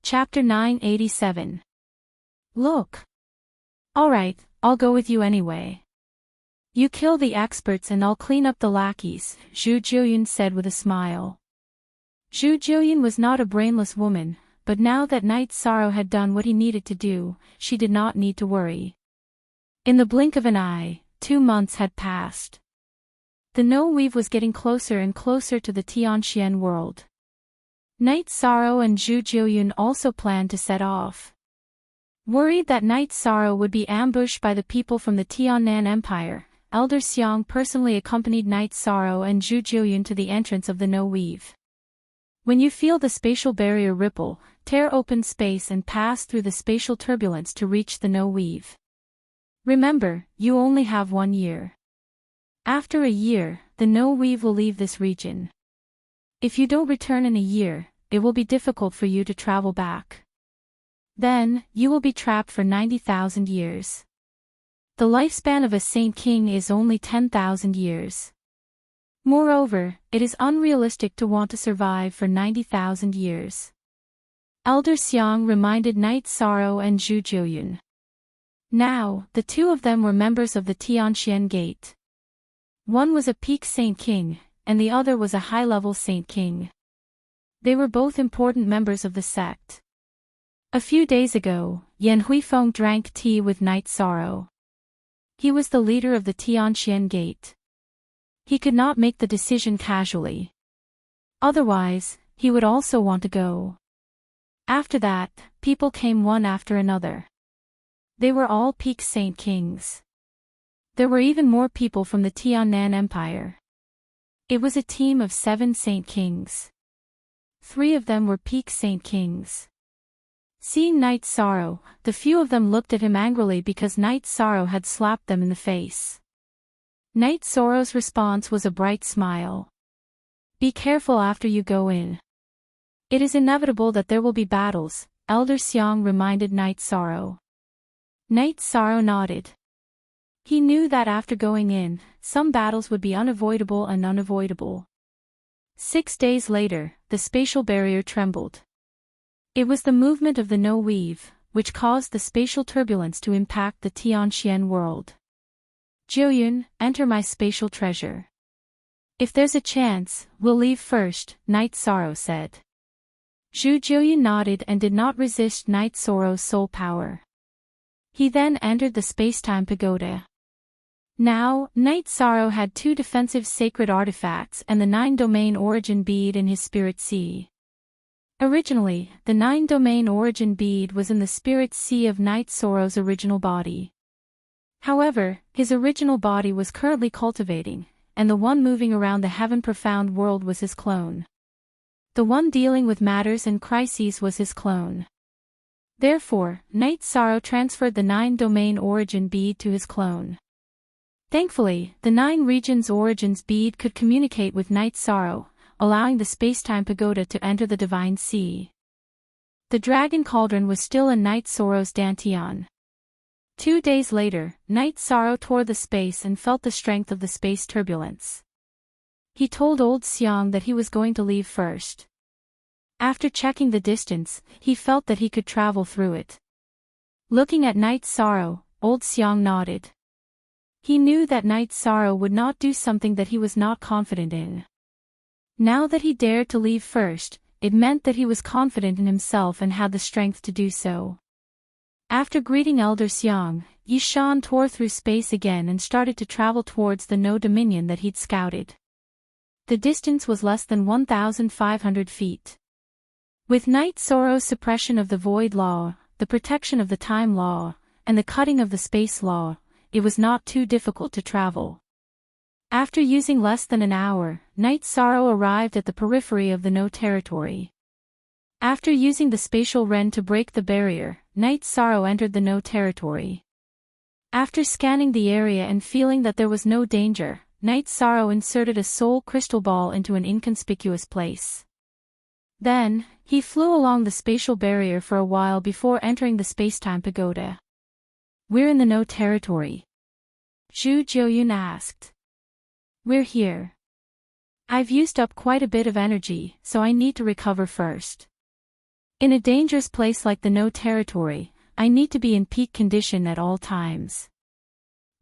Chapter 987. Look. Alright, I'll go with you anyway. You kill the experts and I'll clean up the lackeys, Zhu Jiuyun said with a smile. Zhu Jiuyun was not a brainless woman, but now that Night Sorrow had done what he needed to do, she did not need to worry. In the blink of an eye, 2 months had passed. The No Weave was getting closer and closer to the Tianxian world. Night Sorrow and Zhu Jiuyun also planned to set off. Worried that Night Sorrow would be ambushed by the people from the Tiannan Empire, Elder Xiang personally accompanied Night Sorrow and Zhu Jiuyun to the entrance of the No Weave. When you feel the spatial barrier ripple, tear open space and pass through the spatial turbulence to reach the No Weave. Remember, you only have 1 year. After a year, the No Weave will leave this region. If you don't return in a year, it will be difficult for you to travel back. Then, you will be trapped for 90,000 years. The lifespan of a Saint King is only 10,000 years. Moreover, it is unrealistic to want to survive for 90,000 years. Elder Xiang reminded Night Sorrow and Zhu Jiuyun. Now, the two of them were members of the Tianxian Gate. One was a peak Saint King, and the other was a high-level Saint King. They were both important members of the sect. A few days ago, Yan Huifeng drank tea with Night Sorrow. He was the leader of the Tianxian Gate. He could not make the decision casually. Otherwise, he would also want to go. After that, people came one after another. They were all peak Saint Kings. There were even more people from the Tiannan Empire. It was a team of 7 Saint Kings. 3 of them were peak Saint Kings. Seeing Night Sorrow, the few of them looked at him angrily because Night Sorrow had slapped them in the face. Night Sorrow's response was a bright smile. Be careful after you go in. It is inevitable that there will be battles, Elder Xiang reminded Night Sorrow. Night Sorrow nodded. He knew that after going in, some battles would be unavoidable and unavoidable. 6 days later, the spatial barrier trembled. It was the movement of the No Weave, which caused the spatial turbulence to impact the Tianxian world. Jiuyun, enter my spatial treasure. If there's a chance, we'll leave first, Night Sorrow said. Zhu Jiuyun nodded and did not resist Night Sorrow's soul power. He then entered the space-time pagoda. Now, Night Sorrow had 2 defensive sacred artifacts and the 9-domain origin bead in his spirit sea. Originally, the 9-domain origin bead was in the spirit sea of Night Sorrow's original body. However, his original body was currently cultivating, and the one moving around the heaven-profound world was his clone. The one dealing with matters and crises was his clone. Therefore, Night Sorrow transferred the 9-domain origin bead to his clone. Thankfully, the 9 regions origins bead could communicate with Night Sorrow, allowing the space-time pagoda to enter the divine sea. The dragon cauldron was still in Night Sorrow's dantian. 2 days later, Night Sorrow tore the space and felt the strength of the space turbulence. He told Old Xiang that he was going to leave first. After checking the distance, he felt that he could travel through it. Looking at Night Sorrow, Old Xiang nodded. He knew that Night Sorrow would not do something that he was not confident in. Now that he dared to leave first, it meant that he was confident in himself and had the strength to do so. After greeting Elder Xiang, Yishan tore through space again and started to travel towards the No Dominion that he'd scouted. The distance was less than 1,500 feet. With Night Sorrow's suppression of the Void Law, the protection of the Time Law, and the cutting of the Space Law, it was not too difficult to travel. After using less than an hour, Night Sorrow arrived at the periphery of the No territory. After using the spatial Ren to break the barrier, Night Sorrow entered the No territory. After scanning the area and feeling that there was no danger, Night Sorrow inserted a soul crystal ball into an inconspicuous place. Then, he flew along the spatial barrier for a while before entering the space-time pagoda. We're in the No territory. Zhu Jiuyun asked. We're here. I've used up quite a bit of energy, so I need to recover first. In a dangerous place like the No territory, I need to be in peak condition at all times.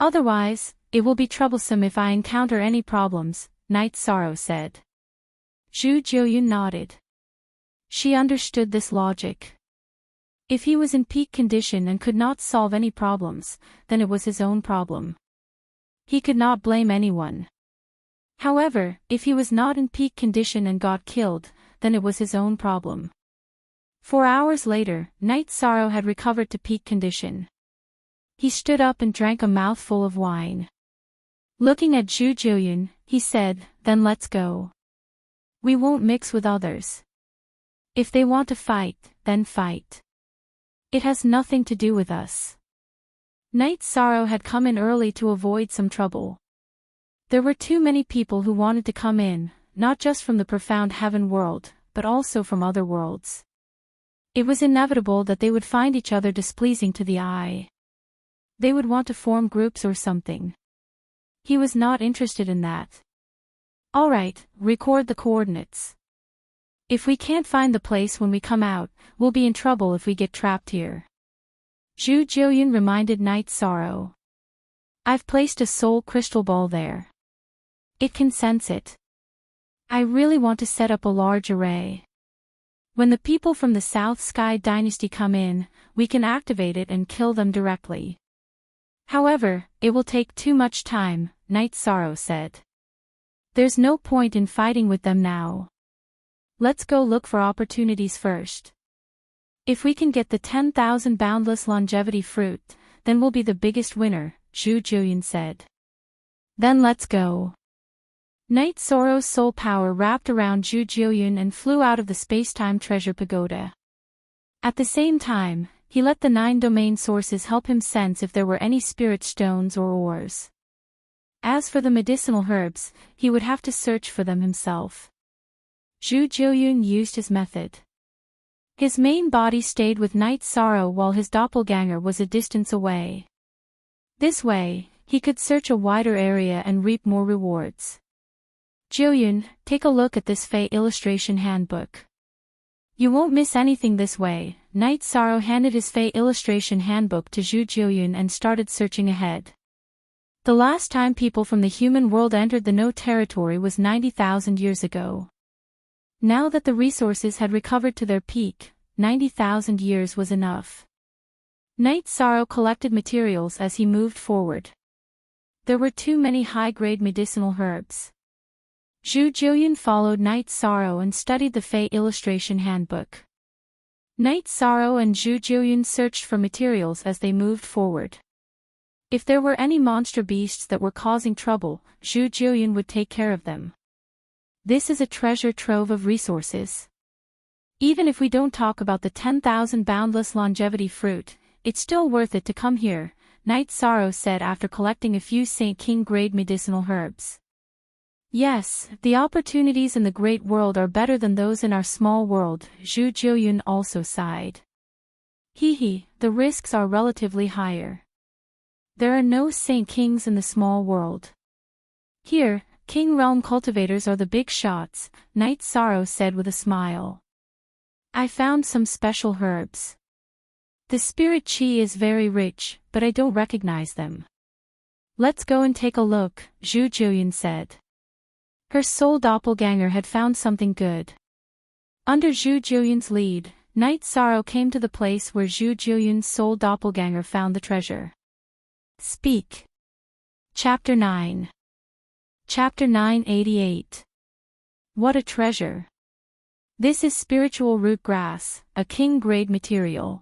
Otherwise, it will be troublesome if I encounter any problems, Night Sorrow said. Zhu Jiuyun nodded. She understood this logic. If he was in peak condition and could not solve any problems, then it was his own problem. He could not blame anyone. However, if he was not in peak condition and got killed, then it was his own problem. 4 hours later, Night Sorrow had recovered to peak condition. He stood up and drank a mouthful of wine. Looking at Zhu Jiuyun, he said, "Then let's go. We won't mix with others. If they want to fight, then fight. It has nothing to do with us." Night Sorrow had come in early to avoid some trouble. There were too many people who wanted to come in, not just from the profound heaven world, but also from other worlds. It was inevitable that they would find each other displeasing to the eye. They would want to form groups or something. He was not interested in that. "Alright, record the coordinates. If we can't find the place when we come out, we'll be in trouble if we get trapped here." Zhu Jiuyun reminded Night Sorrow. "I've placed a soul crystal ball there. It can sense it. I really want to set up a large array. When the people from the South Sky Dynasty come in, we can activate it and kill them directly. However, it will take too much time," Night Sorrow said. "There's no point in fighting with them now. Let's go look for opportunities first. If we can get the 10,000 boundless longevity fruit, then we'll be the biggest winner," Zhu Jiuyun said. "Then let's go." Night Sorrow's soul power wrapped around Zhu Jiuyun and flew out of the space-time treasure pagoda. At the same time, he let the 9 domain sources help him sense if there were any spirit stones or ores. As for the medicinal herbs, he would have to search for them himself. Zhu Jiuyun used his method. His main body stayed with Night Sorrow while his doppelganger was a distance away. This way, he could search a wider area and reap more rewards. "Jiuyun, take a look at this Fey illustration handbook. You won't miss anything this way." Night Sorrow handed his Fey illustration handbook to Zhu Jiuyun and started searching ahead. The last time people from the human world entered the No territory was 90,000 years ago. Now that the resources had recovered to their peak, 90,000 years was enough. Night Sorrow collected materials as he moved forward. There were too many high-grade medicinal herbs. Zhu Jiuyun followed Night Sorrow and studied the Fey illustration handbook. Night Sorrow and Zhu Jiuyun searched for materials as they moved forward. If there were any monster beasts that were causing trouble, Zhu Jiuyun would take care of them. This is a treasure trove of resources. Even if we don't talk about the 10,000 boundless longevity fruit, it's still worth it to come here, Night Sorrow said after collecting a few Saint King grade medicinal herbs. "Yes, the opportunities in the great world are better than those in our small world," Zhu Jiuyun also sighed. "Hee, the risks are relatively higher. There are no Saint Kings in the small world. Here, King Realm cultivators are the big shots," Night Sorrow said with a smile. "I found some special herbs. The spirit chi is very rich, but I don't recognize them." "Let's go and take a look," Zhu Jiuyun said. Her soul doppelganger had found something good. Under Zhu Jiuyun's lead, Night Sorrow came to the place where Zhu Jiuyun's soul doppelganger found the treasure. Speak. Chapter 9. Chapter 988. What a treasure. This is spiritual root grass, a king-grade material.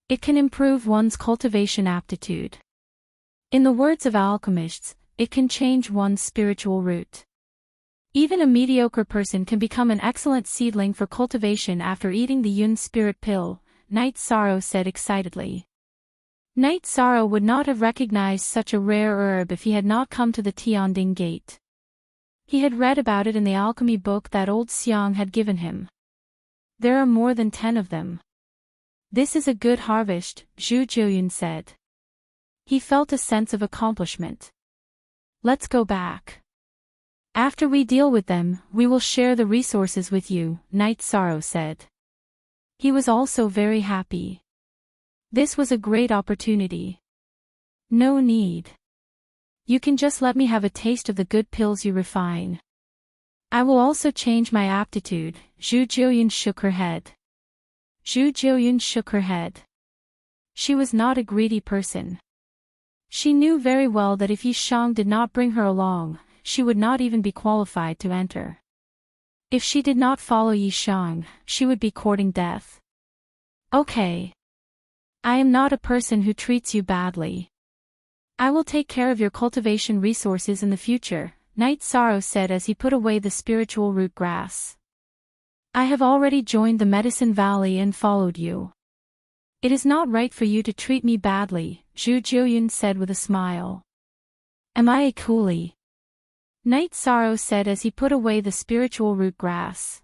It can improve one's cultivation aptitude. In the words of alchemists, it can change one's spiritual root. Even a mediocre person can become an excellent seedling for cultivation after eating the Yun spirit pill, Night Sorrow said excitedly. Night Sorrow would not have recognized such a rare herb if he had not come to the Tianding Gate. He had read about it in the alchemy book that old Xiang had given him. There are more than 10 of them. This is a good harvest, Zhu Jiuyun said. He felt a sense of accomplishment. Let's go back. After we deal with them, we will share the resources with you, Night Sorrow said. He was also very happy. This was a great opportunity. No need. You can just let me have a taste of the good pills you refine. I will also change my aptitude. Zhu Jiuyun shook her head. Zhu Jiuyun shook her head. She was not a greedy person. She knew very well that if Yishang did not bring her along, she would not even be qualified to enter. If she did not follow Yishang, she would be courting death. Okay. I am not a person who treats you badly. I will take care of your cultivation resources in the future, Night Sorrow said as he put away the spiritual root grass. I have already joined the Medicine Valley and followed you. It is not right for you to treat me badly, Zhu Jiuyun said with a smile. Am I a coolie? Night Sorrow said as he put away the spiritual root grass.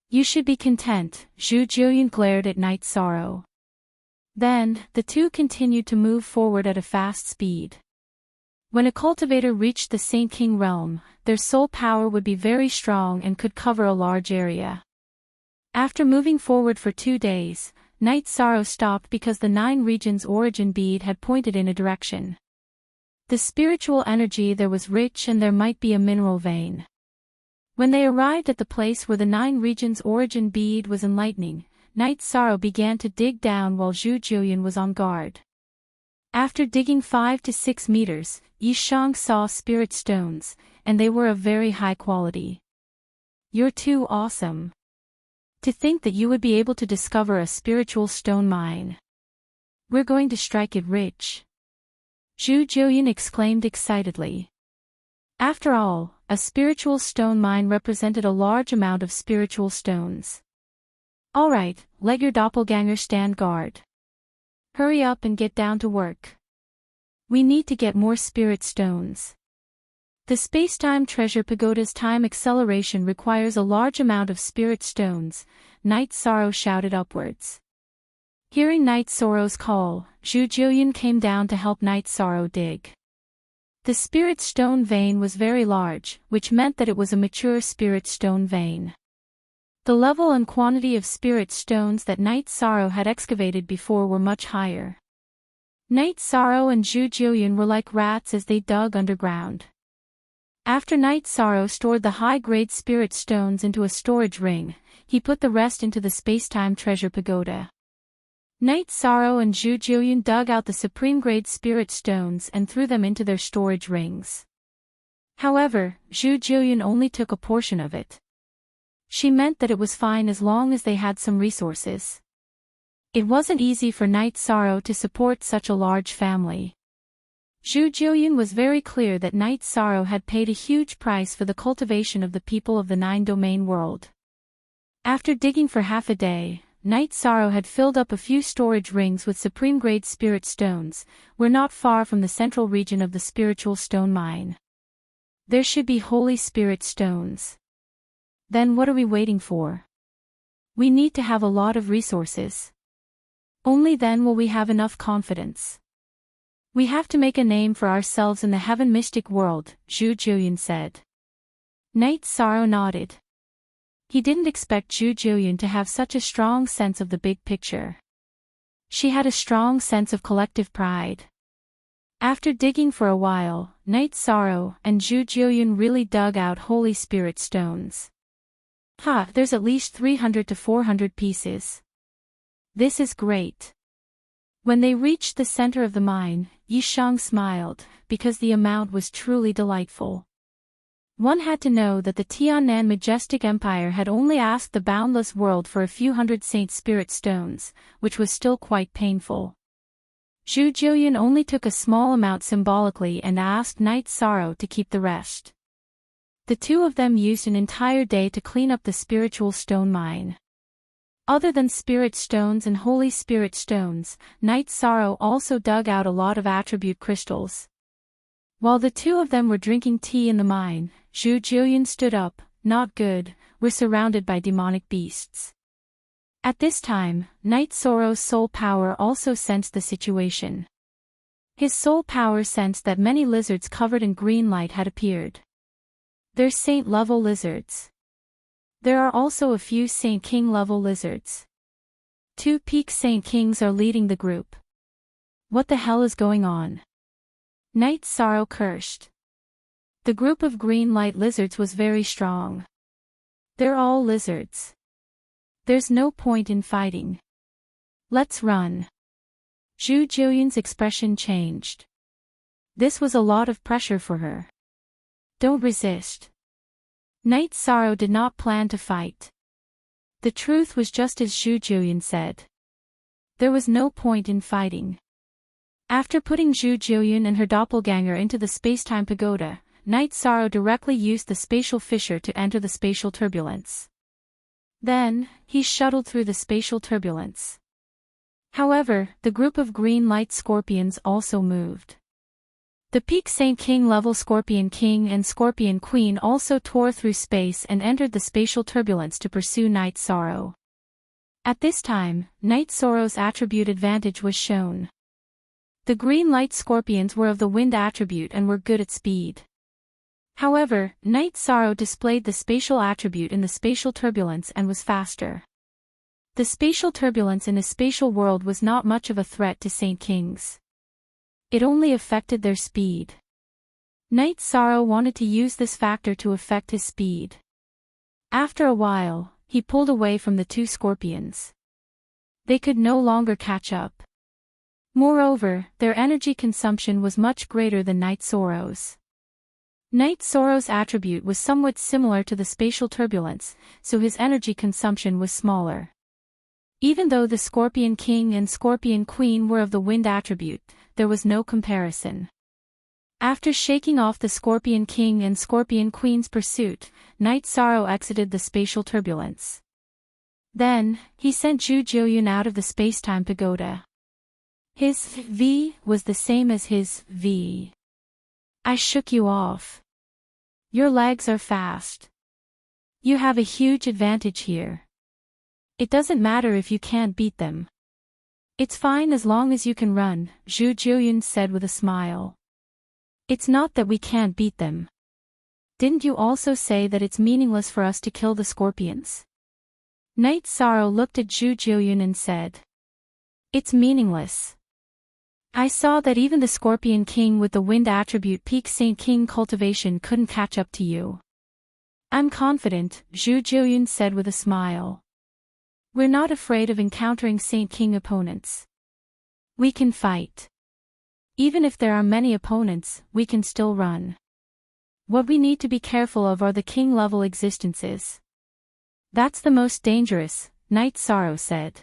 You should be content, Zhu Jiuyun glared at Night Sorrow. Then, the two continued to move forward at a fast speed. When a cultivator reached the Saint King realm, their soul power would be very strong and could cover a large area. After moving forward for 2 days, Night Sorrow stopped because the 9 regions origin bead had pointed in a direction. The spiritual energy there was rich and there might be a mineral vein. When they arrived at the place where the 9 regions origin bead was enlightening, Night Sorrow began to dig down while Zhu Jiuyun was on guard. After digging 5 to 6 meters, Yishang saw spirit stones, and they were of very high quality. You're too awesome. To think that you would be able to discover a spiritual stone mine. We're going to strike it rich. Zhu Jiuyun exclaimed excitedly. After all, a spiritual stone mine represented a large amount of spiritual stones. All right, let your doppelganger stand guard. Hurry up and get down to work. We need to get more spirit stones. The space-time treasure pagoda's time acceleration requires a large amount of spirit stones, Night Sorrow shouted upwards. Hearing Night Sorrow's call, Zhu Jiuyun came down to help Night Sorrow dig. The spirit stone vein was very large, which meant that it was a mature spirit stone vein. The level and quantity of spirit stones that Night Sorrow had excavated before were much higher. Night Sorrow and Zhu Jiuyun were like rats as they dug underground. After Night Sorrow stored the high-grade spirit stones into a storage ring, he put the rest into the space-time treasure pagoda. Night Sorrow and Zhu Jiuyun dug out the supreme-grade spirit stones and threw them into their storage rings. However, Zhu Jiuyun only took a portion of it. She meant that it was fine as long as they had some resources. It wasn't easy for Night Sorrow to support such a large family. Zhu Jiuyun was very clear that Night Sorrow had paid a huge price for the cultivation of the people of the 9-domain world. After digging for half a day, Night Sorrow had filled up a few storage rings with supreme-grade spirit stones, were not far from the central region of the spiritual stone mine. There should be holy spirit stones. Then what are we waiting for? We need to have a lot of resources. Only then will we have enough confidence. We have to make a name for ourselves in the heaven mystic world, Zhu Jiuyun said. Night Sorrow nodded. He didn't expect Zhu Jiuyun to have such a strong sense of the big picture. She had a strong sense of collective pride. After digging for a while, Night Sorrow and Zhu Jiuyun really dug out holy spirit stones. There's at least 300 to 400 pieces. This is great. When they reached the center of the mine, Yishang smiled, because the amount was truly delightful. One had to know that the Tiannan Majestic Empire had only asked the boundless world for a few hundred saint spirit stones, which was still quite painful. Zhu Jiuyun only took a small amount symbolically and asked Night Sorrow to keep the rest. The two of them used an entire day to clean up the spiritual stone mine. Other than spirit stones and holy spirit stones, Night Sorrow also dug out a lot of attribute crystals. While the two of them were drinking tea in the mine, Zhu Jiuyun stood up. Not good, we're surrounded by demonic beasts. At this time, Night Sorrow's soul power also sensed the situation. His soul power sensed that many lizards covered in green light had appeared. They're saint-level lizards. There are also a few Saint King-level lizards. Two peak saint kings are leading the group. What the hell is going on? Night Sorrow cursed. The group of green light lizards was very strong. They're all lizards. There's no point in fighting. Let's run. Zhu Jiuyun's expression changed. This was a lot of pressure for her. Don't resist. Night Sorrow did not plan to fight. The truth was just as Zhu Jiuyun said. There was no point in fighting. After putting Zhu Jiuyun and her doppelganger into the spacetime pagoda, Night Sorrow directly used the spatial fissure to enter the spatial turbulence. Then, he shuttled through the spatial turbulence. However, the group of green light scorpions also moved. The Peak Saint King level Scorpion King and Scorpion Queen also tore through space and entered the spatial turbulence to pursue Night Sorrow. At this time, Night Sorrow's attribute advantage was shown. The green light scorpions were of the wind attribute and were good at speed. However, Night Sorrow displayed the spatial attribute in the spatial turbulence and was faster. The spatial turbulence in a spatial world was not much of a threat to Saint Kings. It only affected their speed. Night Sorrow wanted to use this factor to affect his speed. After a while, he pulled away from the two scorpions. They could no longer catch up. Moreover, their energy consumption was much greater than Night Sorrow's. Night Sorrow's attribute was somewhat similar to the spatial turbulence, so his energy consumption was smaller. Even though the Scorpion King and Scorpion Queen were of the wind attribute, there was no comparison. After shaking off the Scorpion King and Scorpion Queen's pursuit, Night Sorrow exited the spatial turbulence. Then, he sent Zhu Jiuyun out of the spacetime pagoda. His V was the same as his V. I shook you off. Your legs are fast. You have a huge advantage here. It doesn't matter if you can't beat them. It's fine as long as you can run, Zhu Jiuyun said with a smile. It's not that we can't beat them. Didn't you also say that it's meaningless for us to kill the scorpions? Night Sorrow looked at Zhu Jiuyun and said. It's meaningless. I saw that even the Scorpion King with the wind attribute Peak Saint King cultivation couldn't catch up to you. I'm confident, Zhu Jiuyun said with a smile. We're not afraid of encountering Saint King opponents. We can fight. Even if there are many opponents, we can still run. What we need to be careful of are the king-level existences. That's the most dangerous, Night Sorrow said.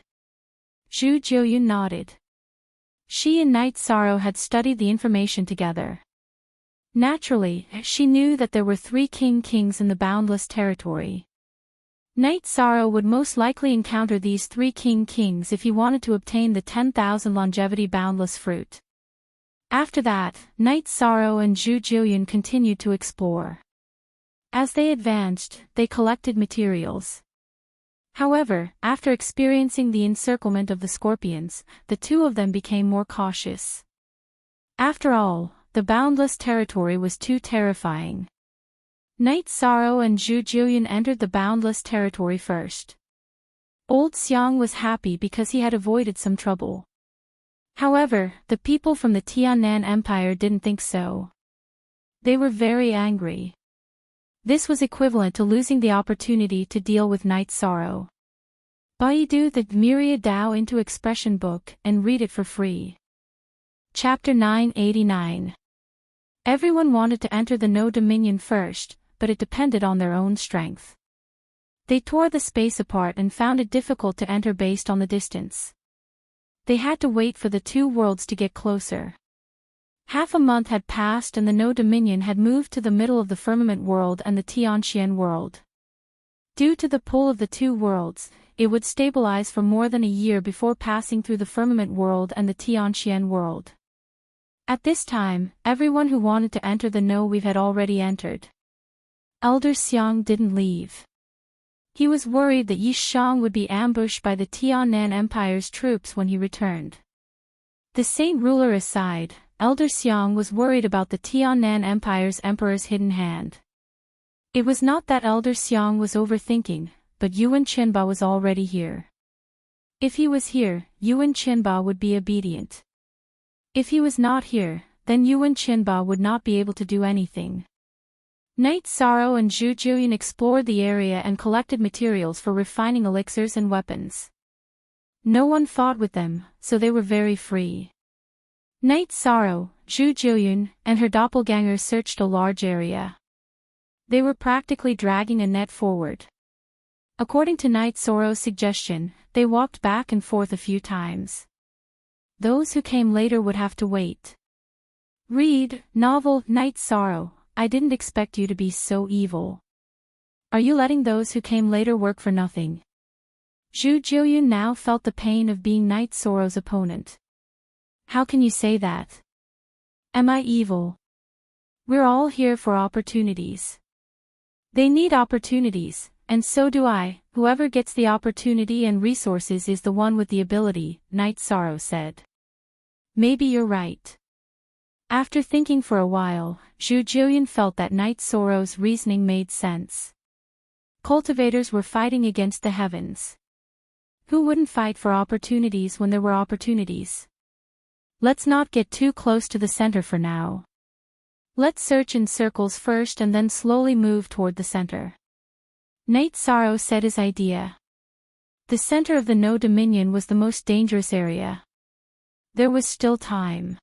Zhu Jiuyun nodded. She and Night Sorrow had studied the information together. Naturally, she knew that there were 3 kings in the boundless territory. Night Sorrow would most likely encounter these 3 kings if he wanted to obtain the 10,000 longevity boundless fruit. After that, Night Sorrow and Zhu Jiuyun continued to explore. As they advanced, they collected materials. However, after experiencing the encirclement of the scorpions, the two of them became more cautious. After all, the boundless territory was too terrifying. Night Sorrow and Zhu Jiuyun entered the boundless territory first. Old Xiang was happy because he had avoided some trouble. However, the people from the Tiannan Empire didn't think so. They were very angry. This was equivalent to losing the opportunity to deal with Night Sorrow. Baidu the Myriad Dao into Expression book and read it for free. Chapter 989. Everyone wanted to enter the No Dominion first, but it depended on their own strength. They tore the space apart and found it difficult to enter based on the distance. They had to wait for the 2 worlds to get closer. Half a month had passed and the No Dominion had moved to the middle of the Firmament world and the Tianxian world. Due to the pull of the 2 worlds, it would stabilize for more than a year before passing through the Firmament world and the Tianxian world. At this time, everyone who wanted to enter the No Weave had already entered. Elder Xiang didn't leave. He was worried that Yi Shang would be ambushed by the Tiannan Empire's troops when he returned. The Saint Ruler aside, Elder Xiang was worried about the Tiannan Empire's emperor's hidden hand. It was not that Elder Xiang was overthinking, but Yuan Qinba was already here. If he was here, Yuan Qinba would be obedient. If he was not here, then Yuan Qinba would not be able to do anything. Night Sorrow and Zhu Jiuyun explored the area and collected materials for refining elixirs and weapons. No one fought with them, so they were very free. Night Sorrow, Zhu Jiuyun, and her doppelganger searched a large area. They were practically dragging a net forward. According to Night Sorrow's suggestion, they walked back and forth a few times. Those who came later would have to wait. Read, novel, Night Sorrow. I didn't expect you to be so evil. Are you letting those who came later work for nothing? Zhu Jiuyun now felt the pain of being Night Sorrow's opponent. How can you say that? Am I evil? We're all here for opportunities. They need opportunities, and so do I. Whoever gets the opportunity and resources is the one with the ability, Night Sorrow said. Maybe you're right. After thinking for a while, Zhu Jiuyun felt that Night Sorrow's reasoning made sense. Cultivators were fighting against the heavens. Who wouldn't fight for opportunities when there were opportunities? Let's not get too close to the center for now. Let's search in circles first and then slowly move toward the center. Night Sorrow said his idea. The center of the No Dominion was the most dangerous area. There was still time.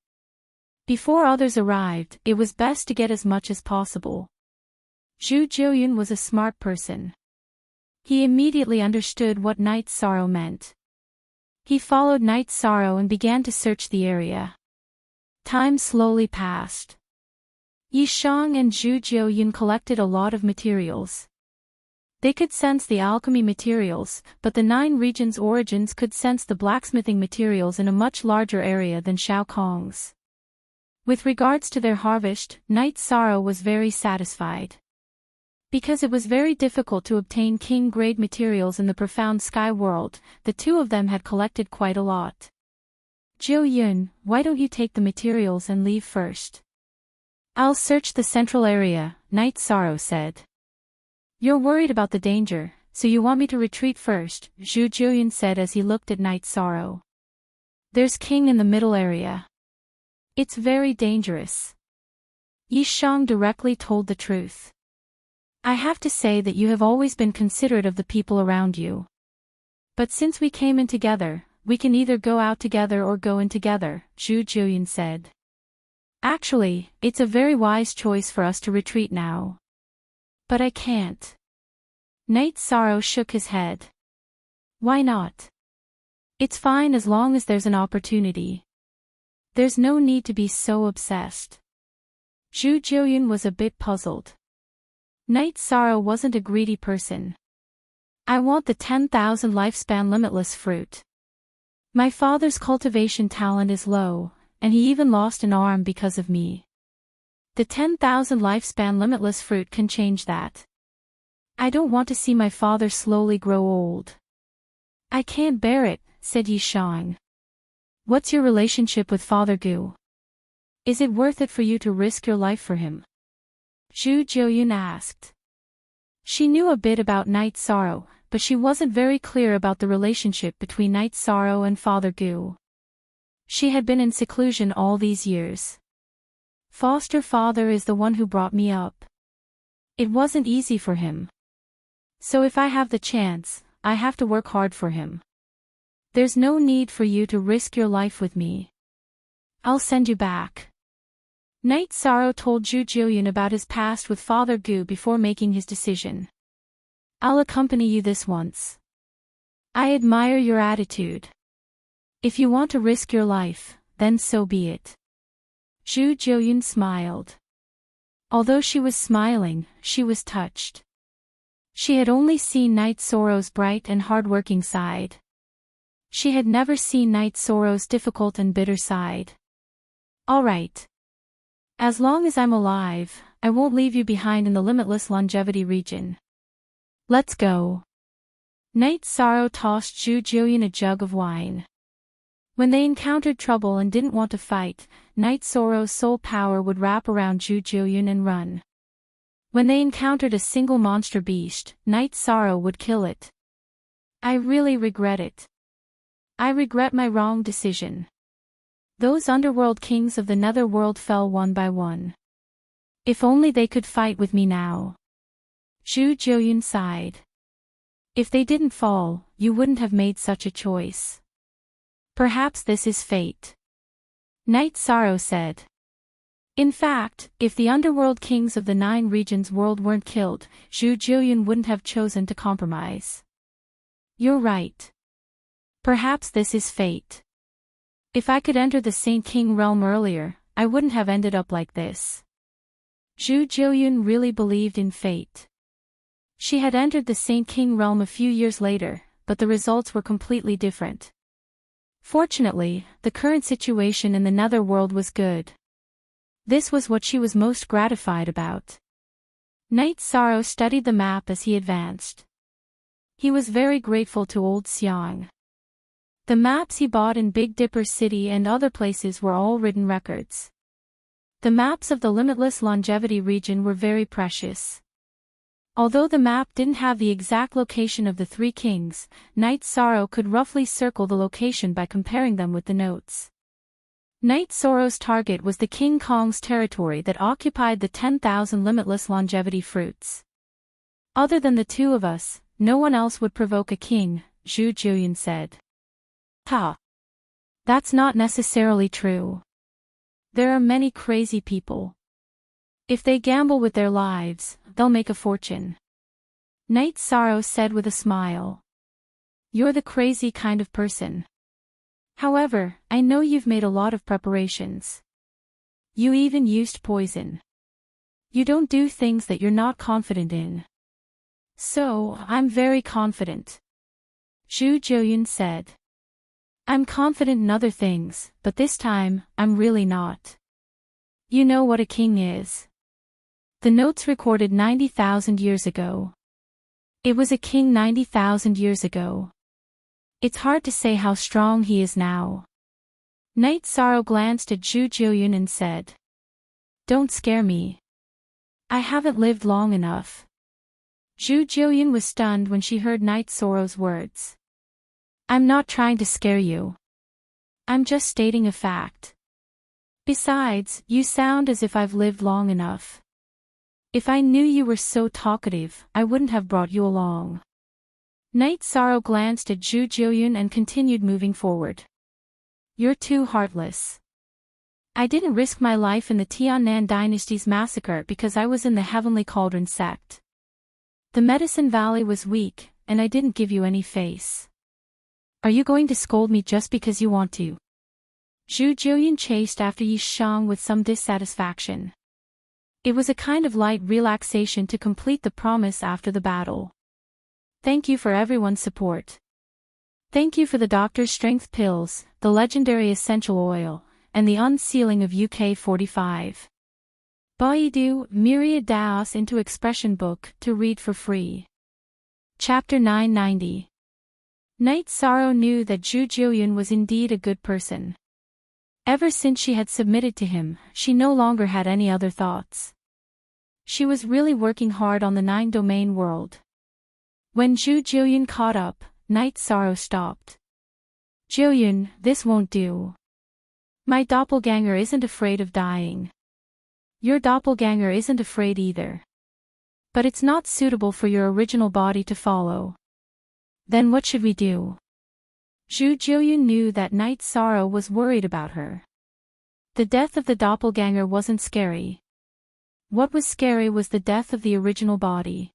Before others arrived, it was best to get as much as possible. Zhu Jiuyun was a smart person. He immediately understood what Night Sorrow meant. He followed Night Sorrow and began to search the area. Time slowly passed. Yishang and Zhu Jiuyun collected a lot of materials. They could sense the alchemy materials, but the 9 regions' origins could sense the blacksmithing materials in a much larger area than Shao Kong's. With regards to their harvest, Night Sorrow was very satisfied. Because it was very difficult to obtain king-grade materials in the profound sky world, the two of them had collected quite a lot. Jiuyun, why don't you take the materials and leave first? I'll search the central area, Night Sorrow said. You're worried about the danger, so you want me to retreat first, Zhu Jiuyun said as he looked at Night Sorrow. There's king in the middle area. It's very dangerous. Yishang directly told the truth. I have to say that you have always been considerate of the people around you. But since we came in together, we can either go out together or go in together, Zhu Jiuyun said. Actually, it's a very wise choice for us to retreat now. But I can't. Night Sorrow shook his head. Why not? It's fine as long as there's an opportunity. There's no need to be so obsessed. Zhu Jiuyun was a bit puzzled. Night Sorrow wasn't a greedy person. I want the 10,000 lifespan limitless fruit. My father's cultivation talent is low, and he even lost an arm because of me. The 10,000 lifespan limitless fruit can change that. I don't want to see my father slowly grow old. I can't bear it, said Yishang. What's your relationship with Father Gu? Is it worth it for you to risk your life for him? Zhu Jiuyun asked. She knew a bit about Night Sorrow, but she wasn't very clear about the relationship between Night Sorrow and Father Gu. She had been in seclusion all these years. Foster father is the one who brought me up. It wasn't easy for him. So if I have the chance, I have to work hard for him. There's no need for you to risk your life with me. I'll send you back. Night Sorrow told Zhu Jiuyun about his past with Father Gu before making his decision. I'll accompany you this once. I admire your attitude. If you want to risk your life, then so be it. Zhu Jiuyun smiled. Although she was smiling, she was touched. She had only seen Night Sorrow's bright and hard-working side. She had never seen Night Sorrow's difficult and bitter side. All right. As long as I'm alive, I won't leave you behind in the limitless longevity region. Let's go. Night Sorrow tossed Zhu Jiuyun a jug of wine. When they encountered trouble and didn't want to fight, Night Sorrow's soul power would wrap around Zhu Jiuyun and run. When they encountered a single monster beast, Night Sorrow would kill it. I really regret it. I regret my wrong decision. Those underworld kings of the netherworld fell one by one. If only they could fight with me now. Zhu Jiuyun sighed. If they didn't fall, you wouldn't have made such a choice. Perhaps this is fate. Night Sorrow said. In fact, if the underworld kings of the 9 regions world weren't killed, Zhu Jiuyun wouldn't have chosen to compromise. You're right. Perhaps this is fate. If I could enter the Saint King realm earlier, I wouldn't have ended up like this. Zhu Jiuyun really believed in fate. She had entered the Saint King realm a few years later, but the results were completely different. Fortunately, the current situation in the netherworld was good. This was what she was most gratified about. Night Sorrow studied the map as he advanced. He was very grateful to Old Xiang. The maps he bought in Big Dipper City and other places were all written records. The maps of the limitless longevity region were very precious. Although the map didn't have the exact location of the 3 kings, Night Sorrow could roughly circle the location by comparing them with the notes. Night Sorrow's target was the King Kong's territory that occupied the 10,000 limitless longevity fruits. Other than the 2 of us, no one else would provoke a king, Zhu Jiuyun said. Ha! That's not necessarily true. There are many crazy people. If they gamble with their lives, they'll make a fortune. Night Sorrow said with a smile. You're the crazy kind of person. However, I know you've made a lot of preparations. You even used poison. You don't do things that you're not confident in. So, I'm very confident. Zhu Jiuyun said. I'm confident in other things, but this time, I'm really not. You know what a king is. The notes recorded 90,000 years ago. It was a king 90,000 years ago. It's hard to say how strong he is now. Night Sorrow glanced at Zhu Jiuyun and said. Don't scare me. I haven't lived long enough. Zhu Jiuyun was stunned when she heard Night Sorrow's words. I'm not trying to scare you. I'm just stating a fact. Besides, you sound as if I've lived long enough. If I knew you were so talkative, I wouldn't have brought you along. Night Sorrow glanced at Zhu Jiuyun and continued moving forward. You're too heartless. I didn't risk my life in the Tiannan dynasty's massacre because I was in the Heavenly Cauldron sect. The Medicine Valley was weak, and I didn't give you any face. Are you going to scold me just because you want to? Zhu Jiuyun chased after Yi Shang with some dissatisfaction. It was a kind of light relaxation to complete the promise after the battle. Thank you for everyone's support. Thank you for the doctor's strength pills, the legendary essential oil, and the unsealing of UK 45. Baidu, Myriad Daos into Expression Book to read for free. Chapter 990. Night Sorrow knew that Zhu Jiuyun was indeed a good person. Ever since she had submitted to him, she no longer had any other thoughts. She was really working hard on the 9-domain world. When Zhu Jiuyun caught up, Night Sorrow stopped. Jiuyun, this won't do. My doppelganger isn't afraid of dying. Your doppelganger isn't afraid either. But it's not suitable for your original body to follow. Then what should we do? Zhu Jiuyun knew that Night Sorrow was worried about her. The death of the doppelganger wasn't scary. What was scary was the death of the original body.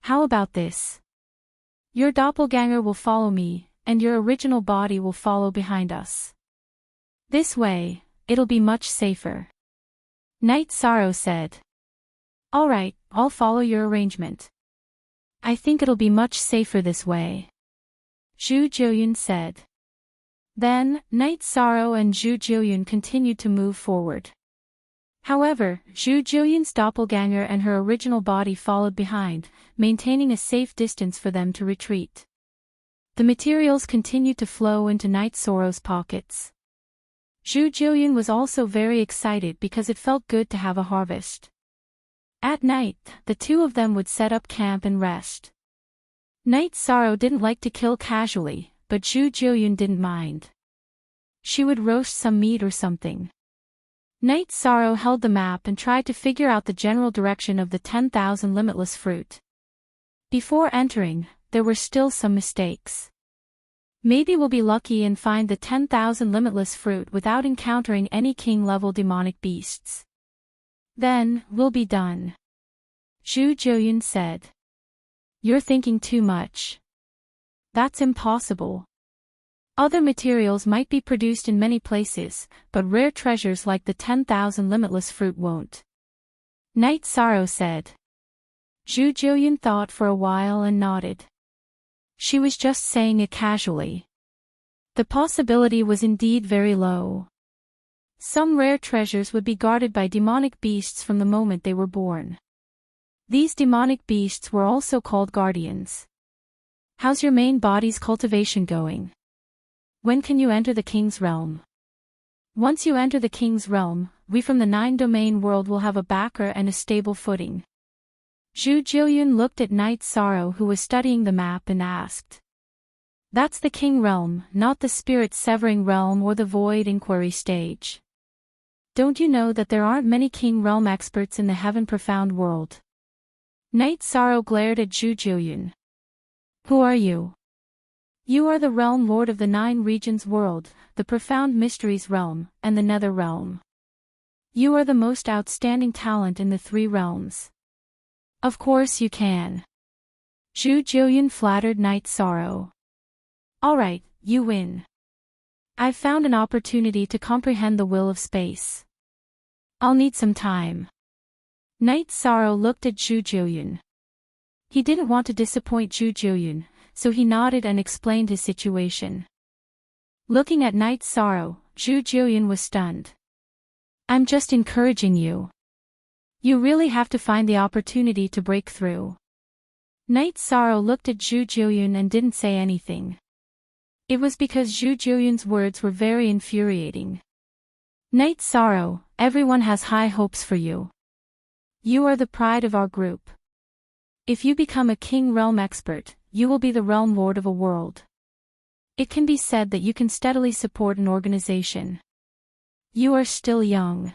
How about this? Your doppelganger will follow me, and your original body will follow behind us. This way, it'll be much safer. Night Sorrow said. All right, I'll follow your arrangement. I think it'll be much safer this way. Zhu Jiuyun said. Then, Night Sorrow and Zhu Jiuyun continued to move forward. However, Zhu Jiuyun's doppelganger and her original body followed behind, maintaining a safe distance for them to retreat. The materials continued to flow into Night Sorrow's pockets. Zhu Jiuyun was also very excited because it felt good to have a harvest. At night, the 2 of them would set up camp and rest. Night Sorrow didn't like to kill casually, but Zhu Jiuyun didn't mind. She would roast some meat or something. Night Sorrow held the map and tried to figure out the general direction of the 10,000 limitless fruit. Before entering, there were still some mistakes. Maybe we'll be lucky and find the 10,000 limitless fruit without encountering any king-level demonic beasts. Then, we'll be done. Zhu Jiuyun said. You're thinking too much. That's impossible. Other materials might be produced in many places, but rare treasures like the 10,000 limitless fruit won't. Night Sorrow said. Zhu Jiuyun thought for a while and nodded. She was just saying it casually. The possibility was indeed very low. Some rare treasures would be guarded by demonic beasts from the moment they were born. These demonic beasts were also called guardians. How's your main body's cultivation going? When can you enter the king's realm? Once you enter the king's realm, we from the 9-domain world will have a backer and a stable footing. Zhu Jiuyun looked at Night Sorrow who was studying the map and asked. That's the king realm, not the spirit-severing realm or the void inquiry stage. Don't you know that there aren't many king realm experts in the heaven profound world? Night Sorrow glared at Zhu Jiuyun. Who are you? You are the realm lord of the 9 regions world, the profound mysteries realm, and the nether realm. You are the most outstanding talent in the 3 realms. Of course you can. Zhu Jiuyun flattered Night Sorrow. Alright, you win. I've found an opportunity to comprehend the will of space. I'll need some time. Night Sorrow looked at Zhu Jiuyun. He didn't want to disappoint Zhu Jiuyun, so he nodded and explained his situation. Looking at Night Sorrow, Zhu Jiuyun was stunned. I'm just encouraging you. You really have to find the opportunity to break through. Night Sorrow looked at Zhu Jiuyun and didn't say anything. It was because Zhu Jiuyun's words were very infuriating. Night Sorrow, everyone has high hopes for you. You are the pride of our group. If you become a king realm expert, you will be the realm lord of a world. It can be said that you can steadily support an organization. You are still young.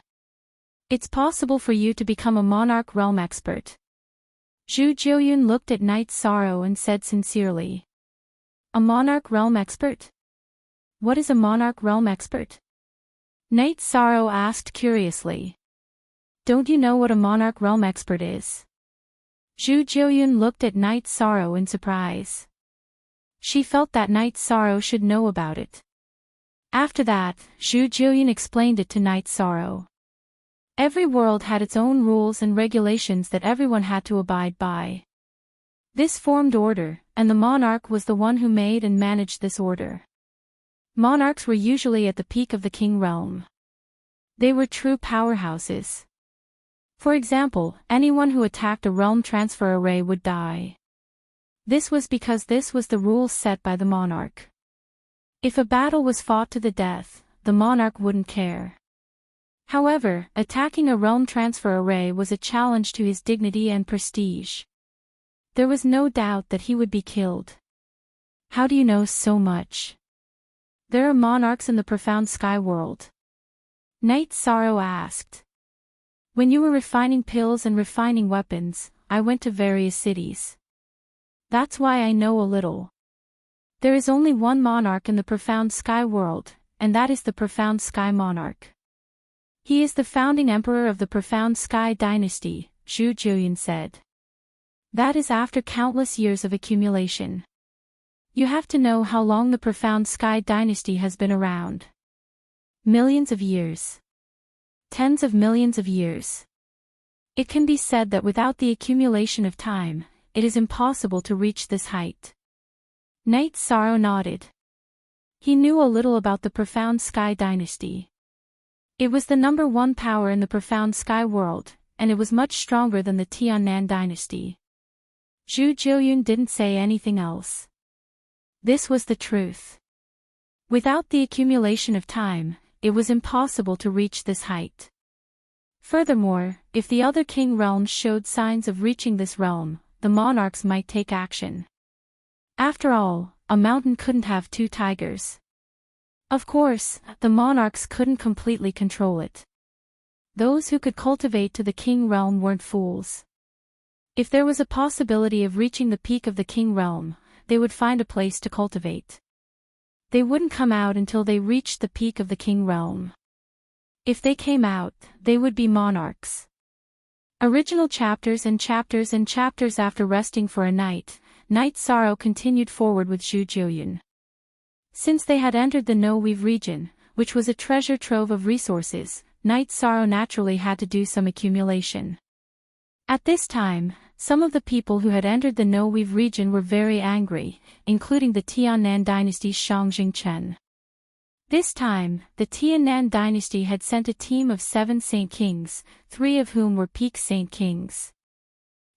It's possible for you to become a monarch realm expert. Zhu Jiuyun looked at Night Sorrow and said sincerely. A monarch realm expert? What is a monarch realm expert? Night Sorrow asked curiously. Don't you know what a monarch realm expert is? Zhu Jiuyun looked at Night Sorrow in surprise. She felt that Night Sorrow should know about it. After that, Zhu Jiuyun explained it to Night Sorrow. Every world had its own rules and regulations that everyone had to abide by. This formed order, and the monarch was the one who made and managed this order. Monarchs were usually at the peak of the king realm. They were true powerhouses. For example, anyone who attacked a realm transfer array would die. This was because this was the rules set by the monarch. If a battle was fought to the death, the monarch wouldn't care. However, attacking a realm transfer array was a challenge to his dignity and prestige. There was no doubt that he would be killed. How do you know so much? There are monarchs in the profound sky world. Night Sorrow asked. When you were refining pills and refining weapons, I went to various cities. That's why I know a little. There is only one monarch in the profound sky world, and that is the profound sky monarch. He is the founding emperor of the profound sky dynasty, Zhu Jiuyun said. That is after countless years of accumulation. You have to know how long the profound sky dynasty has been around. Millions of years. Tens of millions of years. It can be said that without the accumulation of time, it is impossible to reach this height. Night Sorrow nodded. He knew a little about the profound sky dynasty. It was the #1 power in the profound sky world, and it was much stronger than the Tiannan dynasty. Zhu Jiuyun didn't say anything else. This was the truth. Without the accumulation of time, it was impossible to reach this height. Furthermore, if the other king realms showed signs of reaching this realm, the monarchs might take action. After all, a mountain couldn't have two tigers. Of course, the monarchs couldn't completely control it. Those who could cultivate to the king realm weren't fools. If there was a possibility of reaching the peak of the king realm, they would find a place to cultivate. They wouldn't come out until they reached the peak of the king realm. If they came out, they would be monarchs. Original chapters and chapters and chapters. After resting for a night, Night Sorrow continued forward with Zhu Jiuyun. Since they had entered the No-Weave region, which was a treasure trove of resources, Night Sorrow naturally had to do some accumulation. At this time, some of the people who had entered the No-Weave region were very angry, including the Tiannan dynasty's Shang Jingchen. This time, the Tiannan dynasty had sent a team of 7 Saint Kings, 3 of whom were peak Saint Kings.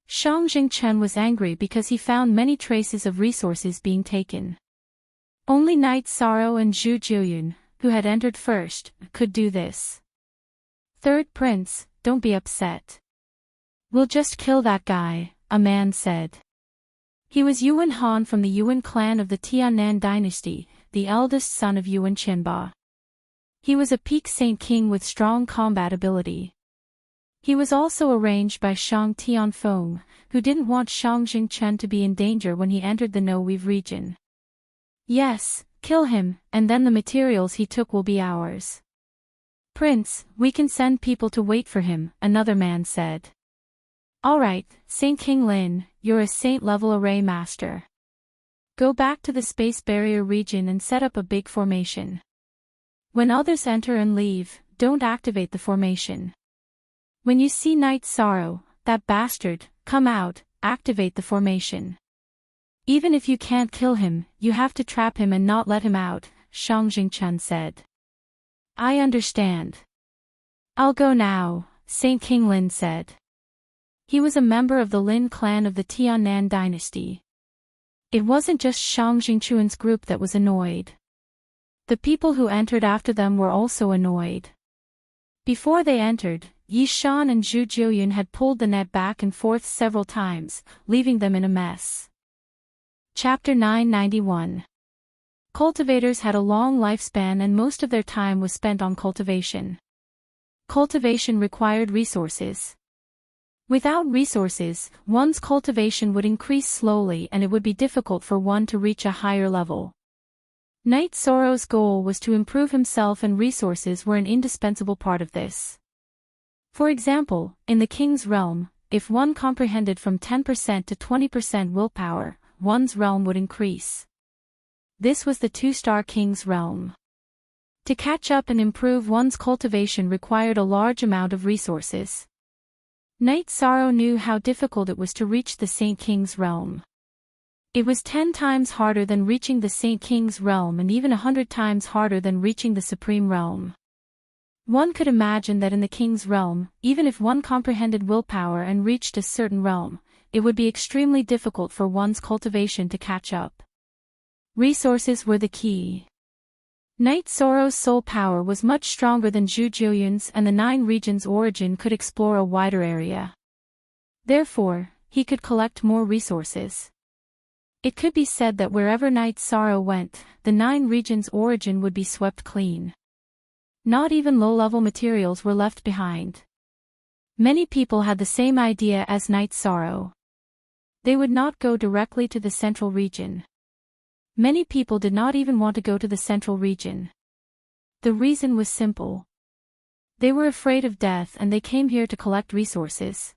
Shang Jingchen was angry because he found many traces of resources being taken. Only Night Sorrow and Zhu Jiuyun, who had entered first, could do this. "Third Prince, don't be upset. We'll just kill that guy," a man said. He was Yuan Han from the Yuan clan of the Tiannan dynasty, the eldest son of Yuan Qinba. He was a peak Saint King with strong combat ability. He was also arranged by Shang Tianfeng, who didn't want Shang Jingchen to be in danger when he entered the No-Weave region. "Yes, kill him, and then the materials he took will be ours." "Prince, we can send people to wait for him," another man said. "Alright, Saint King Lin, you're a saint-level array master. Go back to the space barrier region and set up a big formation. When others enter and leave, don't activate the formation. When you see Night Sorrow, that bastard, come out, activate the formation. Even if you can't kill him, you have to trap him and not let him out," Shang Jingchen said. "I understand. I'll go now," Saint King Lin said. He was a member of the Lin clan of the Tiannan dynasty. It wasn't just Shang Jingchuan's group that was annoyed. The people who entered after them were also annoyed. Before they entered, Yi Shan and Zhu Jiuyun had pulled the net back and forth several times, leaving them in a mess. Chapter 991. Cultivators had a long lifespan and most of their time was spent on cultivation. Cultivation required resources. Without resources, one's cultivation would increase slowly and it would be difficult for one to reach a higher level. Night Sorrow's goal was to improve himself and resources were an indispensable part of this. For example, in the king's realm, if one comprehended from 10% to 20% willpower, one's realm would increase. This was the 2-star king's realm. To catch up and improve one's cultivation required a large amount of resources. Night Sorrow knew how difficult it was to reach the Saint King's realm. It was 10 times harder than reaching the Saint King's realm and even 100 times harder than reaching the Supreme Realm. One could imagine that in the King's realm, even if one comprehended willpower and reached a certain realm, it would be extremely difficult for one's cultivation to catch up. Resources were the key. Night Sorrow's soul power was much stronger than Zhu Jiuyun's and the 9 regions' origin could explore a wider area. Therefore, he could collect more resources. It could be said that wherever Night Sorrow went, the 9 regions' origin would be swept clean. Not even low-level materials were left behind. Many people had the same idea as Night Sorrow. They would not go directly to the central region. Many people did not even want to go to the central region. The reason was simple. They were afraid of death and they came here to collect resources.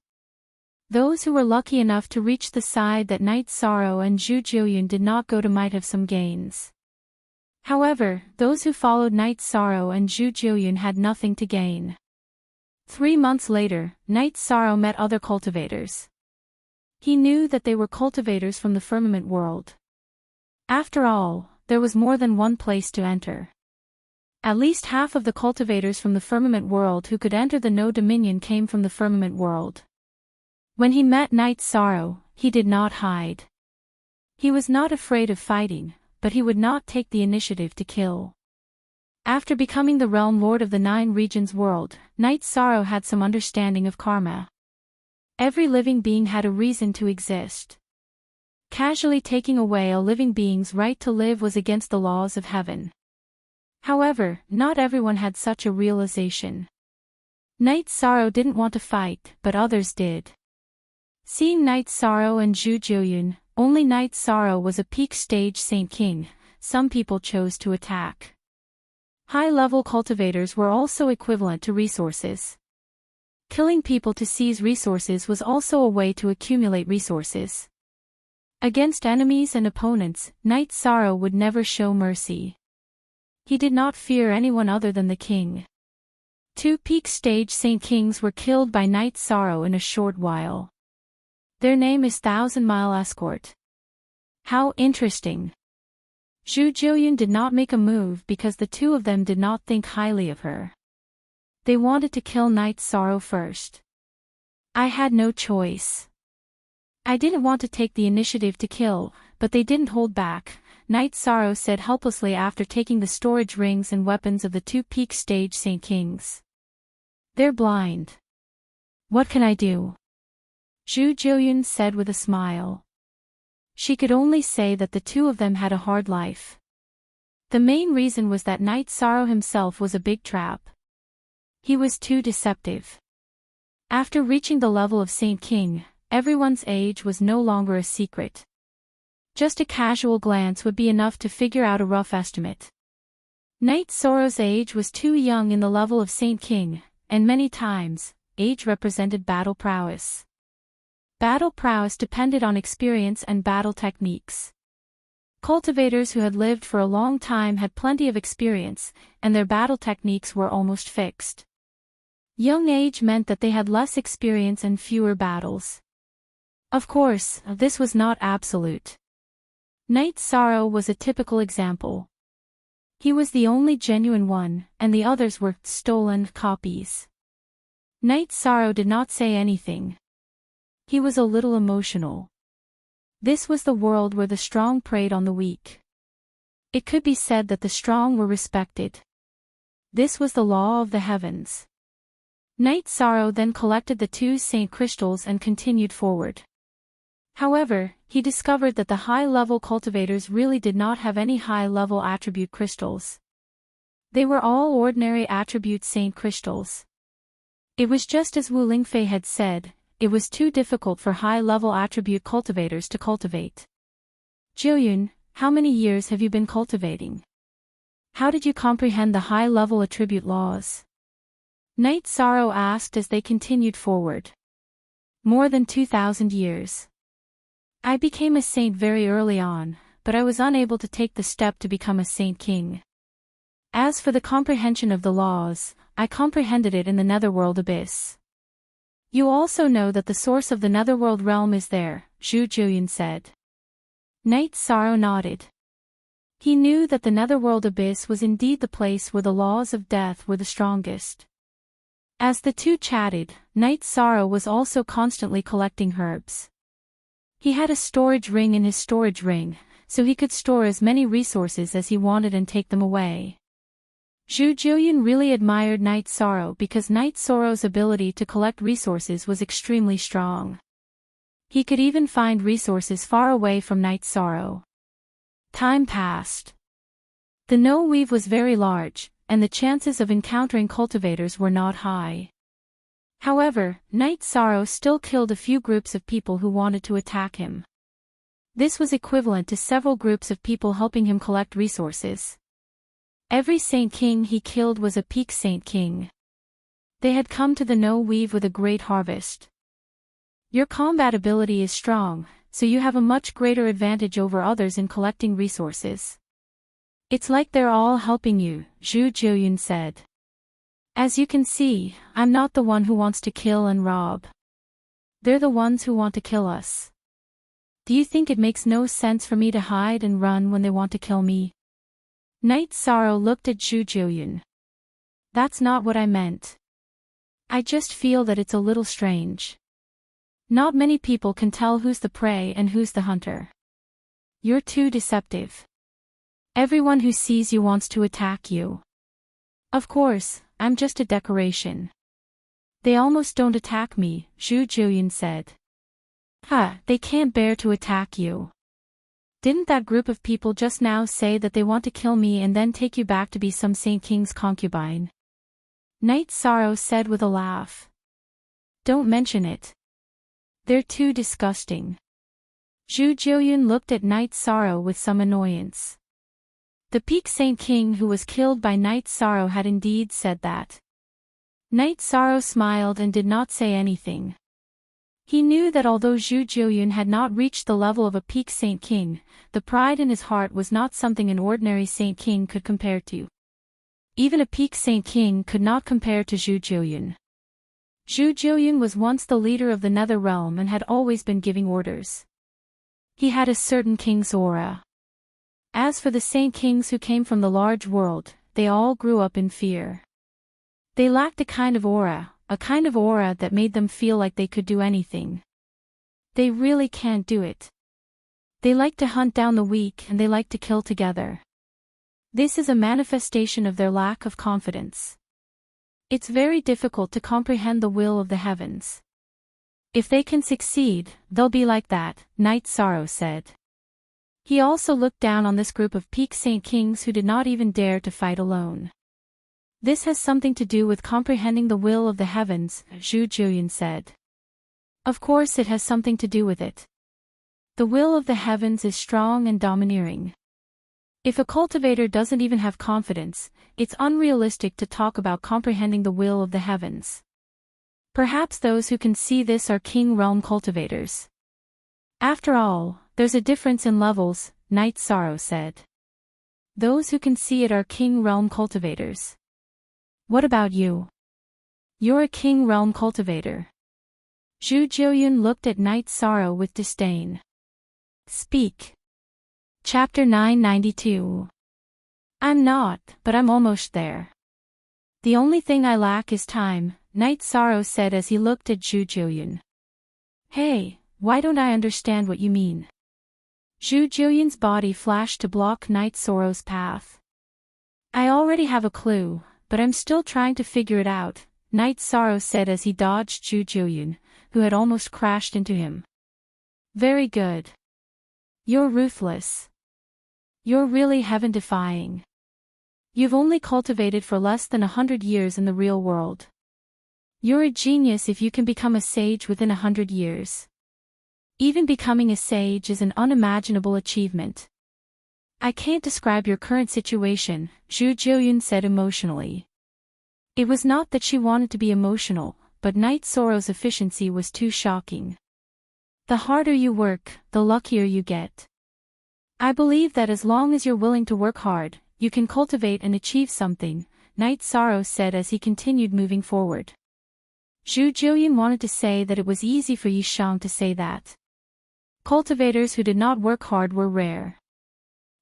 Those who were lucky enough to reach the side that Night Sorrow and Zhu Jiuyun did not go to might have some gains. However, those who followed Night Sorrow and Zhu Jiuyun had nothing to gain. 3 months later, Night Sorrow met other cultivators. He knew that they were cultivators from the firmament world. After all, there was more than one place to enter. At least half of the cultivators from the firmament world who could enter the No Dominion came from the firmament world. When he met Night Sorrow, he did not hide. He was not afraid of fighting, but he would not take the initiative to kill. After becoming the realm lord of the 9 regions world, Night Sorrow had some understanding of karma. Every living being had a reason to exist. Casually taking away a living being's right to live was against the laws of heaven. However, not everyone had such a realization. Night Sorrow didn't want to fight, but others did. Seeing Night Sorrow and Zhu Jiuyun, only Night Sorrow was a peak stage Saint King, some people chose to attack. High-level cultivators were also equivalent to resources. Killing people to seize resources was also a way to accumulate resources. Against enemies and opponents, Night Sorrow would never show mercy. He did not fear anyone other than the king. 2 peak stage Saint Kings were killed by Night Sorrow in a short while. Their name is Thousand Mile Escort. How interesting. Zhu Jiuyun did not make a move because the two of them did not think highly of her. They wanted to kill Night Sorrow first. I had no choice. I didn't want to take the initiative to kill, but they didn't hold back, Night Sorrow said helplessly after taking the storage rings and weapons of the 2 peak stage Saint Kings. They're blind. What can I do? Zhu Jiuyun said with a smile. She could only say that the two of them had a hard life. The main reason was that Night Sorrow himself was a big trap. He was too deceptive. After reaching the level of Saint King, everyone's age was no longer a secret. Just a casual glance would be enough to figure out a rough estimate. Night Sorrow's age was too young in the level of Saint King, and many times, age represented battle prowess. Battle prowess depended on experience and battle techniques. Cultivators who had lived for a long time had plenty of experience, and their battle techniques were almost fixed. Young age meant that they had less experience and fewer battles. Of course, this was not absolute. Night Sorrow was a typical example. He was the only genuine one, and the others were stolen copies. Night Sorrow did not say anything. He was a little emotional. This was the world where the strong preyed on the weak. It could be said that the strong were respected. This was the law of the heavens. Night Sorrow then collected the 2 saint crystals and continued forward. However, he discovered that the high-level cultivators really did not have any high-level attribute crystals. They were all ordinary attribute saint crystals. It was just as Wu Lingfei had said, it was too difficult for high-level attribute cultivators to cultivate. Jiuyun, how many years have you been cultivating? How did you comprehend the high-level attribute laws? Night Sorrow asked as they continued forward. More than 2,000 years. I became a saint very early on, but I was unable to take the step to become a Saint King. As for the comprehension of the laws, I comprehended it in the netherworld abyss. You also know that the source of the netherworld realm is there, Zhu Jiuyun said. Night Sorrow nodded. He knew that the netherworld abyss was indeed the place where the laws of death were the strongest. As the two chatted, Night Sorrow was also constantly collecting herbs. He had a storage ring in his storage ring, so he could store as many resources as he wanted and take them away. Zhu Jiuyun really admired Night Sorrow because Night Sorrow's ability to collect resources was extremely strong. He could even find resources far away from Night Sorrow. Time passed. The no-weave was very large, and the chances of encountering cultivators were not high. However, Night Sorrow still killed a few groups of people who wanted to attack him. This was equivalent to several groups of people helping him collect resources. Every Saint King he killed was a peak Saint King. They had come to the no-weave with a great harvest. Your combat ability is strong, so you have a much greater advantage over others in collecting resources. It's like they're all helping you, Zhu Jiuyun said. As you can see, I'm not the one who wants to kill and rob. They're the ones who want to kill us. Do you think it makes no sense for me to hide and run when they want to kill me? Night Sorrow looked at Zhu Jiuyun. That's not what I meant. I just feel that it's a little strange. Not many people can tell who's the prey and who's the hunter. You're too deceptive. Everyone who sees you wants to attack you. Of course, I'm just a decoration. They almost don't attack me, Zhu Jiuyun said. They can't bear to attack you. Didn't that group of people just now say that they want to kill me and then take you back to be some Saint King's concubine? Night Sorrow said with a laugh. Don't mention it. They're too disgusting. Zhu Jiuyun looked at Night Sorrow with some annoyance. The Peak Saint King who was killed by Night Sorrow had indeed said that. Night Sorrow smiled and did not say anything. He knew that although Zhu Jiuyun had not reached the level of a Peak Saint King, the pride in his heart was not something an ordinary Saint King could compare to. Even a Peak Saint King could not compare to Zhu Jiuyun. Zhu Jiuyun was once the leader of the Nether Realm and had always been giving orders. He had a certain king's aura. As for the Saint Kings who came from the large world, they all grew up in fear. They lacked a kind of aura that made them feel like they could do anything. They really can't do it. They like to hunt down the weak and they like to kill together. This is a manifestation of their lack of confidence. It's very difficult to comprehend the will of the heavens. If they can succeed, they'll be like that, Night Sorrow said. He also looked down on this group of Peak Saint Kings who did not even dare to fight alone. This has something to do with comprehending the will of the heavens, Zhu Jiuyun said. Of course it has something to do with it. The will of the heavens is strong and domineering. If a cultivator doesn't even have confidence, it's unrealistic to talk about comprehending the will of the heavens. Perhaps those who can see this are King Realm cultivators. After all, there's a difference in levels, Night Sorrow said. Those who can see it are King Realm cultivators. What about you? You're a King Realm cultivator. Zhu Jiuyun looked at Night Sorrow with disdain. Speak. Chapter 992. I'm not, but I'm almost there. The only thing I lack is time, Night Sorrow said as he looked at Zhu Jiuyun. Hey, why don't I understand what you mean? Zhu Jiuyun's body flashed to block Night Sorrow's path. I already have a clue, but I'm still trying to figure it out, Night Sorrow said as he dodged Zhu Jiuyun, who had almost crashed into him. Very good. You're ruthless. You're really heaven-defying. You've only cultivated for less than 100 years in the real world. You're a genius if you can become a sage within 100 years. Even becoming a sage is an unimaginable achievement. I can't describe your current situation, Zhu Jiuyun said emotionally. It was not that she wanted to be emotional, but Night Sorrow's efficiency was too shocking. The harder you work, the luckier you get. I believe that as long as you're willing to work hard, you can cultivate and achieve something, Night Sorrow said as he continued moving forward. Zhu Jiuyun wanted to say that it was easy for Yishang to say that. Cultivators who did not work hard were rare.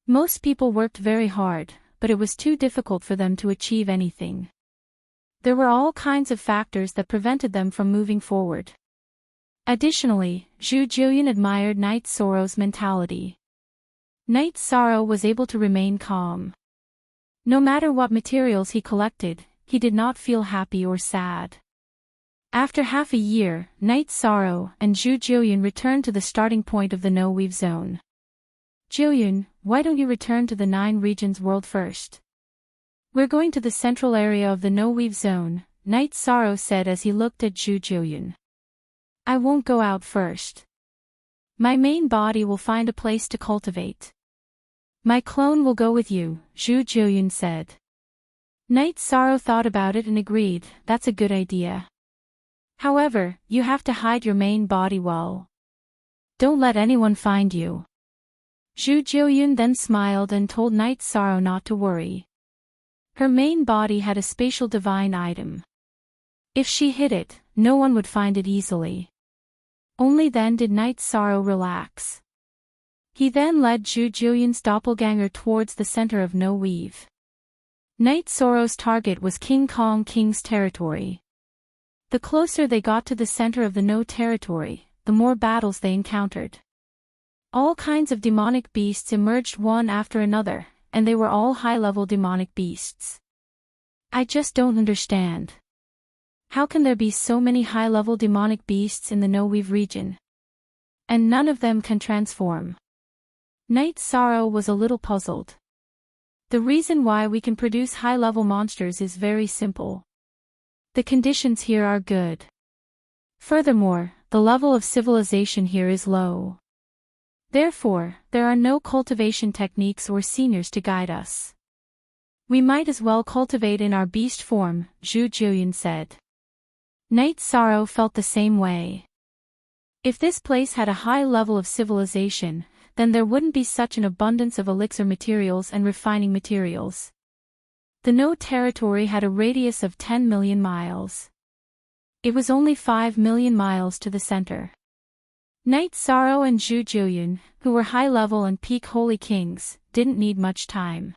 Most people worked very hard, but it was too difficult for them to achieve anything. There were all kinds of factors that prevented them from moving forward. Additionally, Zhu Jiuyun admired Night Sorrow's mentality. Night Sorrow was able to remain calm. No matter what materials he collected, he did not feel happy or sad. After half a year, Night Sorrow and Zhu Jiuyun returned to the starting point of the no-weave zone. Jiuyun, why don't you return to the 9 regions world first? We're going to the central area of the no-weave zone, Night Sorrow said as he looked at Zhu Jiuyun. I won't go out first. My main body will find a place to cultivate. My clone will go with you, Zhu Jiuyun said. Night Sorrow thought about it and agreed, that's a good idea. However, you have to hide your main body well. Don't let anyone find you. Zhu Jiuyun then smiled and told Night Sorrow not to worry. Her main body had a spatial divine item. If she hid it, no one would find it easily. Only then did Night Sorrow relax. He then led Zhu Jiuyun's doppelganger towards the center of no weave. Night Sorrow's target was King Kong King's territory. The closer they got to the center of the no territory, the more battles they encountered. All kinds of demonic beasts emerged one after another, and they were all high-level demonic beasts. I just don't understand. How can there be so many high-level demonic beasts in the no-weave region? And none of them can transform. Night Sorrow was a little puzzled. The reason why we can produce high-level monsters is very simple. The conditions here are good. Furthermore, the level of civilization here is low. Therefore, there are no cultivation techniques or seniors to guide us. We might as well cultivate in our beast form, Zhu Jiuyun said. Night Sorrow felt the same way. If this place had a high level of civilization, then there wouldn't be such an abundance of elixir materials and refining materials. The No territory had a radius of 10 million miles. It was only 5 million miles to the center. Night Sorrow and Zhu Jiuyun, who were high-level and peak holy kings, didn't need much time.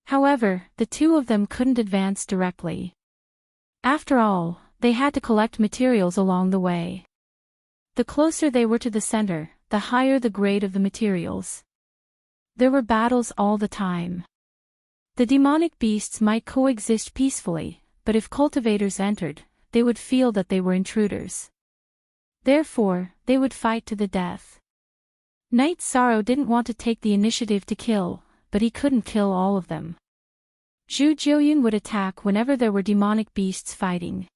However, the two of them couldn't advance directly. After all, they had to collect materials along the way. The closer they were to the center, the higher the grade of the materials. There were battles all the time. The demonic beasts might coexist peacefully, but if cultivators entered, they would feel that they were intruders. Therefore, they would fight to the death. Night Sorrow didn't want to take the initiative to kill, but he couldn't kill all of them. Zhu Jiuyun would attack whenever there were demonic beasts fighting.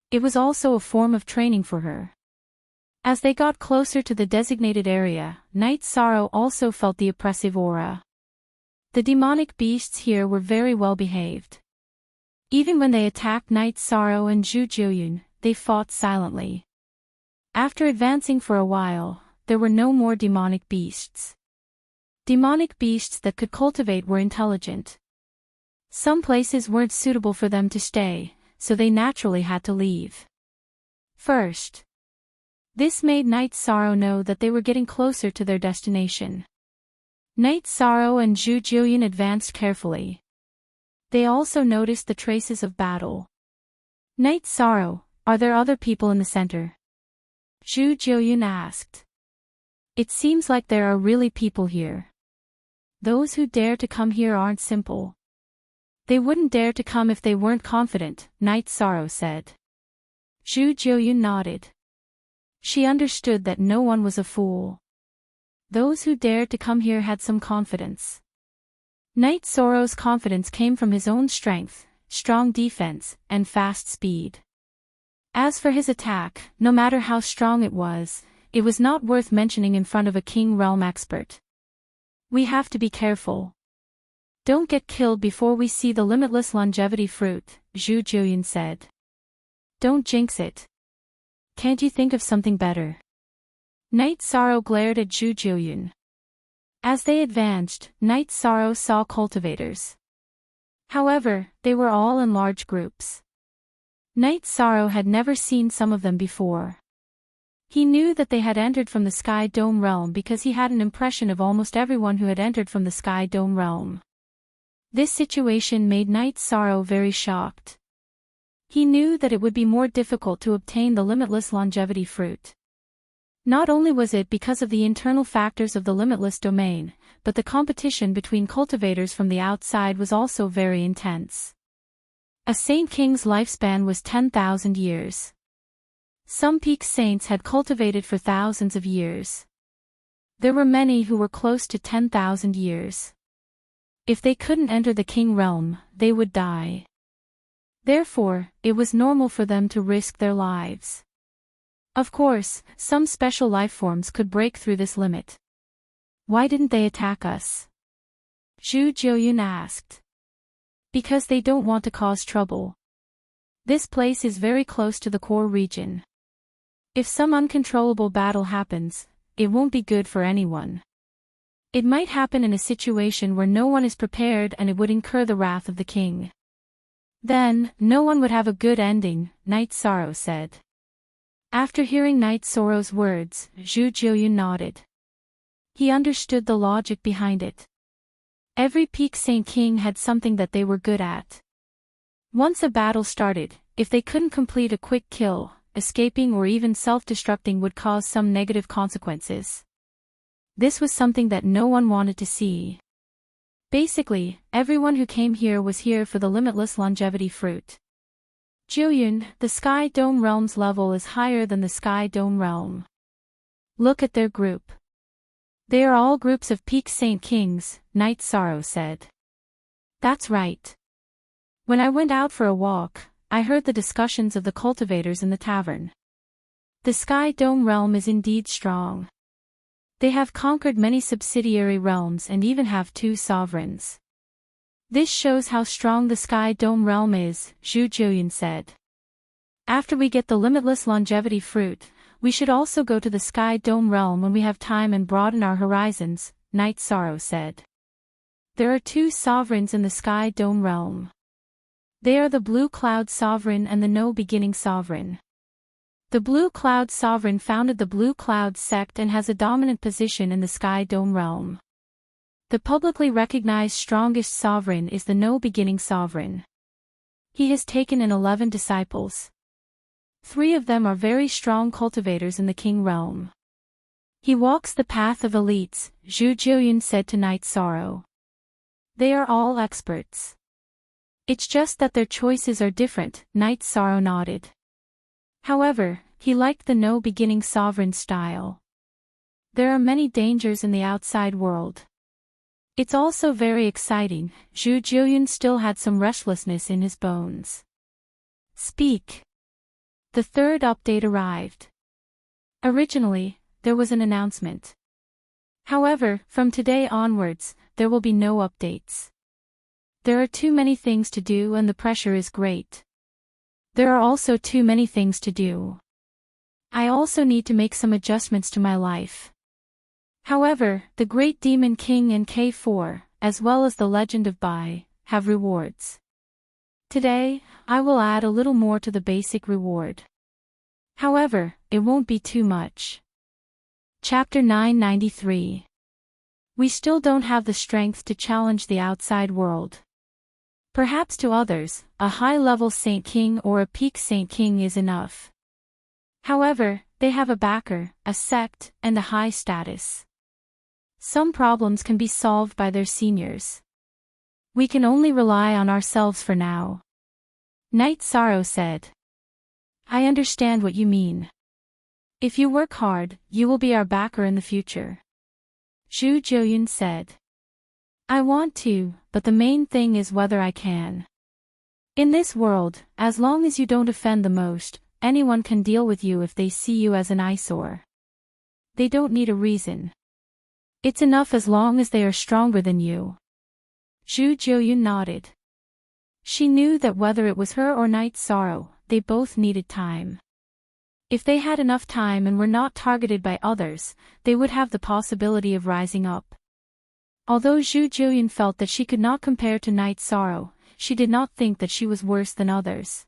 It was also a form of training for her. As they got closer to the designated area, Night Sorrow also felt the oppressive aura. The demonic beasts here were very well behaved. Even when they attacked Night Sorrow and Zhu Jiuyun, they fought silently. After advancing for a while, there were no more demonic beasts. Demonic beasts that could cultivate were intelligent. Some places weren't suitable for them to stay, so they naturally had to leave. First, this made Night Sorrow know that they were getting closer to their destination. Night Sorrow and Zhu Jiuyun advanced carefully. They also noticed the traces of battle. Night Sorrow, are there other people in the center? Zhu Jiuyun asked. It seems like there are really people here. Those who dare to come here aren't simple. They wouldn't dare to come if they weren't confident, Night Sorrow said. Zhu Jiuyun nodded. She understood that no one was a fool. Those who dared to come here had some confidence. Night Sorrow's confidence came from his own strength, strong defense, and fast speed. As for his attack, no matter how strong it was not worth mentioning in front of a King Realm expert. We have to be careful. Don't get killed before we see the limitless longevity fruit, Zhu Jiuyun said. Don't jinx it. Can't you think of something better? Night Sorrow glared at Zhu Jiuyun. As they advanced, Night Sorrow saw cultivators. However, they were all in large groups. Night Sorrow had never seen some of them before. He knew that they had entered from the Sky Dome realm because he had an impression of almost everyone who had entered from the Sky Dome realm. This situation made Night Sorrow very shocked. He knew that it would be more difficult to obtain the limitless longevity fruit. Not only was it because of the internal factors of the limitless domain, but the competition between cultivators from the outside was also very intense. A Saint King's lifespan was 10,000 years. Some peak saints had cultivated for thousands of years. There were many who were close to 10,000 years. If they couldn't enter the King Realm, they would die. Therefore, it was normal for them to risk their lives. Of course, some special lifeforms could break through this limit. Why didn't they attack us? Zhu Jiuyun asked. Because they don't want to cause trouble. This place is very close to the core region. If some uncontrollable battle happens, it won't be good for anyone. It might happen in a situation where no one is prepared and it would incur the wrath of the king. Then, no one would have a good ending, Night Sorrow said. After hearing Night Sorrow's words, Zhu Jiuyun nodded. He understood the logic behind it. Every peak Saint King had something that they were good at. Once a battle started, if they couldn't complete a quick kill, escaping or even self-destructing would cause some negative consequences. This was something that no one wanted to see. Basically, everyone who came here was here for the limitless longevity fruit. Jiuyun, the Sky Dome Realm's level is higher than the Sky Dome Realm. Look at their group. They are all groups of peak saint kings, Night Sorrow said. That's right. When I went out for a walk, I heard the discussions of the cultivators in the tavern. The Sky Dome realm is indeed strong. They have conquered many subsidiary realms and even have 2 sovereigns. This shows how strong the Sky Dome realm is, Zhu Jiuyan said. After we get the limitless longevity fruit, we should also go to the Sky Dome realm when we have time and broaden our horizons, Night Sorrow said. There are 2 sovereigns in the Sky Dome realm. They are the Blue Cloud Sovereign and the No Beginning Sovereign. The Blue Cloud Sovereign founded the Blue Cloud sect and has a dominant position in the Sky Dome realm. The publicly recognized strongest sovereign is the No Beginning Sovereign. He has taken in 11 disciples. 3 of them are very strong cultivators in the King realm. He walks the path of elites, Zhu Jiuyan said to Night Sorrow. They are all experts. It's just that their choices are different, Night Sorrow nodded. However, he liked the No Beginning Sovereign style. There are many dangers in the outside world. It's also very exciting, Zhu Jiuyan still had some restlessness in his bones. Speak. The 3rd update arrived. Originally, there was an announcement. However, from today onwards, there will be no updates. There are too many things to do and the pressure is great. There are also too many things to do. I also need to make some adjustments to my life. However, the Great Demon King and K4, as well as the Legend of Bai, have rewards. Today, I will add a little more to the basic reward. However, it won't be too much. Chapter 993. We still don't have the strength to challenge the outside world. Perhaps to others, a high-level Saint King or a peak Saint King is enough. However, they have a backer, a sect, and a high status. Some problems can be solved by their seniors. We can only rely on ourselves for now. Night Sorrow said. I understand what you mean. If you work hard, you will be our backer in the future. Zhu Jiuyan said. I want to, but the main thing is whether I can. In this world, as long as you don't offend the most, anyone can deal with you if they see you as an eyesore. They don't need a reason. It's enough as long as they are stronger than you. Zhu Jiuyan nodded. She knew that whether it was her or Night Sorrow, they both needed time. If they had enough time and were not targeted by others, they would have the possibility of rising up. Although Zhu Jiuyan felt that she could not compare to Night Sorrow, she did not think that she was worse than others.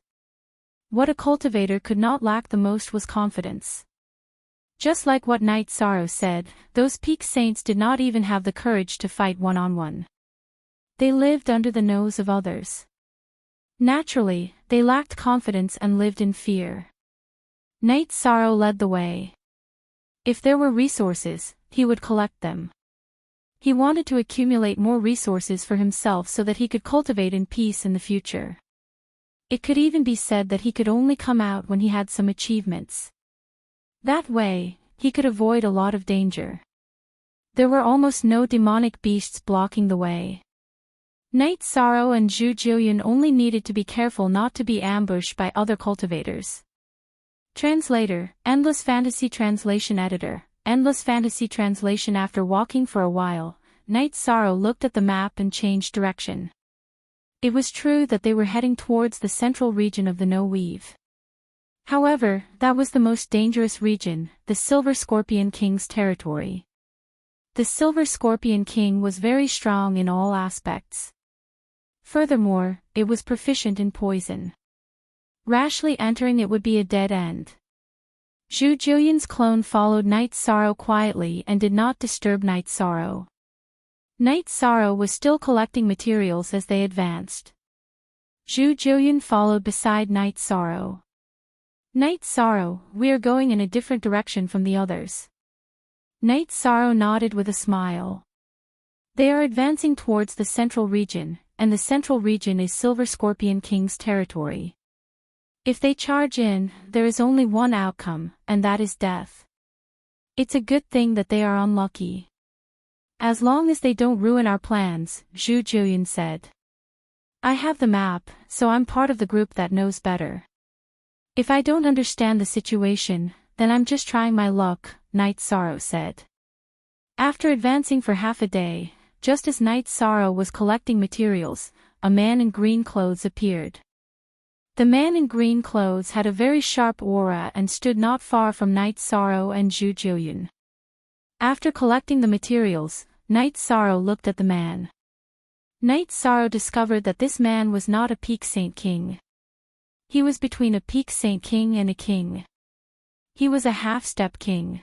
What a cultivator could not lack the most was confidence. Just like what Night Sorrow said, those peak saints did not even have the courage to fight one-on-one. They lived under the nose of others. Naturally, they lacked confidence and lived in fear. Night Sorrow led the way. If there were resources, he would collect them. He wanted to accumulate more resources for himself so that he could cultivate in peace in the future. It could even be said that he could only come out when he had some achievements. That way, he could avoid a lot of danger. There were almost no demonic beasts blocking the way. Night Sorrow and Zhu Jiuyan only needed to be careful not to be ambushed by other cultivators. Translator, Endless Fantasy Translation Editor, Endless Fantasy Translation. After walking for a while, Night Sorrow looked at the map and changed direction. It was true that they were heading towards the central region of the No Weave. However, that was the most dangerous region, the Silver Scorpion King's territory. The Silver Scorpion King was very strong in all aspects. Furthermore, it was proficient in poison. Rashly entering it would be a dead end. Zhu Jiuyan's clone followed Night Sorrow quietly and did not disturb Night Sorrow. Night Sorrow was still collecting materials as they advanced. Zhu Jiuyan followed beside Night Sorrow. Night Sorrow, we are going in a different direction from the others. Night Sorrow nodded with a smile. They are advancing towards the central region, and the central region is Silver Scorpion King's territory. If they charge in, there is only one outcome, and that is death. It's a good thing that they are unlucky. As long as they don't ruin our plans, Zhu Jiuyun said. I have the map, so I'm part of the group that knows better. If I don't understand the situation, then I'm just trying my luck, Night Sorrow said. After advancing for half a day, just as Night Sorrow was collecting materials, a man in green clothes appeared. The man in green clothes had a very sharp aura and stood not far from Night Sorrow and Zhu Jiuyun. After collecting the materials, Night Sorrow looked at the man. Night Sorrow discovered that this man was not a peak saint king. He was between a peak saint king and a king. He was a half-step king.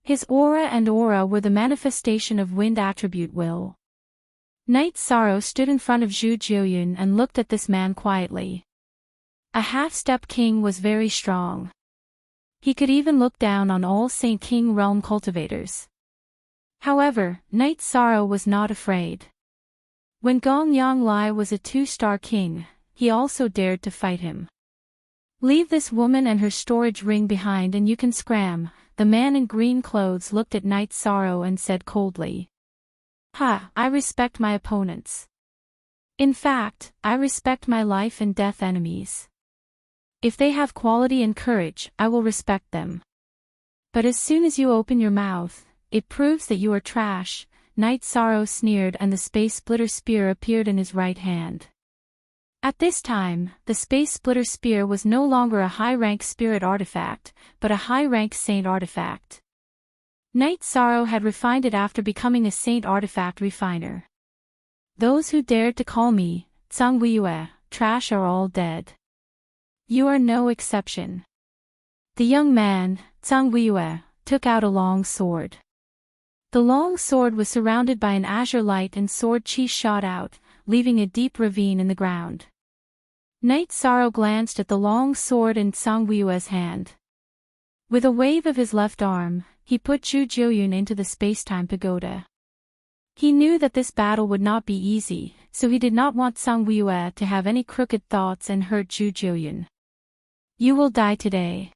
His aura and aura were the manifestation of wind attribute will. Night Sorrow stood in front of Zhu Jiuyun and looked at this man quietly. A half-step king was very strong. He could even look down on all Saint King realm cultivators. However, Night Sorrow was not afraid. When Gong Yang Lai was a 2-star king, he also dared to fight him. Leave this woman and her storage ring behind and you can scram. The man in green clothes looked at Night Sorrow and said coldly. I respect my opponents. In fact, I respect my life and death enemies. If they have quality and courage, I will respect them. But as soon as you open your mouth, it proves that you are trash. Night Sorrow sneered and the space splitter spear appeared in his right hand. At this time, the space splitter spear was no longer a high-rank spirit artifact, but a high-rank saint artifact. Night Sorrow had refined it after becoming a saint artifact refiner. Those who dared to call me, Zhang trash are all dead. You are no exception. The young man, Zhang took out a long sword. The long sword was surrounded by an azure light and sword chi shot out, leaving a deep ravine in the ground. Night Sorrow glanced at the long sword in Zhang hand. With a wave of his left arm, he put Zhu Jiuyun into the space-time pagoda. He knew that this battle would not be easy, so he did not want Zhang to have any crooked thoughts and hurt Zhu Jiuyun. You will die today.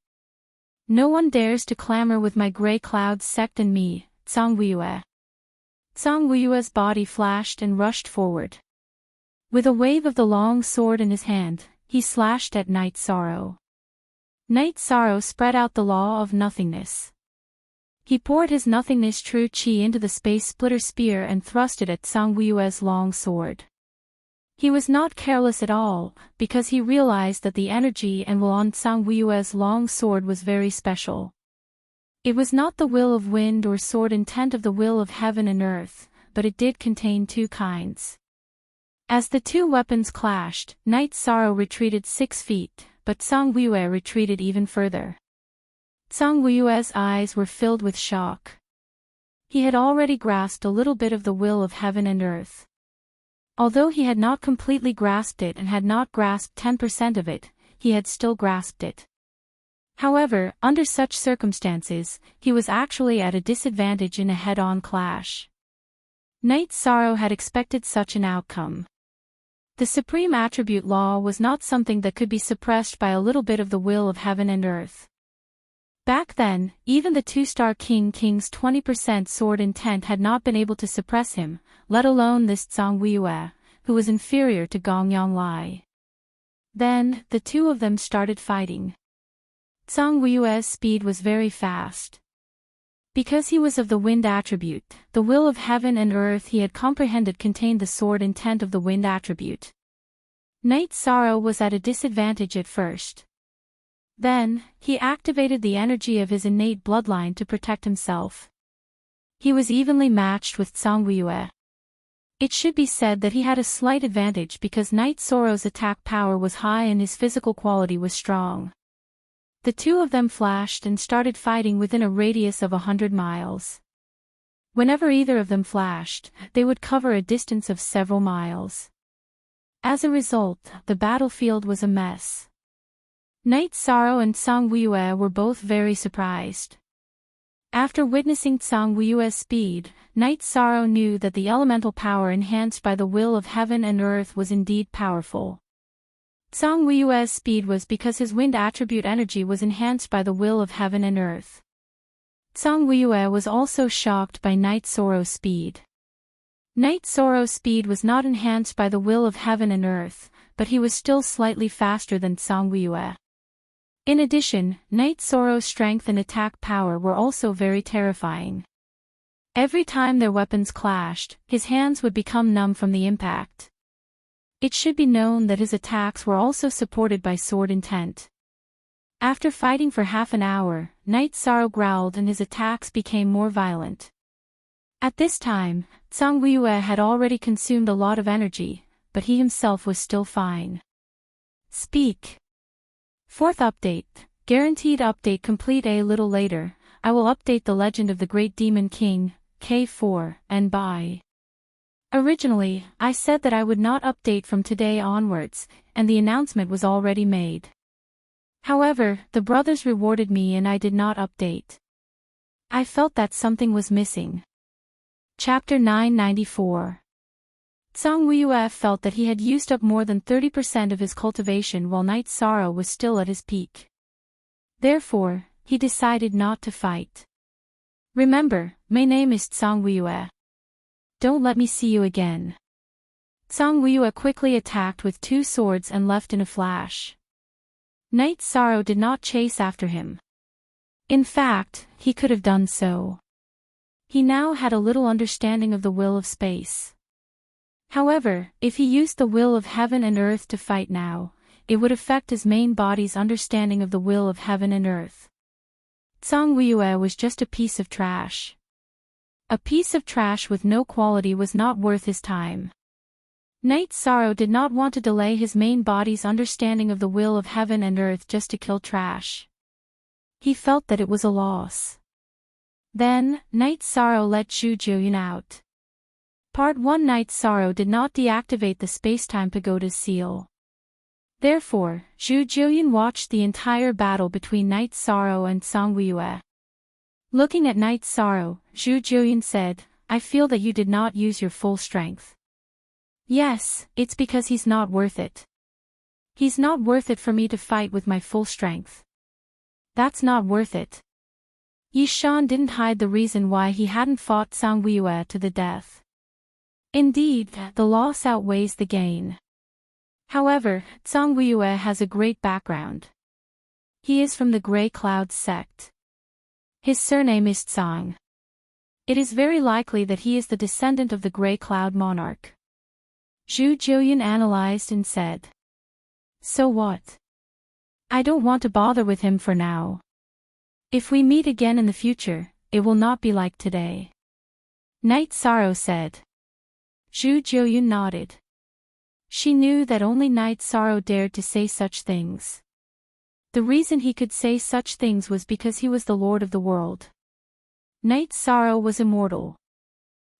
No one dares to clamor with my gray clouds sect and me, Zhang Zhang body flashed and rushed forward. With a wave of the long sword in his hand, he slashed at Night Sorrow. Night Sorrow spread out the law of nothingness. He poured his nothingness true chi into the space splitter spear and thrust it at Zhang long sword. He was not careless at all, because he realized that the energy and will on Zhang long sword was very special. It was not the will of wind or sword intent of the will of heaven and earth, but it did contain two kinds. As the two weapons clashed, Night Sorrow retreated 6 feet, but Zhang retreated even further. Zhang eyes were filled with shock. He had already grasped a little bit of the will of heaven and earth. Although he had not completely grasped it and had not grasped 10% of it, he had still grasped it. However, under such circumstances, he was actually at a disadvantage in a head-on clash. Night Sorrow had expected such an outcome. The supreme attribute law was not something that could be suppressed by a little bit of the will of heaven and earth. Back then, even the 2-star king's 20% sword intent had not been able to suppress him, let alone this Zhang who was inferior to Gong Yang Lai. Then, the two of them started fighting. Zhang speed was very fast. Because he was of the wind attribute, the will of heaven and earth he had comprehended contained the sword intent of the wind attribute. Night Sorrow was at a disadvantage at first. Then, he activated the energy of his innate bloodline to protect himself. He was evenly matched with Zhang. It should be said that he had a slight advantage because Night Sorrow's attack power was high and his physical quality was strong. The two of them flashed and started fighting within a radius of 100 miles. Whenever either of them flashed, they would cover a distance of several miles. As a result, the battlefield was a mess. Night Sorrow and Zhang were both very surprised. After witnessing Zhang speed, Night Sorrow knew that the elemental power enhanced by the will of heaven and earth was indeed powerful. Zhang speed was because his wind attribute energy was enhanced by the will of heaven and earth. Tsang Weiyue was also shocked by Night Sorrow's speed. Night Sorrow's speed was not enhanced by the will of heaven and earth, but he was still slightly faster than Tsang Weiyue. In addition, Night Sorrow's strength and attack power were also very terrifying. Every time their weapons clashed, his hands would become numb from the impact. It should be known that his attacks were also supported by sword intent. After fighting for half an hour, Night Sorrow growled and his attacks became more violent. At this time, Tsang Weiyue had already consumed a lot of energy, but he himself was still fine. Speak. Fourth update, guaranteed update complete. A little later, I will update the legend of the Great Demon King, K4, and bye. Originally, I said that I would not update from today onwards, and the announcement was already made. However, the brothers rewarded me and I did not update. I felt that something was missing. Chapter 994. Tsang Weiyue felt that he had used up more than 30% of his cultivation while Night Sorrow was still at his peak. Therefore, he decided not to fight. Remember, my name is Tsang Weiyue. Don't let me see you again. Tsang Weiyue quickly attacked with 2 swords and left in a flash. Night Sorrow did not chase after him. In fact, he could have done so. He now had a little understanding of the will of space. However, if he used the will of heaven and earth to fight now, it would affect his main body's understanding of the will of heaven and earth. Tsang Weiyue was just a piece of trash. A piece of trash with no quality was not worth his time. Night Sorrow did not want to delay his main body's understanding of the will of heaven and earth just to kill trash. He felt that it was a loss. Then, Night Sorrow let Zhu Jiuyun out. Part 1. Night Sorrow did not deactivate the Spacetime Pagoda's seal. Therefore, Zhu Jiuyun watched the entire battle between Night Sorrow and Tsang Weiyue. Looking at Night Sorrow, Zhu Jiuyun said, "I feel that you did not use your full strength." "Yes, it's because he's not worth it. He's not worth it for me to fight with my full strength. That's not worth it." Yi Shan didn't hide the reason why he hadn't fought Tsang Weiyue to the death. Indeed, the loss outweighs the gain. However, Tsang Weiyue has a great background. He is from the Grey Clouds sect. His surname is Tsang. It is very likely that he is the descendant of the Grey Cloud monarch. Zhu Jiuyun analyzed and said. So what? I don't want to bother with him for now. If we meet again in the future, it will not be like today. Night Sorrow said. Zhu Jiuyun nodded. She knew that only Night Sorrow dared to say such things. The reason he could say such things was because he was the lord of the world. Night Sorrow was immortal.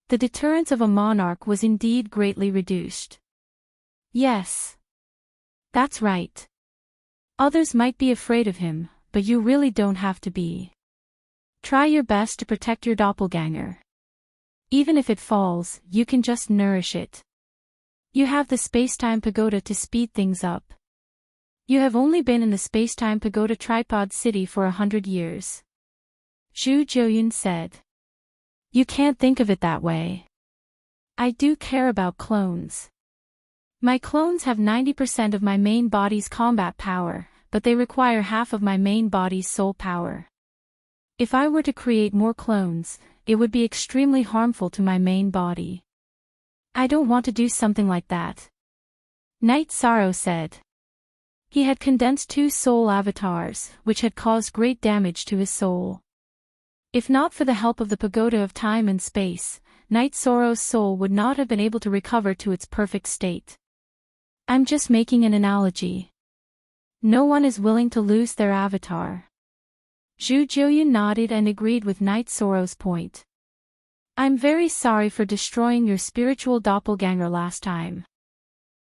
The deterrence of a monarch was indeed greatly reduced. Yes. That's right. Others might be afraid of him, but you really don't have to be. Try your best to protect your doppelganger. Even if it falls, you can just nourish it. You have the Spacetime Pagoda to speed things up. You have only been in the Spacetime Pagoda Tripod City for 100 years. Zhu Jiuyun said. You can't think of it that way. I do care about clones. My clones have 90% of my main body's combat power, but they require half of my main body's soul power. If I were to create more clones, it would be extremely harmful to my main body. I don't want to do something like that. Night Sorrow said. He had condensed 2 soul avatars, which had caused great damage to his soul. If not for the help of the Pagoda of Time and Space, Night Sorrow's soul would not have been able to recover to its perfect state. I'm just making an analogy. No one is willing to lose their avatar. Zhu Jiuyun nodded and agreed with Night Sorrow's point. I'm very sorry for destroying your spiritual doppelganger last time.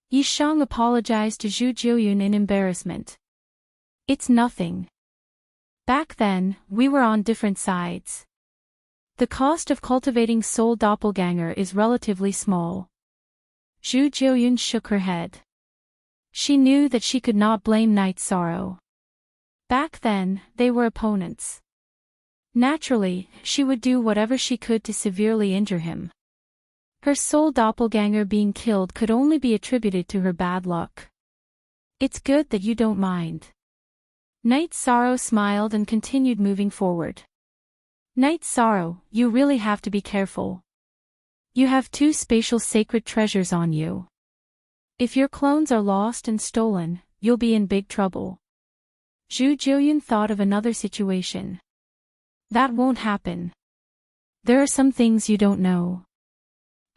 Yi Shang apologized to Zhu Jiuyun in embarrassment. It's nothing. Back then, we were on different sides. The cost of cultivating soul doppelganger is relatively small. Zhu Jiuyun shook her head. She knew that she could not blame Night Sorrow. Back then, they were opponents. Naturally, she would do whatever she could to severely injure him. Her soul doppelganger being killed could only be attributed to her bad luck. It's good that you don't mind. Night Sorrow smiled and continued moving forward. Night Sorrow, you really have to be careful. You have 2 spatial sacred treasures on you. If your clones are lost and stolen, you'll be in big trouble. Zhu Jiuyun thought of another situation. That won't happen. There are some things you don't know.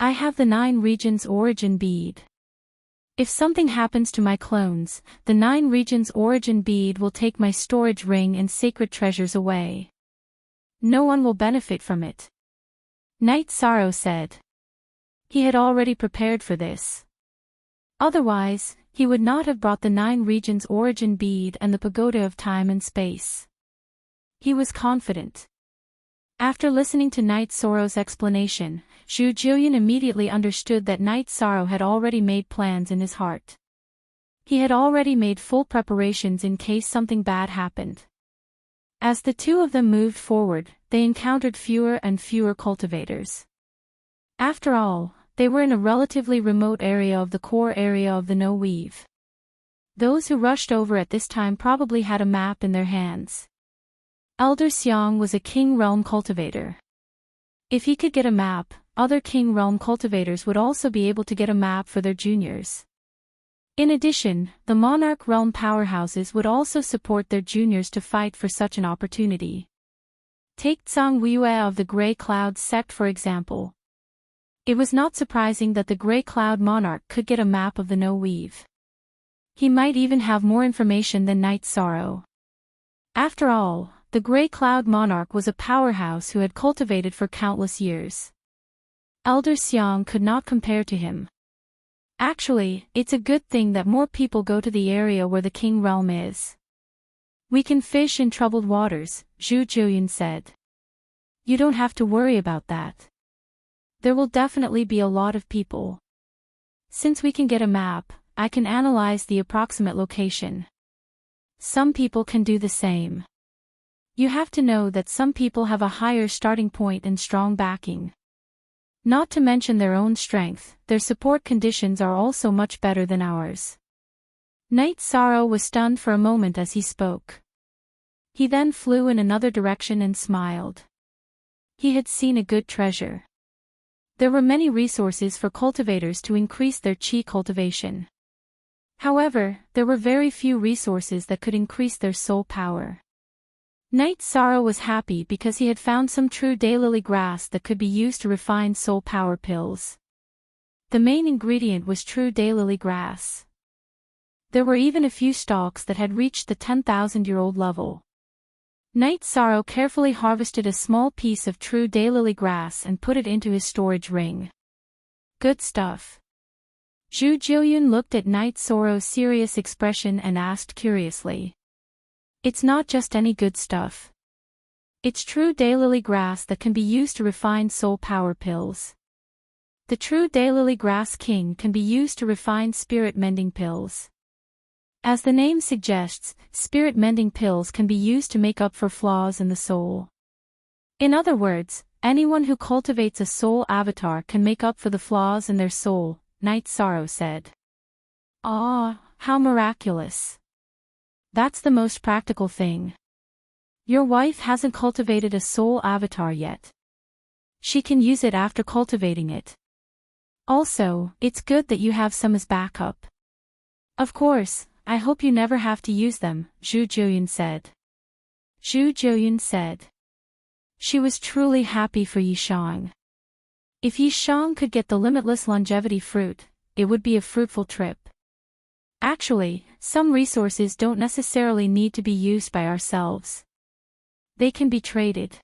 I have the 9 regions origin bead. If something happens to my clones, the 9 regions origin bead will take my storage ring and sacred treasures away. No one will benefit from it. Night Sorrow said. He had already prepared for this. Otherwise, he would not have brought the 9 regions origin bead and the pagoda of time and space. He was confident. After listening to Night Sorrow's explanation, Zhu Jiuyun immediately understood that Night Sorrow had already made plans in his heart. He had already made full preparations in case something bad happened. As the 2 of them moved forward, they encountered fewer and fewer cultivators. After all, they were in a relatively remote area of the core area of the No Weave. Those who rushed over at this time probably had a map in their hands. Elder Xiang was a King Realm cultivator. If he could get a map, other King Realm cultivators would also be able to get a map for their juniors. In addition, the Monarch Realm powerhouses would also support their juniors to fight for such an opportunity. Take Zhang Weiyue of the Grey Cloud sect for example. It was not surprising that the Grey Cloud Monarch could get a map of the No Weave. He might even have more information than Night Sorrow. After all, the Grey Cloud Monarch was a powerhouse who had cultivated for countless years. Elder Xiang could not compare to him. Actually, it's a good thing that more people go to the area where the King Realm is. We can fish in troubled waters, Zhu Jiuyun said. You don't have to worry about that. There will definitely be a lot of people. Since we can get a map, I can analyze the approximate location. Some people can do the same. You have to know that some people have a higher starting point and strong backing. Not to mention their own strength, their support conditions are also much better than ours. Night Sorrow was stunned for a moment as he spoke. He then flew in another direction and smiled. He had seen a good treasure. There were many resources for cultivators to increase their qi cultivation. However, there were very few resources that could increase their soul power. Night Sorrow was happy because he had found some true daylily grass that could be used to refine soul power pills. The main ingredient was true daylily grass. There were even a few stalks that had reached the 10,000-year-old level. Night Sorrow carefully harvested a small piece of true daylily grass and put it into his storage ring. Good stuff. Zhu Jiuyun looked at Night Sorrow's serious expression and asked curiously. It's not just any good stuff. It's true daylily grass that can be used to refine soul power pills. The true daylily grass king can be used to refine spirit mending pills. As the name suggests, spirit mending pills can be used to make up for flaws in the soul. In other words, anyone who cultivates a soul avatar can make up for the flaws in their soul, Night Sorrow said. Ah, how miraculous. That's the most practical thing. Your wife hasn't cultivated a soul avatar yet. She can use it after cultivating it. Also, it's good that you have some as backup. Of course, I hope you never have to use them, Zhu Jiuyun said. Zhu Jiuyun said. She was truly happy for Yishang. If Yishang could get the limitless longevity fruit, it would be a fruitful trip. Actually, some resources don't necessarily need to be used by ourselves. They can be traded.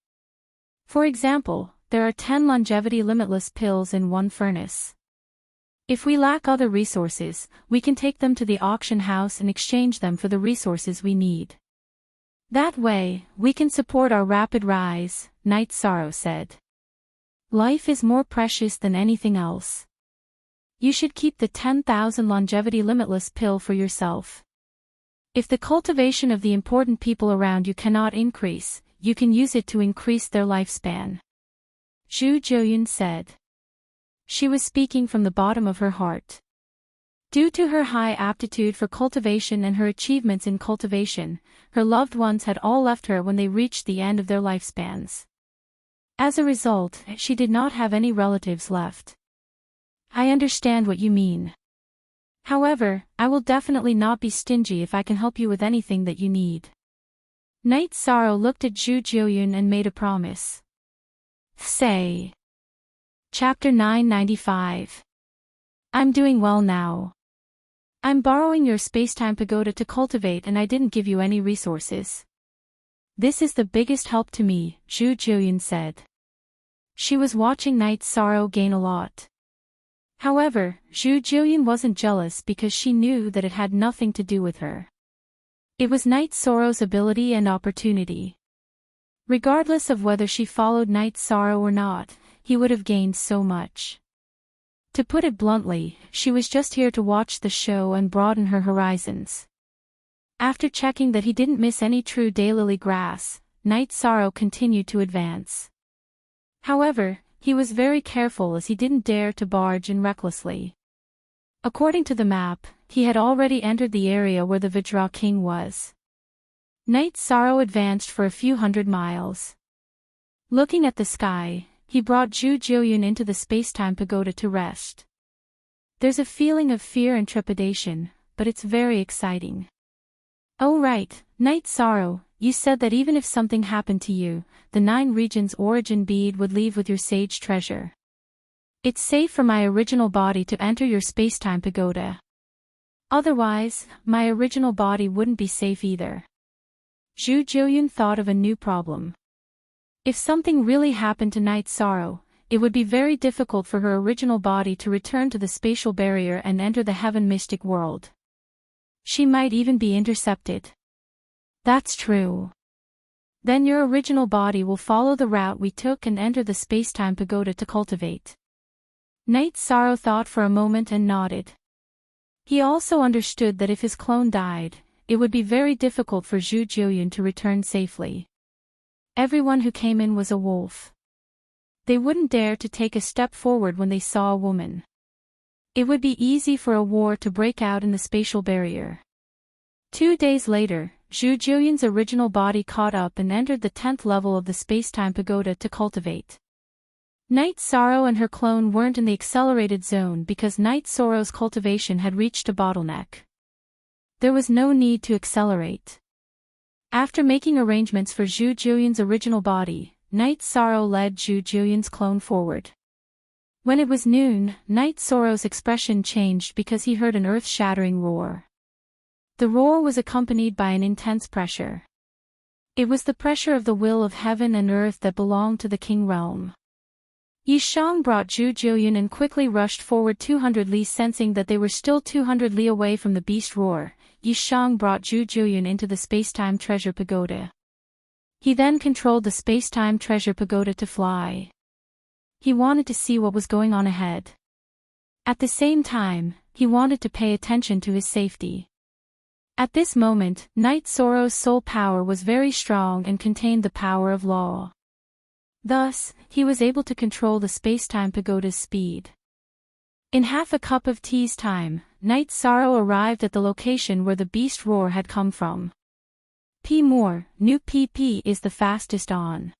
For example, there are 10 longevity limitless pills in one furnace. If we lack other resources, we can take them to the auction house and exchange them for the resources we need. That way, we can support our rapid rise, Night Sorrow said. Life is more precious than anything else. You should keep the 10,000 longevity limitless pill for yourself. If the cultivation of the important people around you cannot increase, you can use it to increase their lifespan. Zhu Jiuyun said. She was speaking from the bottom of her heart. Due to her high aptitude for cultivation and her achievements in cultivation, her loved ones had all left her when they reached the end of their lifespans. As a result, she did not have any relatives left. I understand what you mean. However, I will definitely not be stingy if I can help you with anything that you need. Night Sorrow looked at Zhu Jiuyun and made a promise. Say. Chapter 995. I'm doing well now. I'm borrowing your spacetime pagoda to cultivate and I didn't give you any resources. This is the biggest help to me, Zhu Jiuyun said. She was watching Night Sorrow gain a lot. However, Zhu Jiuyun wasn't jealous because she knew that it had nothing to do with her. It was Night Sorrow's ability and opportunity. Regardless of whether she followed Night Sorrow or not, he would have gained so much. To put it bluntly, she was just here to watch the show and broaden her horizons. After checking that he didn't miss any true daylily grass, Night Sorrow continued to advance. However, he was very careful as he didn't dare to barge in recklessly. According to the map, he had already entered the area where the Vajra King was. Night Sorrow advanced for a few hundred miles. Looking at the sky, he brought Zhu Jiuyun into the spacetime pagoda to rest. There's a feeling of fear and trepidation, but it's very exciting. Oh right, Night Sorrow, you said that even if something happened to you, the 9 regions origin bead would leave with your sage treasure. It's safe for my original body to enter your spacetime pagoda. Otherwise, my original body wouldn't be safe either. Zhu Jiuyun thought of a new problem. If something really happened to Night Sorrow, it would be very difficult for her original body to return to the spatial barrier and enter the heaven mystic world. She might even be intercepted. That's true. Then your original body will follow the route we took and enter the spacetime pagoda to cultivate. Night Sorrow thought for a moment and nodded. He also understood that if his clone died, it would be very difficult for Zhu Jiuyun to return safely. Everyone who came in was a wolf. They wouldn't dare to take a step forward when they saw a woman. It would be easy for a war to break out in the spatial barrier. 2 days later, Zhu Jiuyun's original body caught up and entered the 10th level of the spacetime pagoda to cultivate. Night Sorrow and her clone weren't in the accelerated zone because Night Sorrow's cultivation had reached a bottleneck. There was no need to accelerate. After making arrangements for Zhu Jiuyun's original body, Night Sorrow led Zhu Jiuyun's clone forward. When it was noon, Night Sorrow's expression changed because he heard an earth-shattering roar. The roar was accompanied by an intense pressure. It was the pressure of the will of heaven and earth that belonged to the king realm. Yishang brought Zhu Jiuyun and quickly rushed forward 200 li, sensing that they were still 200 li away from the beast roar. Yishang brought Zhu Jiuyun into the spacetime treasure pagoda. He then controlled the spacetime treasure pagoda to fly. He wanted to see what was going on ahead. At the same time, he wanted to pay attention to his safety. At this moment, Night Sorrow's soul power was very strong and contained the power of law. Thus, he was able to control the spacetime pagoda's speed. In half a cup of tea's time, Night Sorrow arrived at the location where the beast roar had come from. P more, new PP is the fastest on.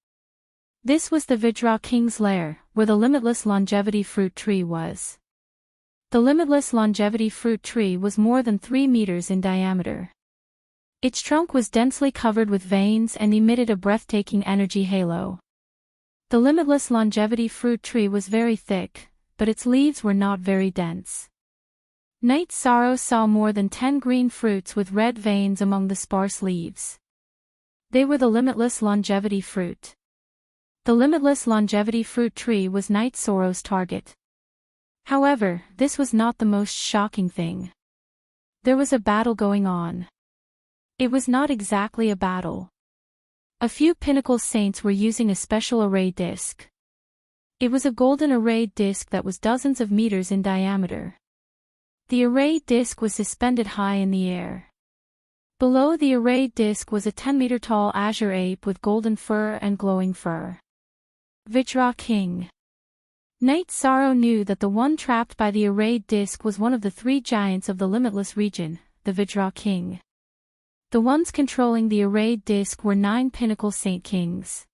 This was the Vajra King's lair, where the limitless longevity fruit tree was. The limitless longevity fruit tree was more than 3 meters in diameter. Its trunk was densely covered with veins and emitted a breathtaking energy halo. The limitless longevity fruit tree was very thick, but its leaves were not very dense. Night Sorrow saw more than 10 green fruits with red veins among the sparse leaves. They were the limitless longevity fruit. The limitless longevity fruit tree was Night Sorrow's target. However, this was not the most shocking thing. There was a battle going on. It was not exactly a battle. A few pinnacle saints were using a special array disc. It was a golden array disc that was dozens of meters in diameter. The array disc was suspended high in the air. Below the arrayed disc was a 10-meter-tall azure ape with golden fur and glowing fur. Vajra King. Night Sorrow knew that the one trapped by the arrayed disc was one of the three giants of the limitless region, the Vajra King. The ones controlling the arrayed disc were 9 pinnacle saint kings.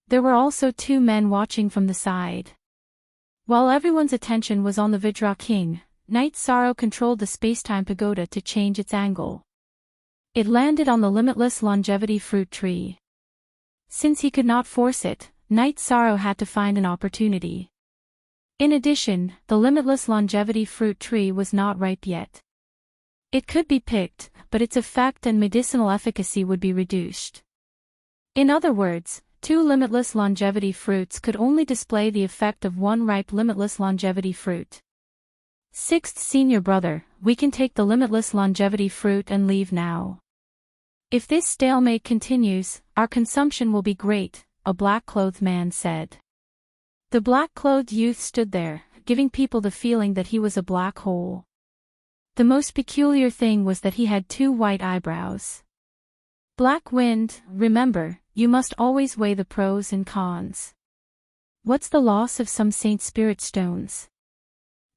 There were also 2 men watching from the side. While everyone's attention was on the Vajra King, Night Sorrow controlled the space-time pagoda to change its angle. It landed on the limitless longevity fruit tree. Since he could not force it, Night Sorrow had to find an opportunity. In addition, the limitless longevity fruit tree was not ripe yet. It could be picked, but its effect and medicinal efficacy would be reduced. In other words, 2 limitless longevity fruits could only display the effect of 1 ripe limitless longevity fruit. 6th Senior Brother, we can take the limitless longevity fruit and leave now. If this stalemate continues, our consumption will be great, a black-clothed man said. The black-clothed youth stood there, giving people the feeling that he was a black hole. The most peculiar thing was that he had 2 white eyebrows. Black Wind, remember, you must always weigh the pros and cons. What's the loss of some saint spirit stones?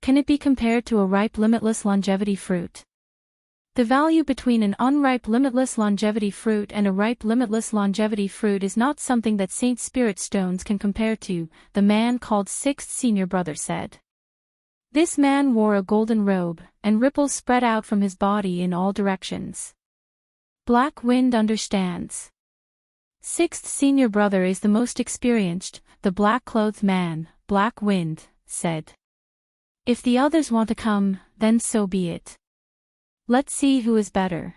Can it be compared to a ripe limitless longevity fruit? The value between an unripe limitless longevity fruit and a ripe limitless longevity fruit is not something that saint spirit stones can compare to, the man called 6th Senior Brother said. This man wore a golden robe, and ripples spread out from his body in all directions. Black Wind understands. 6th Senior Brother is the most experienced, the black-clothed man, Black Wind, said. If the others want to come, then so be it. Let's see who is better.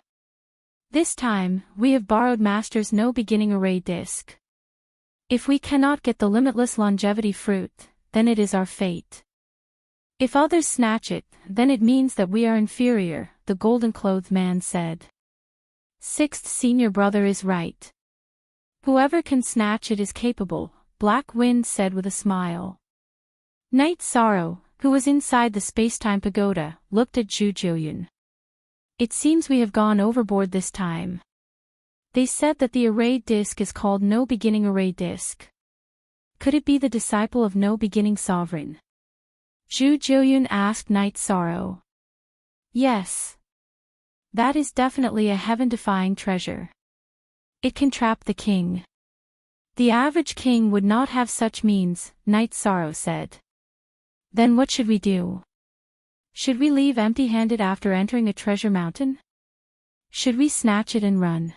This time, we have borrowed Master's no beginning array disc. If we cannot get the limitless longevity fruit, then it is our fate. If others snatch it, then it means that we are inferior, the golden-clothed man said. 6th Senior Brother is right. Whoever can snatch it is capable, Black Wind said with a smile. Night Sorrow, who was inside the space-time pagoda, looked at Zhu Jiuyun. It seems we have gone overboard this time. They said that the arrayed disc is called no beginning array disc. Could it be the disciple of no beginning sovereign? Zhu Jiuyun asked Night Sorrow. Yes. That is definitely a heaven-defying treasure. It can trap the king. The average king would not have such means, Night Sorrow said. Then what should we do? Should we leave empty-handed after entering a treasure mountain? Should we snatch it and run?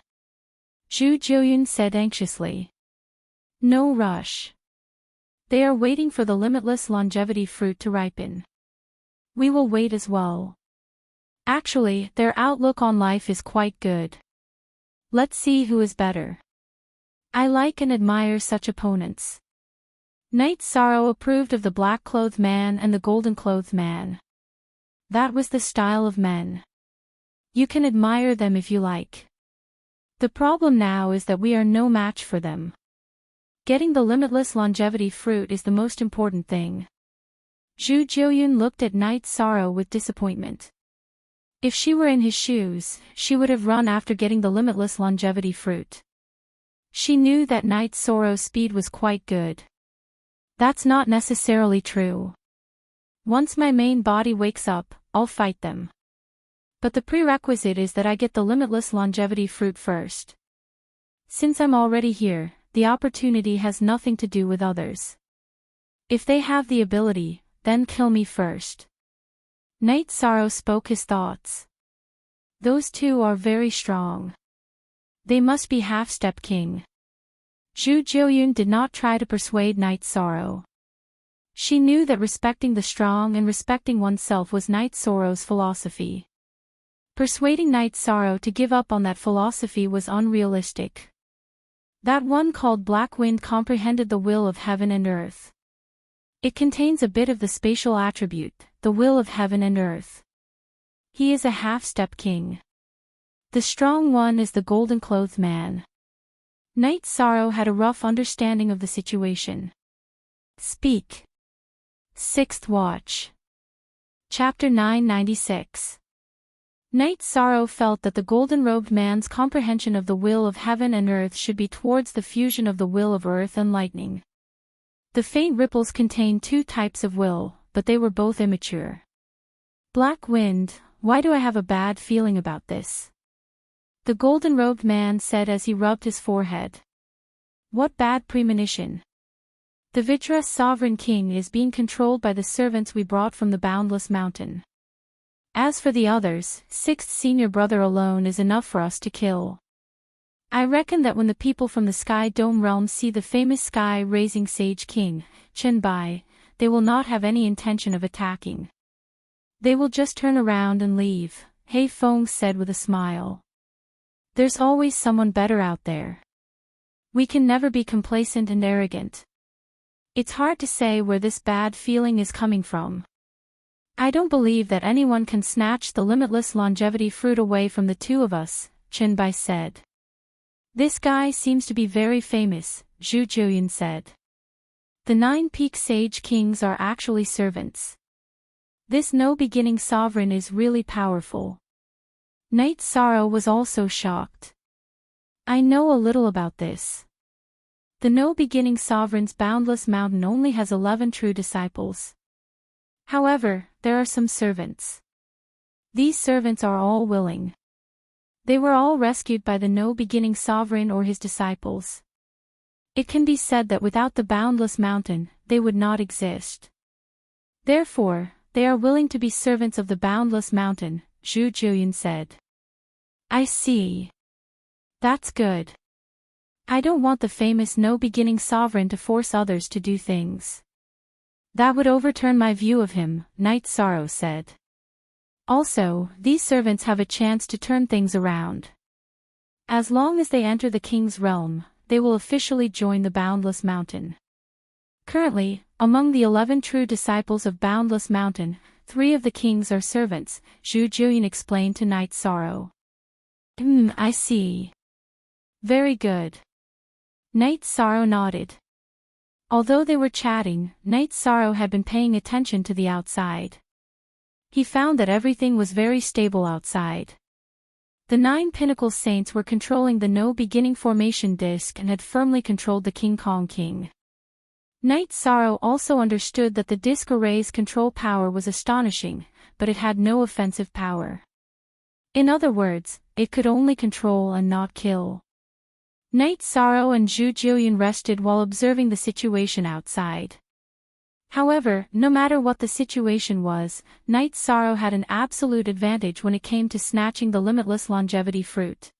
Zhu Jiuyun said anxiously. No rush. They are waiting for the limitless longevity fruit to ripen. We will wait as well. Actually, their outlook on life is quite good. Let's see who is better. I like and admire such opponents. Night Sorrow approved of the black-clothed man and the golden-clothed man. That was the style of men. You can admire them if you like. The problem now is that we are no match for them. Getting the limitless longevity fruit is the most important thing. Zhu Jiuyun looked at Night Sorrow with disappointment. If she were in his shoes, she would have run after getting the limitless longevity fruit. She knew that Night Sorrow's speed was quite good. That's not necessarily true. Once my main body wakes up, I'll fight them. But the prerequisite is that I get the limitless longevity fruit first. Since I'm already here, the opportunity has nothing to do with others. If they have the ability, then kill me first. Night Sorrow spoke his thoughts. Those 2 are very strong. They must be half-step king. Zhu Jiuyun did not try to persuade Night Sorrow. She knew that respecting the strong and respecting oneself was Night Sorrow's philosophy. Persuading Night Sorrow to give up on that philosophy was unrealistic. That one called Black Wind comprehended the will of heaven and earth. It contains a bit of the spatial attribute, the will of heaven and earth. He is a half-step king. The strong one is the golden-clothed man. Night Sorrow had a rough understanding of the situation. Speak. 6th Watch. Chapter 996. Knight Sorrow felt that the golden-robed man's comprehension of the will of heaven and earth should be towards the fusion of the will of earth and lightning. The faint ripples contained two types of will, but they were both immature. Black wind, why do I have a bad feeling about this? The golden-robed man said as he rubbed his forehead. What bad premonition? The Vajra sovereign king is being controlled by the servants we brought from the boundless mountain. As for the others, sixth senior brother alone is enough for us to kill. I reckon that when the people from the Sky Dome realm see the famous sky-raising sage king, Chen Bai, they will not have any intention of attacking. They will just turn around and leave, He Feng said with a smile. There's always someone better out there. We can never be complacent and arrogant. It's hard to say where this bad feeling is coming from. I don't believe that anyone can snatch the limitless longevity fruit away from the two of us, Chen Bai said. This guy seems to be very famous, Zhu Jiuyan said. The 9 peak sage kings are actually servants. This no-beginning sovereign is really powerful. Knight Sorrow was also shocked. I know a little about this. The no-beginning sovereign's boundless mountain only has 11 true disciples. However, there are some servants. These servants are all willing. They were all rescued by the no-beginning sovereign or his disciples. It can be said that without the boundless mountain, they would not exist. Therefore, they are willing to be servants of the boundless mountain, Zhu Jiuyan said. I see. That's good. I don't want the famous no-beginning sovereign to force others to do things. That would overturn my view of him, Knight Sorrow said. Also, these servants have a chance to turn things around. As long as they enter the king's realm, they will officially join the boundless mountain. Currently, among the 11 true disciples of Boundless Mountain, 3 of the kings are servants, Zhu Jiuyan explained to Knight Sorrow. I see. Very good. Knight Sorrow nodded. Although they were chatting, Knight Sorrow had been paying attention to the outside. He found that everything was very stable outside. The 9 pinnacle saints were controlling the no-beginning formation disk and had firmly controlled the King Kong King. Knight Sorrow also understood that the disk array's control power was astonishing, but it had no offensive power. In other words, it could only control and not kill. Knight Sorrow and Zhu Jiuyan rested while observing the situation outside. However, no matter what the situation was, Knight Sorrow had an absolute advantage when it came to snatching the limitless longevity fruit.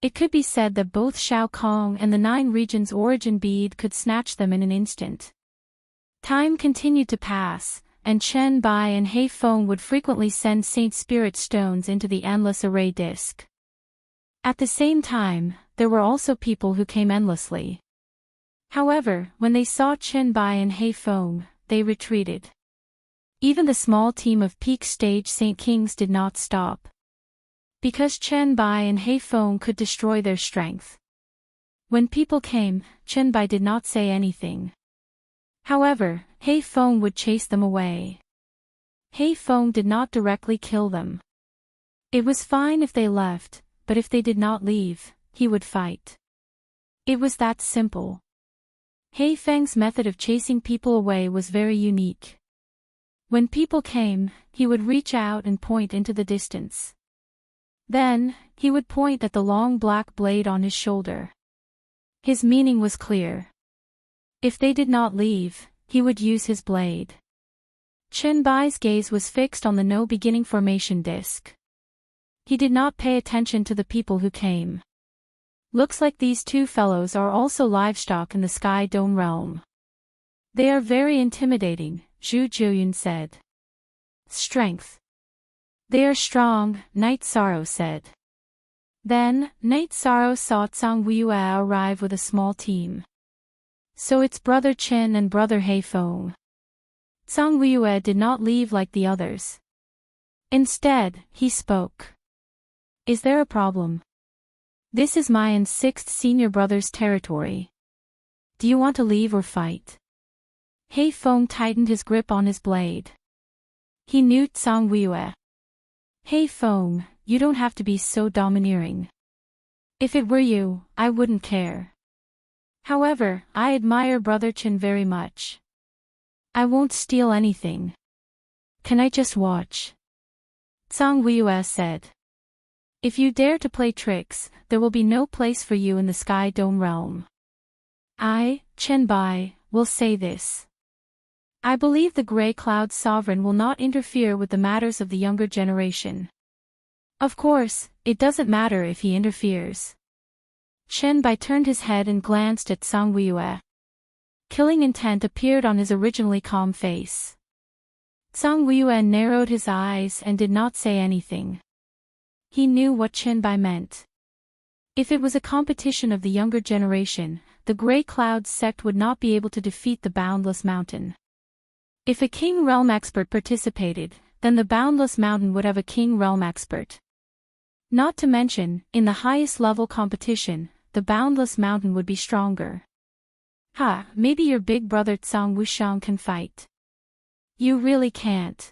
It could be said that both Shao Kong and the 9 regions origin bead could snatch them in an instant. Time continued to pass, and Chen Bai and He Feng would frequently send Saint Spirit stones into the endless array disk. At the same time, there were also people who came endlessly. However, when they saw Chen Bai and He Feng, they retreated. Even the small team of peak stage Saint Kings did not stop. Because Chen Bai and He Feng could destroy their strength. When people came, Chen Bai did not say anything. However, He Feng would chase them away. He Feng did not directly kill them. It was fine if they left, but if they did not leave, he would fight. It was that simple. He Feng's method of chasing people away was very unique. When people came, he would reach out and point into the distance. Then, he would point at the long black blade on his shoulder. His meaning was clear. If they did not leave, he would use his blade. Chen Bai's gaze was fixed on the no-beginning formation disk. He did not pay attention to the people who came. Looks like these 2 fellows are also livestock in the Sky Dome realm. They are very intimidating, Zhu Jiuyan said. Strength. They are strong, Knight Sorrow said. Then, Knight Sorrow saw Zhang Weiyue arrive with a small team. So it's Brother Chen and Brother He Feng. Zhang Weiyue did not leave like the others. Instead, he spoke. Is there a problem? This is my and 6th senior brother's territory. Do you want to leave or fight? He Feng tightened his grip on his blade. He knew Zhang Weiyue. Hey Feng, you don't have to be so domineering. If it were you, I wouldn't care. However, I admire Brother Chen very much. I won't steal anything. Can I just watch? Zhang Weiyue said. If you dare to play tricks, there will be no place for you in the Sky Dome realm. I, Chen Bai, will say this. I believe the Grey Cloud Sovereign will not interfere with the matters of the younger generation. Of course, it doesn't matter if he interferes. Chen Bai turned his head and glanced at Zhang Weiyue. Killing intent appeared on his originally calm face. Zhang Weiyue narrowed his eyes and did not say anything. He knew what Chen Bai meant. If it was a competition of the younger generation, the Grey Cloud sect would not be able to defeat the Boundless Mountain. If a King Realm expert participated, then the Boundless Mountain would have a King Realm expert. Not to mention, in the highest level competition, the Boundless Mountain would be stronger. Ha, maybe your big brother Zhang Wuxiang can fight. You really can't.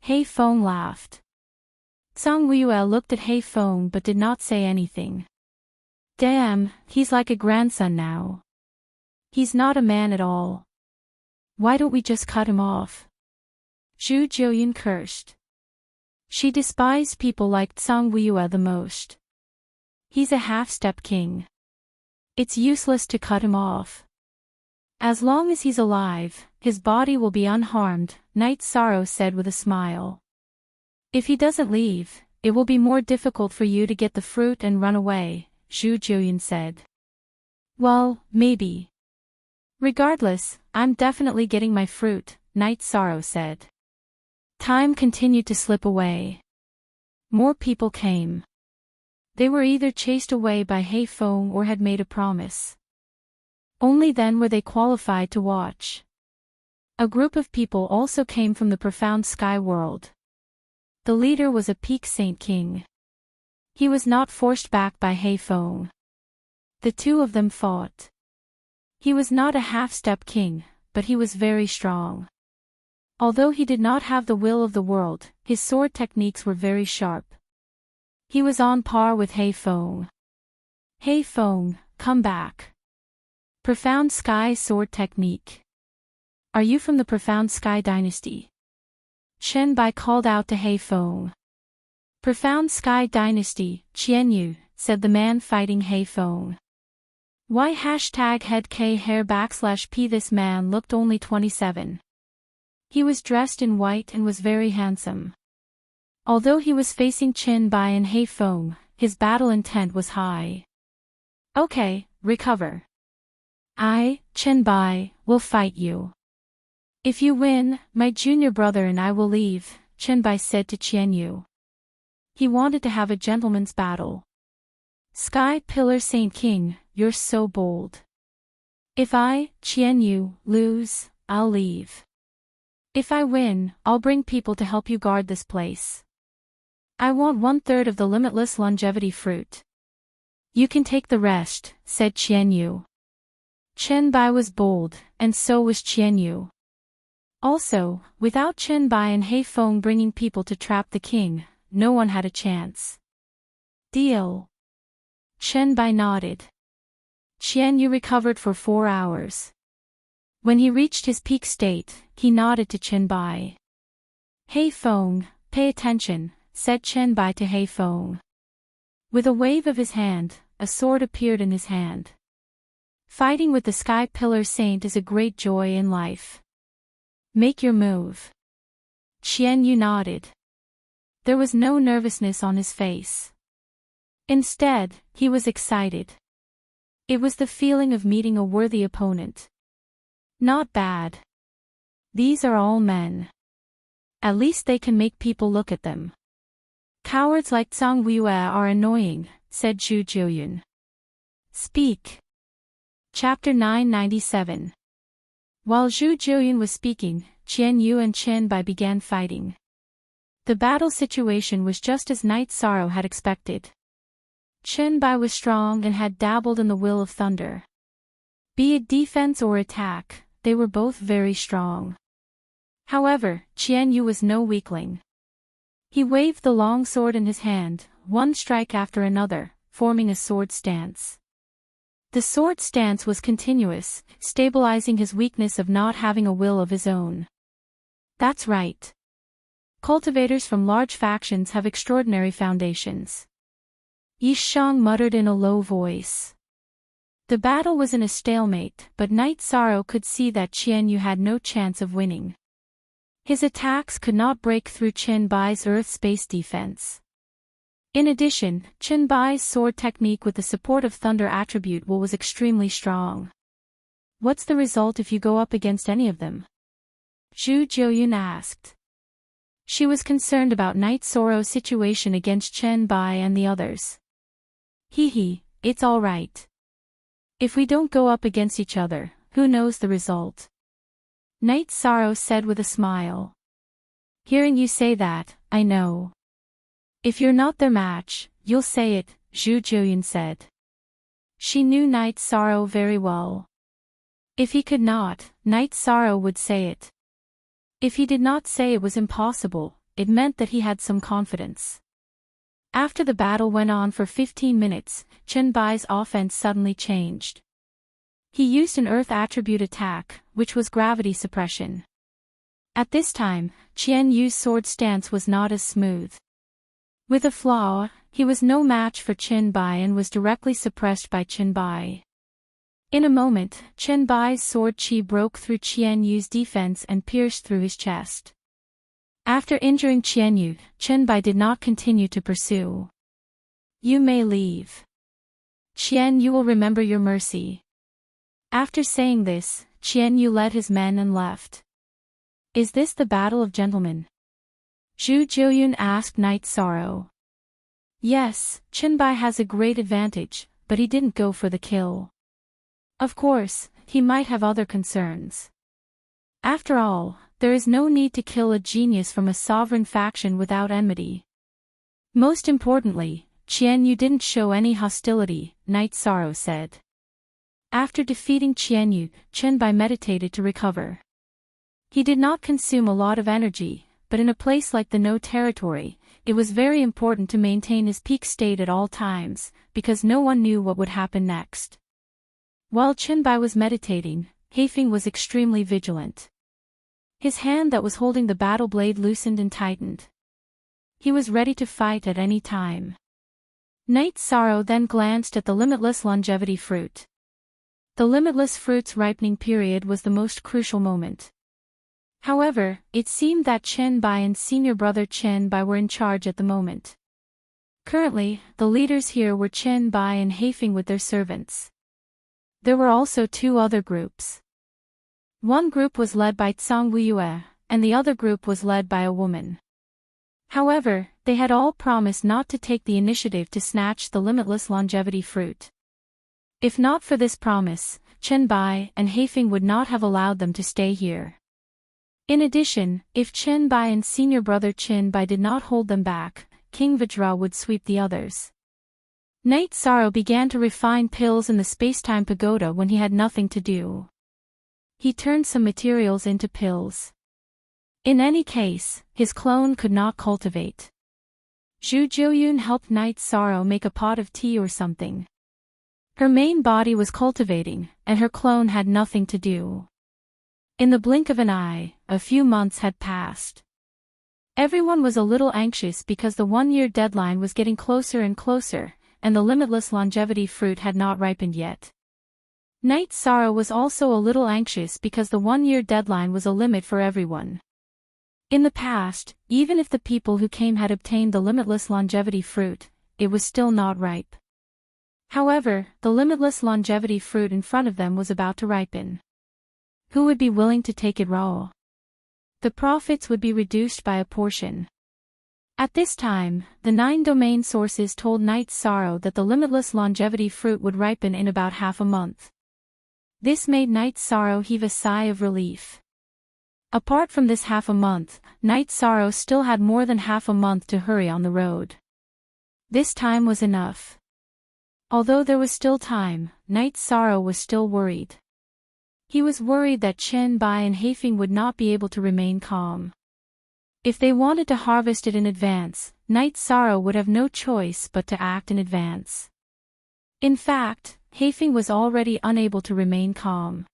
He Feng laughed. Zhang Weiyue looked at He Feng but did not say anything. Damn, he's like a grandson now. He's not a man at all. Why don't we just cut him off? Zhu Jiuyun cursed. She despised people like Zhang Weiyue the most. He's a half-step king. It's useless to cut him off. As long as he's alive, his body will be unharmed, Night Sorrow said with a smile. If he doesn't leave, it will be more difficult for you to get the fruit and run away, Zhu Jiuyun said. Well, maybe. Regardless, I'm definitely getting my fruit, Night Sorrow said. Time continued to slip away. More people came. They were either chased away by He Feng or had made a promise. Only then were they qualified to watch. A group of people also came from the profound sky world. The leader was a peak saint king. He was not forced back by He Feng. The two of them fought. He was not a half-step king, but he was very strong. Although he did not have the will of the world, his sword techniques were very sharp. He was on par with He Feng. He Feng, come back. Profound Sky Sword Technique. Are you from the Profound Sky Dynasty? Chen Bai called out to He Feng. Profound Sky Dynasty, Qianyu, said the man fighting He Feng. Why #head K hair /P This man looked only 27. He was dressed in white and was very handsome. Although he was facing Chen Bai and He Feng, his battle intent was high. Okay, recover. I, Chen Bai, will fight you. If you win, my junior brother and I will leave, Chen Bai said to Qianyu. He wanted to have a gentleman's battle. Sky Pillar Saint King, you're so bold. If I, Qianyu, lose, I'll leave. If I win, I'll bring people to help you guard this place. I want 1/3 of the limitless longevity fruit. You can take the rest, said Qianyu. Chen Bai was bold, and so was Qianyu. Also, without Chen Bai and He Feng bringing people to trap the king, no one had a chance. Deal. Chen Bai nodded. Qianyu recovered for 4 hours. When he reached his peak state, he nodded to Chen Bai. He Feng, pay attention, said Chen Bai to He Feng. With a wave of his hand, a sword appeared in his hand. Fighting with the Sky Pillar Saint is a great joy in life. Make your move. Qianyu nodded. There was no nervousness on his face. Instead, he was excited. It was the feeling of meeting a worthy opponent. Not bad. These are all men. At least they can make people look at them. Cowards like Zhang Weiyue are annoying, said Zhu Jiuyun. Speak. Chapter 997. While Zhu Jiuyun was speaking, Qianyu and Chen Bai began fighting. The battle situation was just as Night Sorrow had expected. Chen Bai was strong and had dabbled in the will of thunder. Be it defense or attack, they were both very strong. However, Qianyu was no weakling. He waved the long sword in his hand, one strike after another, forming a sword stance. The sword stance was continuous, stabilizing his weakness of not having a will of his own. That's right. Cultivators from large factions have extraordinary foundations. Yi Shang muttered in a low voice. The battle was in a stalemate, but Knight Sorrow could see that Qian Yu had no chance of winning. His attacks could not break through Chen Bai's earth-space defense. In addition, Chen Bai's sword technique with the support of thunder attribute was extremely strong. What's the result if you go up against any of them? Zhu Jiuyun asked. She was concerned about Knight Sorrow's situation against Chen Bai and the others. It's all right. If we don't go up against each other, who knows the result? Knight Sorrow said with a smile. Hearing you say that, I know. If you're not their match, you'll say it, Zhu Jiuyun said. She knew Knight Sorrow very well. If he could not, Knight Sorrow would say it. If he did not say it was impossible, it meant that he had some confidence. After the battle went on for 15 minutes, Chen Bai's offense suddenly changed. He used an earth attribute attack, which was gravity suppression. At this time, Qian Yu's sword stance was not as smooth. With a flaw, he was no match for Chen Bai and was directly suppressed by Chen Bai. In a moment, Chen Bai's sword qi broke through Qian Yu's defense and pierced through his chest. After injuring Qian Yu, Chen Bai did not continue to pursue. You may leave. Qian Yu will remember your mercy. After saying this, Qian Yu led his men and left. Is this the battle of gentlemen? Zhu Jiuyun asked Knight Sorrow. Yes, Chen Bai has a great advantage, but he didn't go for the kill. Of course, he might have other concerns. After all, there is no need to kill a genius from a sovereign faction without enmity. Most importantly, Qian Yu didn't show any hostility, Knight Sorrow said. After defeating Qian Yu, Chen Bai meditated to recover. He did not consume a lot of energy, but in a place like the No territory, it was very important to maintain his peak state at all times, because no one knew what would happen next. While Chen Bai was meditating, Heifeng was extremely vigilant. His hand that was holding the battle blade loosened and tightened. He was ready to fight at any time. Knight Sorrow then glanced at the limitless longevity fruit. The limitless fruit's ripening period was the most crucial moment. However, it seemed that Chen Bai and senior brother Chen Bai were in charge at the moment. Currently, the leaders here were Chen Bai and Heifeng with their servants. There were also two other groups. One group was led by Zhang Wuyue, and the other group was led by a woman. However, they had all promised not to take the initiative to snatch the limitless longevity fruit. If not for this promise, Chen Bai and Heifeng would not have allowed them to stay here. In addition, if Chen Bai and senior brother Chen Bai did not hold them back, King Vajra would sweep the others. Knight Sorrow began to refine pills in the space-time pagoda when he had nothing to do. He turned some materials into pills. In any case, his clone could not cultivate. Zhu Jiuyun helped Knight Sorrow make a pot of tea or something. Her main body was cultivating, and her clone had nothing to do. In the blink of an eye, a few months had passed. Everyone was a little anxious because the one-year deadline was getting closer and closer, and the limitless longevity fruit had not ripened yet. Knight Sorrow was also a little anxious because the one-year deadline was a limit for everyone. In the past, even if the people who came had obtained the limitless longevity fruit, it was still not ripe. However, the limitless longevity fruit in front of them was about to ripen. Who would be willing to take it raw? The profits would be reduced by a portion. At this time, the 9 domain sources told Knight Sorrow that the limitless longevity fruit would ripen in about half a month. This made Knight Sorrow heave a sigh of relief. Apart from this half a month, Knight Sorrow still had more than half a month to hurry on the road. This time was enough. Although there was still time, Knight Sorrow was still worried. He was worried that Chen Bai and Heifeng would not be able to remain calm. If they wanted to harvest it in advance, Night Sorrow would have no choice but to act in advance. In fact, Haifeng was already unable to remain calm.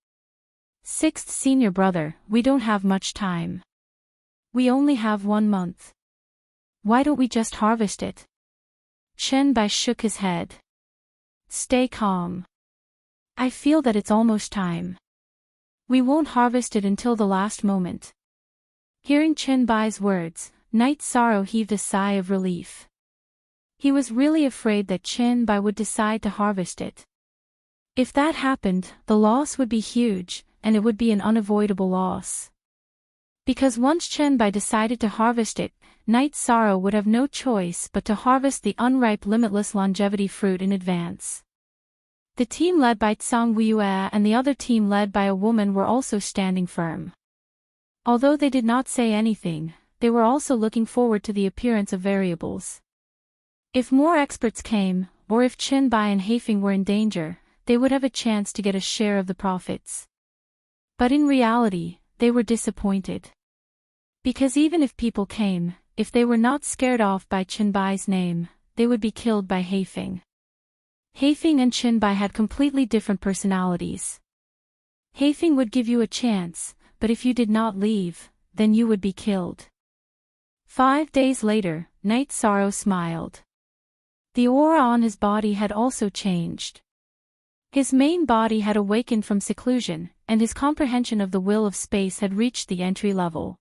Sixth senior brother, we don't have much time. We only have 1 month. Why don't we just harvest it? Chen Bai shook his head. Stay calm. I feel that it's almost time. We won't harvest it until the last moment. Hearing Chen Bai's words, Night Sorrow heaved a sigh of relief. He was really afraid that Chen Bai would decide to harvest it. If that happened, the loss would be huge, and it would be an unavoidable loss. Because once Chen Bai decided to harvest it, Night Sorrow would have no choice but to harvest the unripe limitless longevity fruit in advance. The team led by Tsang Weiyue and the other team led by a woman were also standing firm. Although they did not say anything, they were also looking forward to the appearance of variables. If more experts came, or if Chen Bai and Haifeng were in danger, they would have a chance to get a share of the profits. But in reality, they were disappointed. Because even if people came, if they were not scared off by Chen Bai's name, they would be killed by Haifeng. Haifeng and Chen Bai had completely different personalities. Haifeng would give you a chance, but if you did not leave, then you would be killed. 5 days later, Night Sorrow smiled. The aura on his body had also changed. His main body had awakened from seclusion, and his comprehension of the will of space had reached the entry level.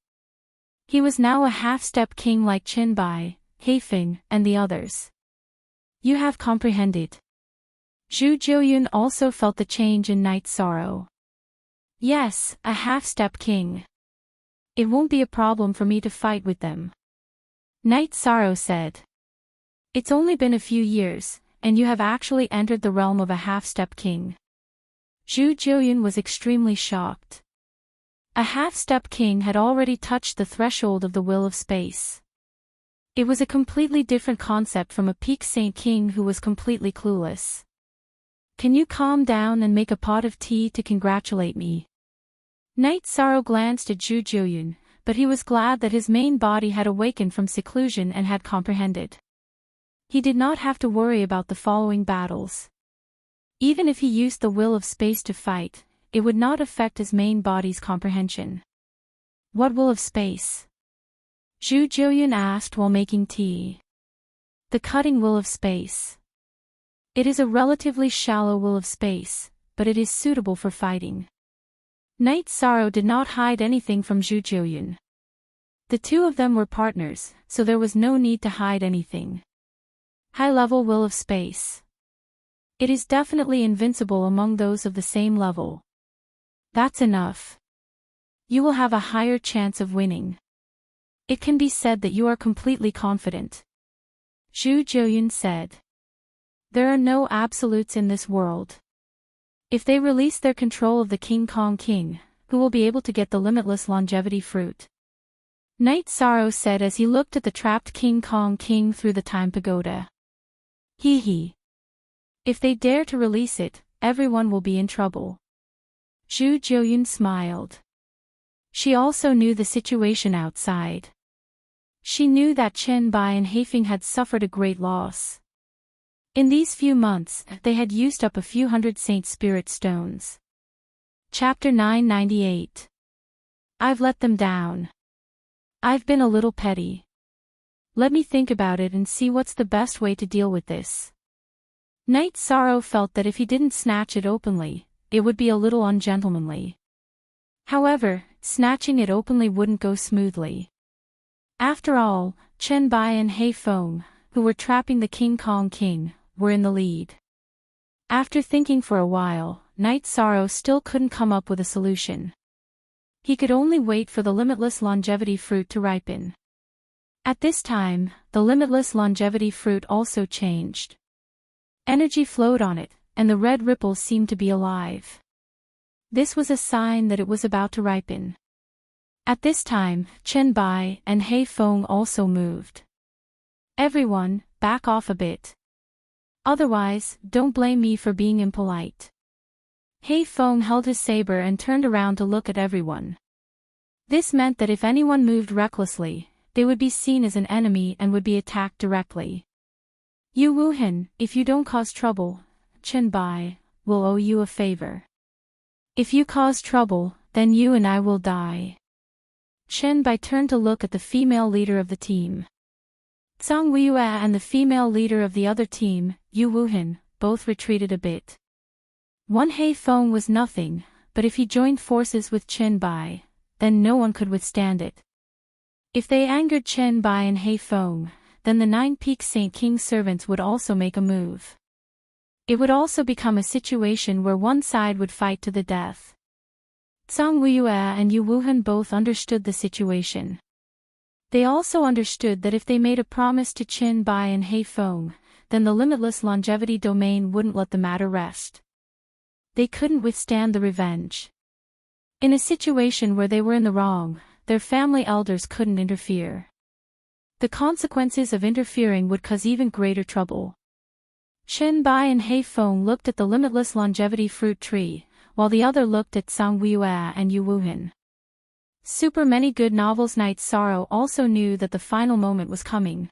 He was now a half-step king like Chen Bai, Haifeng, and the others. You have comprehended. Zhu Jiuyun also felt the change in Night Sorrow. Yes, a half-step king. It won't be a problem for me to fight with them. Night Sorrow said. It's only been a few years, and you have actually entered the realm of a half-step king. Zhu Jiuyun was extremely shocked. A half-step king had already touched the threshold of the will of space. It was a completely different concept from a peak saint king who was completely clueless. Can you calm down and make a pot of tea to congratulate me? Night Sorrow glanced at Zhu Jiuyun, but he was glad that his main body had awakened from seclusion and had comprehended. He did not have to worry about the following battles. Even if he used the will of space to fight, it would not affect his main body's comprehension. What will of space? Zhu Jiuyun asked while making tea. The cutting will of space. It is a relatively shallow will of space, but it is suitable for fighting. Night Sorrow did not hide anything from Zhu Jiuyun. The two of them were partners, so there was no need to hide anything. High-level will of space. It is definitely invincible among those of the same level. That's enough. You will have a higher chance of winning. It can be said that you are completely confident. Zhu Jiuyun said. There are no absolutes in this world. If they release their control of the King Kong King, who will be able to get the limitless longevity fruit? Night Sorrow said as he looked at the trapped King Kong King through the time pagoda. Hee hee. If they dare to release it, everyone will be in trouble. Zhu Jiuyun smiled. She also knew the situation outside. She knew that Chen Bai and Haifeng had suffered a great loss. In these few months, they had used up a few hundred Saint Spirit stones. Chapter 998. I've let them down. I've been a little petty. Let me think about it and see what's the best way to deal with this. Night Sorrow felt that if he didn't snatch it openly, it would be a little ungentlemanly. However, snatching it openly wouldn't go smoothly. After all, Chen Bai and Haifeng, who were trapping the King Kong King, were in the lead. After thinking for a while, Night Sorrow still couldn't come up with a solution. He could only wait for the limitless longevity fruit to ripen. At this time, the limitless longevity fruit also changed. Energy flowed on it, and the red ripples seemed to be alive. This was a sign that it was about to ripen. At this time, Chen Bai and Haifeng also moved. Everyone, back off a bit. Otherwise, don't blame me for being impolite. Haifeng held his saber and turned around to look at everyone. This meant that if anyone moved recklessly, they would be seen as an enemy and would be attacked directly. Yu Wuhan, if you don't cause trouble, Chen Bai will owe you a favor. If you cause trouble, then you and I will die. Chen Bai turned to look at the female leader of the team. Zhang Weiyue and the female leader of the other team, Yu Wuhan, both retreated a bit. One He Feng was nothing, but if he joined forces with Chen Bai, then no one could withstand it. If they angered Chen Bai and He Feng, then the 9 Peak Saint King's servants would also make a move. It would also become a situation where one side would fight to the death. Zhang Weiyue and Yu Wuhan both understood the situation. They also understood that if they made a promise to Chen Bai and He Feng, then the limitless longevity domain wouldn't let the matter rest. They couldn't withstand the revenge. In a situation where they were in the wrong, their family elders couldn't interfere. The consequences of interfering would cause even greater trouble. Chen Bai and He Feng looked at the limitless longevity fruit tree, while the other looked at Zhang Weiyue and Yu Wuhan. Super many good novels. Night Sorrow also knew that the final moment was coming.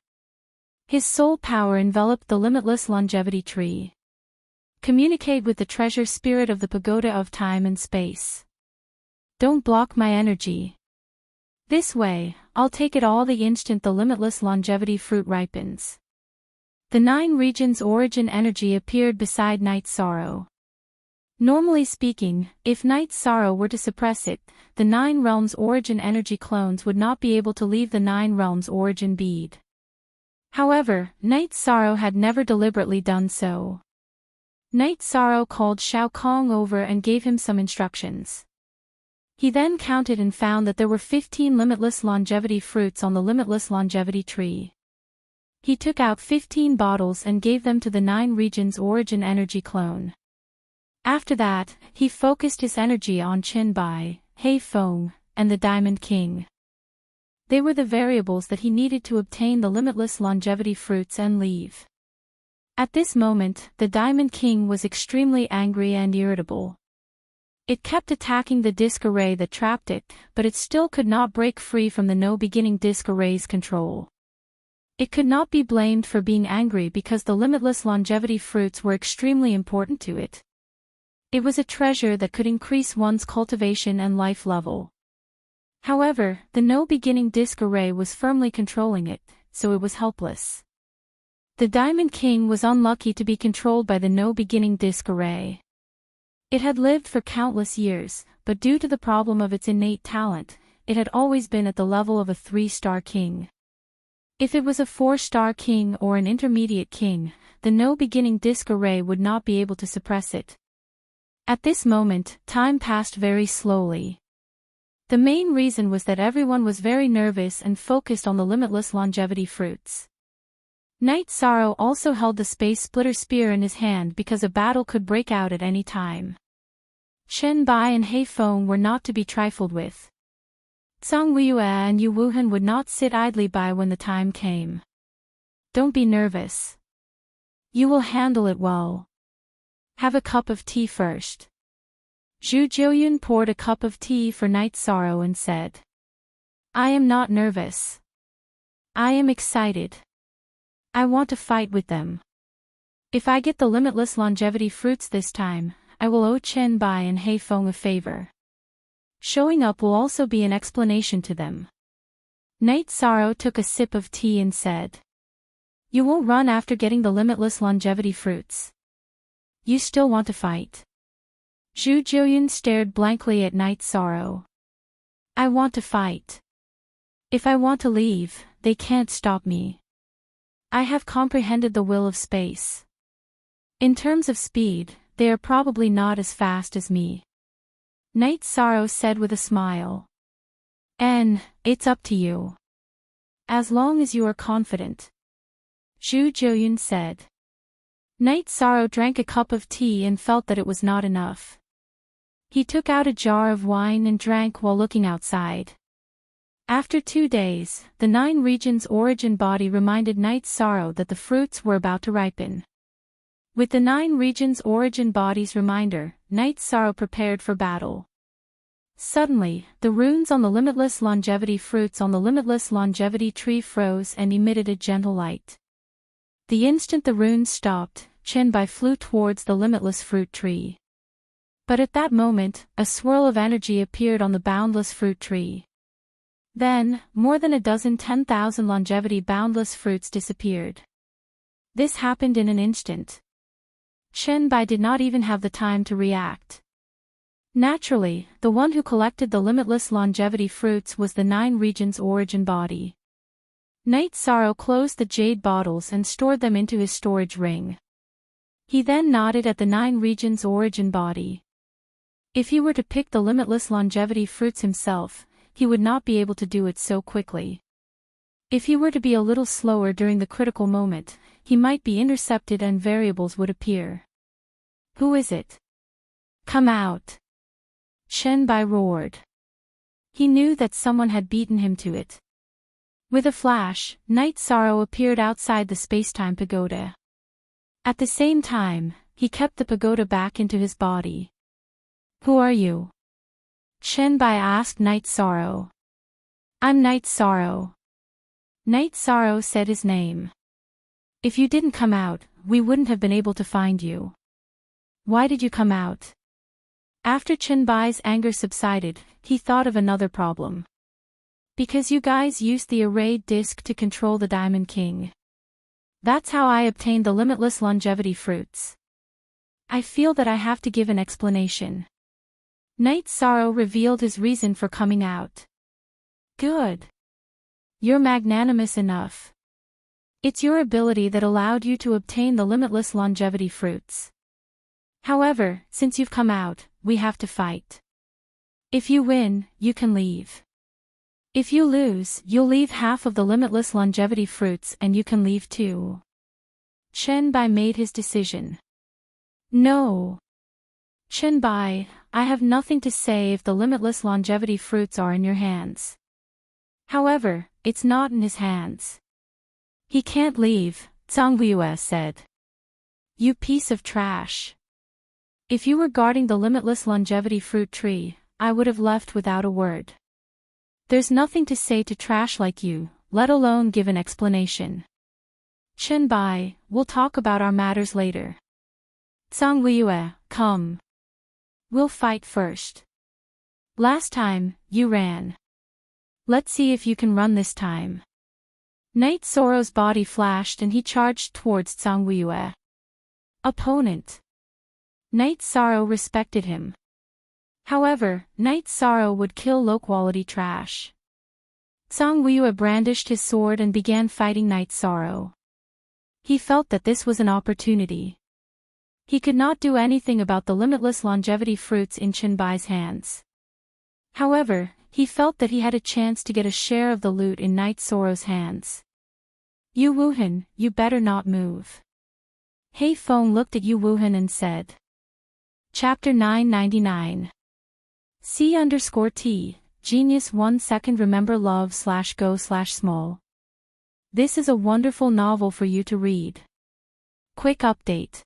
His soul power enveloped the limitless longevity tree. Communicate with the treasure spirit of the pagoda of time and space. Don't block my energy. This way, I'll take it all the instant the limitless longevity fruit ripens. The 9 regions origin energy appeared beside Night Sorrow. Normally speaking, if Night Sorrow were to suppress it, the 9 realms origin energy clones would not be able to leave the 9 realms origin bead. However, Night Sorrow had never deliberately done so. Night Sorrow called Shao Kong over and gave him some instructions. He then counted and found that there were 15 limitless longevity fruits on the limitless longevity tree. He took out 15 bottles and gave them to the 9 regions origin energy clone. After that, he focused his energy on Chen Bai, He Feng, and the Diamond King. They were the variables that he needed to obtain the limitless longevity fruits and leave. At this moment, the Diamond King was extremely angry and irritable. It kept attacking the disc array that trapped it, but it still could not break free from the no-beginning disc array's control. It could not be blamed for being angry because the limitless longevity fruits were extremely important to it. It was a treasure that could increase one's cultivation and life level. However, the no-beginning disc array was firmly controlling it, so it was helpless. The Diamond King was unlucky to be controlled by the no-beginning disc array. It had lived for countless years, but due to the problem of its innate talent, it had always been at the level of a 3-star king. If it was a 4-star king or an intermediate king, the no-beginning disc array would not be able to suppress it. At this moment, time passed very slowly. The main reason was that everyone was very nervous and focused on the limitless longevity fruits. Night Sorrow also held the Space Splitter Spear in his hand because a battle could break out at any time. Chen Bai and He Feng were not to be trifled with. Zhang Weiyue and Yu Wuhan would not sit idly by when the time came. Don't be nervous. You will handle it well. Have a cup of tea first. Zhu Jiuyun poured a cup of tea for Night Sorrow and said, I am not nervous. I am excited. I want to fight with them. If I get the limitless longevity fruits this time, I will owe Chen Bai and He Feng a favor. Showing up will also be an explanation to them. Night Sorrow took a sip of tea and said, You won't run after getting the limitless longevity fruits. You still want to fight. Zhu Jiuyun stared blankly at Night Sorrow. I want to fight. If I want to leave, they can't stop me. I have comprehended the will of space. In terms of speed, they are probably not as fast as me. Night Sorrow said with a smile. It's up to you. As long as you are confident. Zhu Jiuyun said. Night Sorrow drank a cup of tea and felt that it was not enough. He took out a jar of wine and drank while looking outside. After 2 days, the 9 regions origin body reminded Night Sorrow that the fruits were about to ripen. With the 9 regions origin body's reminder, Night Sorrow prepared for battle. Suddenly, the runes on the limitless longevity fruits on the limitless longevity tree froze and emitted a gentle light. The instant the runes stopped, Chenbai flew towards the limitless fruit tree. But at that moment, a swirl of energy appeared on the boundless fruit tree. Then, more than a dozen 10,000 longevity boundless fruits disappeared. This happened in an instant. Chenbai did not even have the time to react. Naturally, the one who collected the limitless longevity fruits was the 9 regions origin body. Night Sorrow closed the jade bottles and stored them into his storage ring. He then nodded at the 9 regions origin body. If he were to pick the limitless longevity fruits himself, he would not be able to do it so quickly. If he were to be a little slower during the critical moment, he might be intercepted and variables would appear. Who is it? Come out! Chenbai roared. He knew that someone had beaten him to it. With a flash, Night Sorrow appeared outside the spacetime pagoda. At the same time, he kept the pagoda back into his body. Who are you? Chenbai asked Night Sorrow. I'm Night Sorrow. Night Sorrow said his name. If you didn't come out, we wouldn't have been able to find you. Why did you come out? After Chenbai's anger subsided, he thought of another problem. Because you guys used the arrayed disc to control the Diamond King. That's how I obtained the limitless longevity fruits. I feel that I have to give an explanation. Night Sorrow revealed his reason for coming out. Good. You're magnanimous enough. It's your ability that allowed you to obtain the limitless longevity fruits. However, since you've come out, we have to fight. If you win, you can leave. If you lose, you'll leave half of the limitless longevity fruits and you can leave too. Chenbai made his decision. No. Chenbai, I have nothing to say if the limitless longevity fruits are in your hands. However, it's not in his hands. He can't leave, Zhangguiyue said. You piece of trash. If you were guarding the limitless longevity fruit tree, I would have left without a word. There's nothing to say to trash like you, let alone give an explanation. Chenbai, we'll talk about our matters later. Zhangguiyue, come. We'll fight first. Last time, you ran. Let's see if you can run this time. Night Sorrow's body flashed and he charged towards Zhangguiyue. Opponent. Night Sorrow respected him. However, Night Sorrow would kill low-quality trash. Zhangguiyue brandished his sword and began fighting Night Sorrow. He felt that this was an opportunity. He could not do anything about the limitless longevity fruits in Chenbai's hands. However, he felt that he had a chance to get a share of the loot in Night Sorrow's hands. Yu Wuhan, you better not move. Hei Feng looked at Yu Wuhan and said. Chapter 999. C_T, Genius 1 second remember love/go/small. This is a wonderful novel for you to read. Quick update.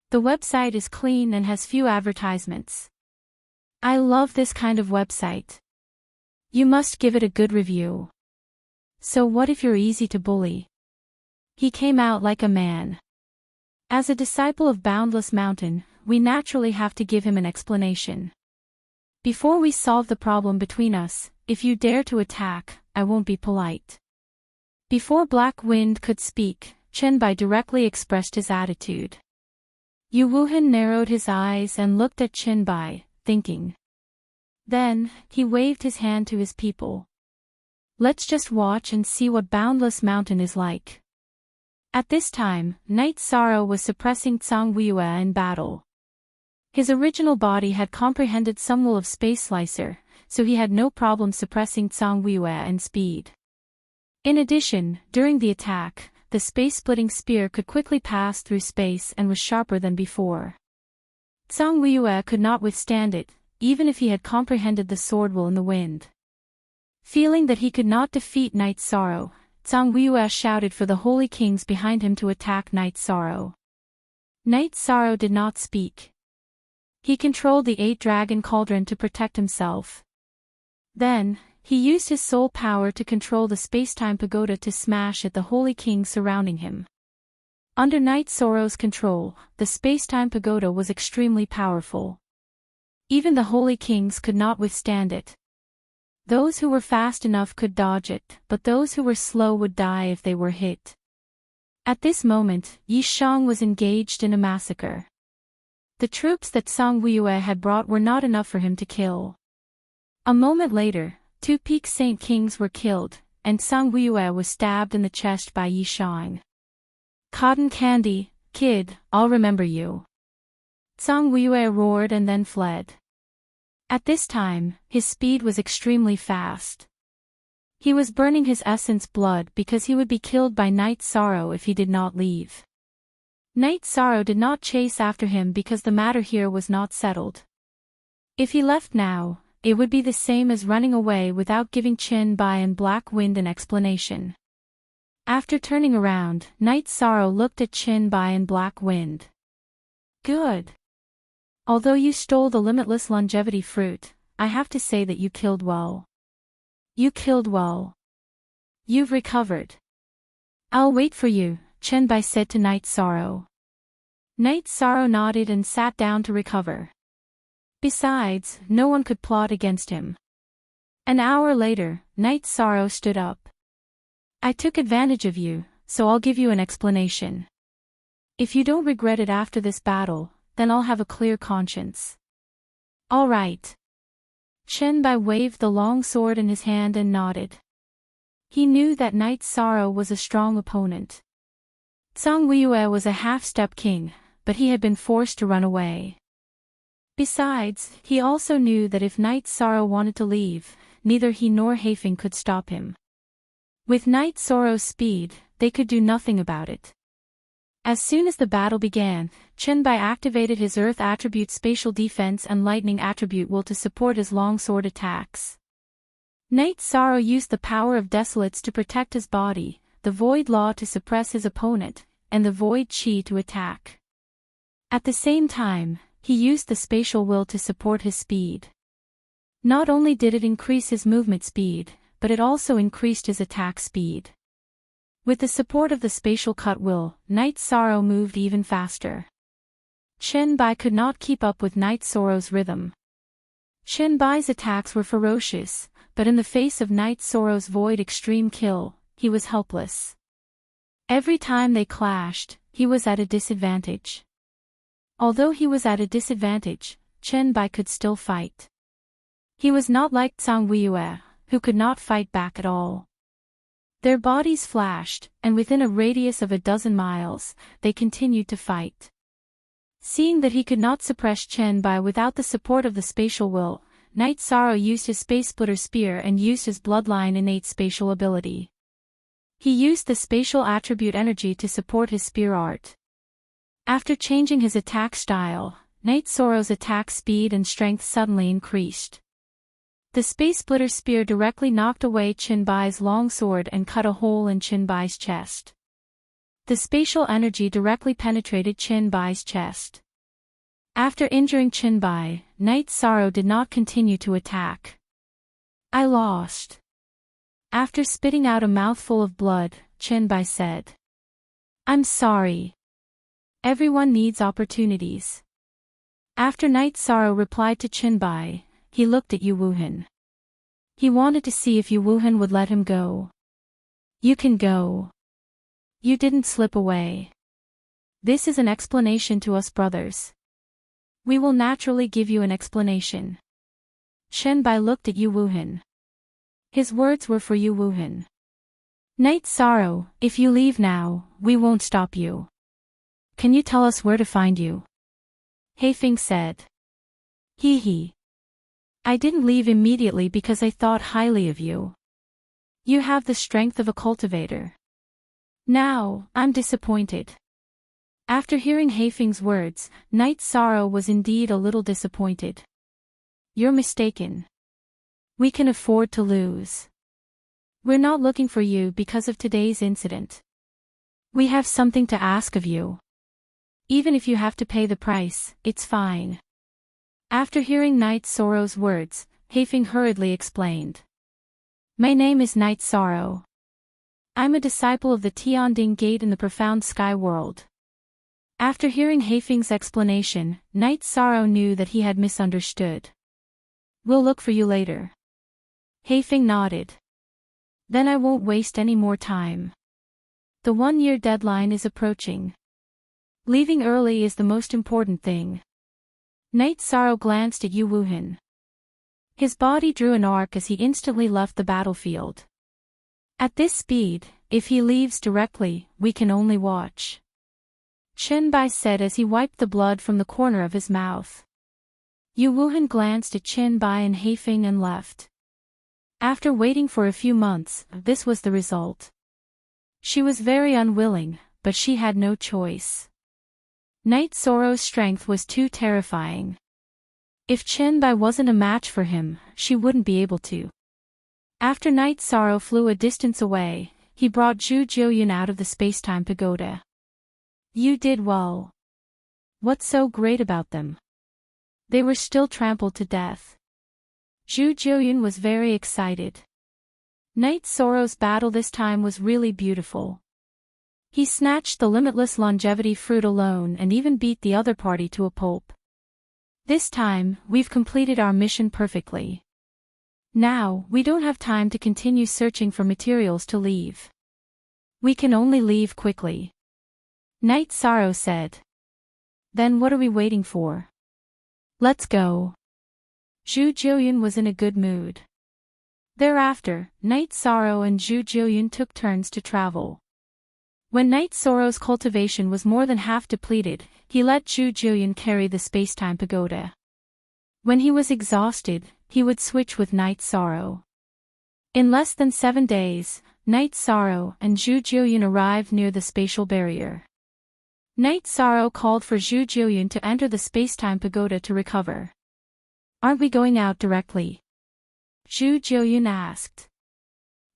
The website is clean and has few advertisements. I love this kind of website. You must give it a good review. So what if you're easy to bully? He came out like a man. As a disciple of Boundless Mountain, we naturally have to give him an explanation. Before we solve the problem between us, if you dare to attack, I won't be polite. Before Black Wind could speak, Chenbai directly expressed his attitude. Yu Wuhan narrowed his eyes and looked at Chenbai, thinking. Then, he waved his hand to his people. Let's just watch and see what Boundless Mountain is like. At this time, Night Sorrow was suppressing Zhangguiyue in battle. His original body had comprehended some will of Space Slicer, so he had no problem suppressing Zhangguiyue and speed. In addition, during the attack, the space-splitting spear could quickly pass through space and was sharper than before. Zhangguiyue could not withstand it, even if he had comprehended the sword will in the wind. Feeling that he could not defeat Night Sorrow, Zhangguiyue shouted for the holy kings behind him to attack Night Sorrow. Night Sorrow did not speak. He controlled the 8-dragon cauldron to protect himself. Then, he used his soul power to control the space-time pagoda to smash at the holy king surrounding him. Under Night Sorrow's control, the space-time pagoda was extremely powerful. Even the holy kings could not withstand it. Those who were fast enough could dodge it, but those who were slow would die if they were hit. At this moment, Yi Shang was engaged in a massacre. The troops that Song Wuiyue had brought were not enough for him to kill. A moment later, 2 peak saint kings were killed, and Song Wuiyue was stabbed in the chest by Yi Shang. "Cotton candy, kid, I'll remember you." Song Wuiyue roared and then fled. At this time, his speed was extremely fast. He was burning his essence blood because he would be killed by Night Sorrow if he did not leave. Night Sorrow did not chase after him because the matter here was not settled. If he left now, it would be the same as running away without giving Qin Bai and Black Wind an explanation. After turning around, Night Sorrow looked at Qin Bai and Black Wind. "Good. Although you stole the limitless longevity fruit, I have to say that you killed well. You killed well. You've recovered. I'll wait for you," Qin Bai said to Night Sorrow. Night Sorrow nodded and sat down to recover. Besides, no one could plot against him. An hour later, Night Sorrow stood up. "I took advantage of you, so I'll give you an explanation. If you don't regret it after this battle, then I'll have a clear conscience." "All right." Qin Bai waved the long sword in his hand and nodded. He knew that Night Sorrow was a strong opponent. Song Wuiyue was a half-step king, but he had been forced to run away. Besides, he also knew that if Night Sorrow wanted to leave, neither he nor Haifeng could stop him. With Night Sorrow's speed, they could do nothing about it. As soon as the battle began, Qin Bai activated his Earth attribute spatial defense and Lightning attribute will to support his longsword attacks. Night Sorrow used the power of Desolates to protect his body, the Void Law to suppress his opponent, and the Void Chi to attack. At the same time, he used the spatial will to support his speed. Not only did it increase his movement speed, but it also increased his attack speed. With the support of the spatial cut will, Night Sorrow moved even faster. Qin Bai could not keep up with Night Sorrow's rhythm. Qin Bai's attacks were ferocious, but in the face of Night Sorrow's void extreme kill, he was helpless. Every time they clashed, he was at a disadvantage. Although he was at a disadvantage, Qin Bai could still fight. He was not like Song Wuiyue, who could not fight back at all. Their bodies flashed, and within a radius of 12 miles, they continued to fight. Seeing that he could not suppress Qin Bai without the support of the spatial will, Night Sorrow used his Space Splitter Spear and used his bloodline innate spatial ability. He used the spatial attribute energy to support his spear art. After changing his attack style, Night Sorrow's attack speed and strength suddenly increased. The Space Splitter Spear directly knocked away Qin Bai's long sword and cut a hole in Qin Bai's chest. The spatial energy directly penetrated Qin Bai's chest. After injuring Qin Bai, Night Sorrow did not continue to attack. "I lost." After spitting out a mouthful of blood, Qin Bai said, "I'm sorry. Everyone needs opportunities." After Night Sorrow replied to Qin Bai, he looked at Yu Wuhan. He wanted to see if Yu Wuhan would let him go. "You can go. You didn't slip away. This is an explanation to us brothers. We will naturally give you an explanation." Qin Bai looked at Yu Wuhan. His words were for Yu Wuhan. "Night Sorrow, if you leave now, we won't stop you. Can you tell us where to find you?" Haifeng said. Hee hee. "I didn't leave immediately because I thought highly of you. You have the strength of a cultivator. Now, I'm disappointed." After hearing Haifeng's words, Night Sorrow was indeed a little disappointed. "You're mistaken. We can afford to lose. We're not looking for you because of today's incident. We have something to ask of you. Even if you have to pay the price, it's fine. After hearing Night Sorrow's words, Haifeng hurriedly explained. My name is Night Sorrow. I'm a disciple of the Tianding Gate in the profound sky world. After hearing Haifeng's explanation, Night Sorrow knew that he had misunderstood. We'll look for you later. Haifeng nodded. Then I won't waste any more time. The 1-year deadline is approaching. Leaving early is the most important thing. Night Sorrow glanced at Yu Wuhan. His body drew an arc as he instantly left the battlefield. At this speed, if he leaves directly, we can only watch. Chen Bai said as he wiped the blood from the corner of his mouth. Yu Wuhan glanced at Chen Bai and Haifeng and left. After waiting for a few months, this was the result. She was very unwilling, but she had no choice. Night Sorrow's strength was too terrifying. If Chen Bai wasn't a match for him, she wouldn't be able to. After Night Sorrow flew a distance away, he brought Zhu Jiuyun out of the space-time pagoda. You did well. What's so great about them? They were still trampled to death. Zhu Jiuyun was very excited. Night Sorrow's battle this time was really beautiful. He snatched the limitless longevity fruit alone and even beat the other party to a pulp. This time, we've completed our mission perfectly. Now, we don't have time to continue searching for materials to leave. We can only leave quickly. Night Sorrow said. Then what are we waiting for? Let's go. Zhu Jiuyun was in a good mood. Thereafter, Night Sorrow and Zhu Jiuyun took turns to travel. When Night Sorrow's cultivation was more than half depleted, he let Zhu Jiuyun carry the space-time pagoda. When he was exhausted, he would switch with Night Sorrow. In less than 7 days, Night Sorrow and Zhu Jiuyun arrived near the spatial barrier. Night Sorrow called for Zhu Jiuyun to enter the space-time pagoda to recover. Aren't we going out directly? Zhu Jiuyun asked.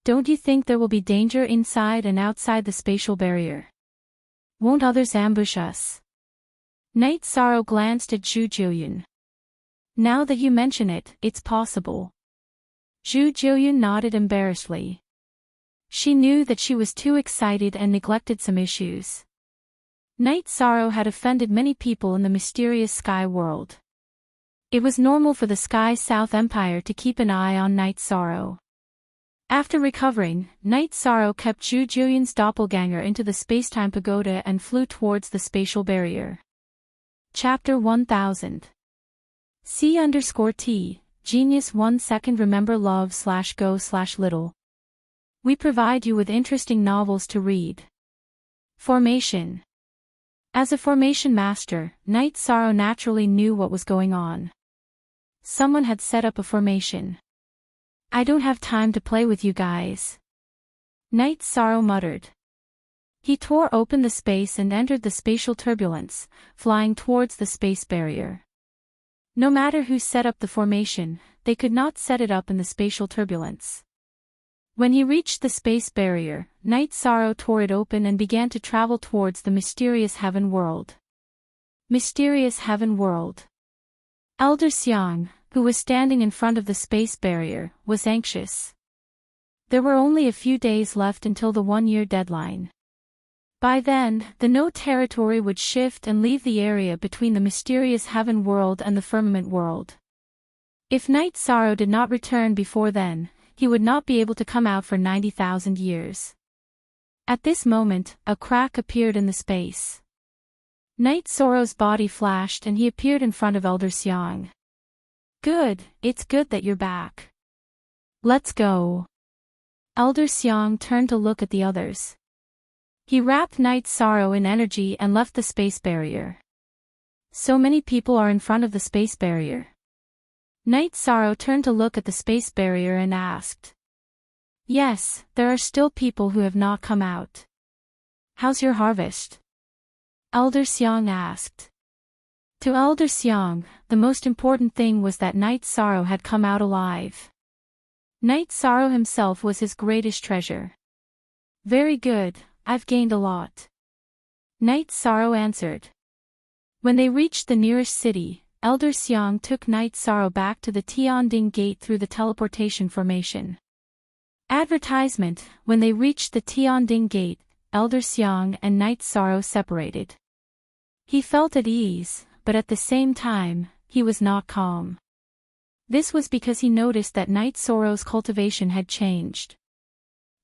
Don't you think there will be danger inside and outside the spatial barrier? Won't others ambush us? Night Sorrow glanced at Zhu Jiuyun. Now that you mention it, it's possible. Zhu Jiuyun nodded embarrassedly. She knew that she was too excited and neglected some issues. Night Sorrow had offended many people in the mysterious sky world. It was normal for the Sky South Empire to keep an eye on Night Sorrow. After recovering, Night Sorrow kept Zhu Jiuyun's doppelganger into the space-time pagoda and flew towards the spatial barrier. Chapter 1000. C_T, Genius 1 second Remember love/go/little. We provide you with interesting novels to read. Formation. As a formation master, Night Sorrow naturally knew what was going on. Someone had set up a formation. I don't have time to play with you guys. Night Sorrow muttered. He tore open the space and entered the spatial turbulence, flying towards the space barrier. No matter who set up the formation, they could not set it up in the spatial turbulence. When he reached the space barrier, Night Sorrow tore it open and began to travel towards the mysterious heaven world. Mysterious heaven world. Elder Xiang, who was standing in front of the space barrier, was anxious. There were only a few days left until the 1-year deadline. By then, the No territory would shift and leave the area between the mysterious heaven world and the firmament world. If Night Sorrow did not return before then, he would not be able to come out for 90,000 years. At this moment, a crack appeared in the space. Night Sorrow's body flashed and he appeared in front of Elder Xiang. Good, it's good that you're back. Let's go. Elder Xiang turned to look at the others. He wrapped Night Sorrow in energy and left the space barrier. So many people are in front of the space barrier. Night Sorrow turned to look at the space barrier and asked. Yes, there are still people who have not come out. How's your harvest? Elder Xiang asked. To Elder Xiang, the most important thing was that Night Sorrow had come out alive. Night Sorrow himself was his greatest treasure. Very good, I've gained a lot. Night Sorrow answered. When they reached the nearest city, Elder Xiang took Night Sorrow back to the Tianding Gate through the teleportation formation. Advertisement: when they reached the Tianding Gate, Elder Xiang and Night Sorrow separated. He felt at ease, but at the same time, he was not calm. This was because he noticed that Night Sorrow's cultivation had changed.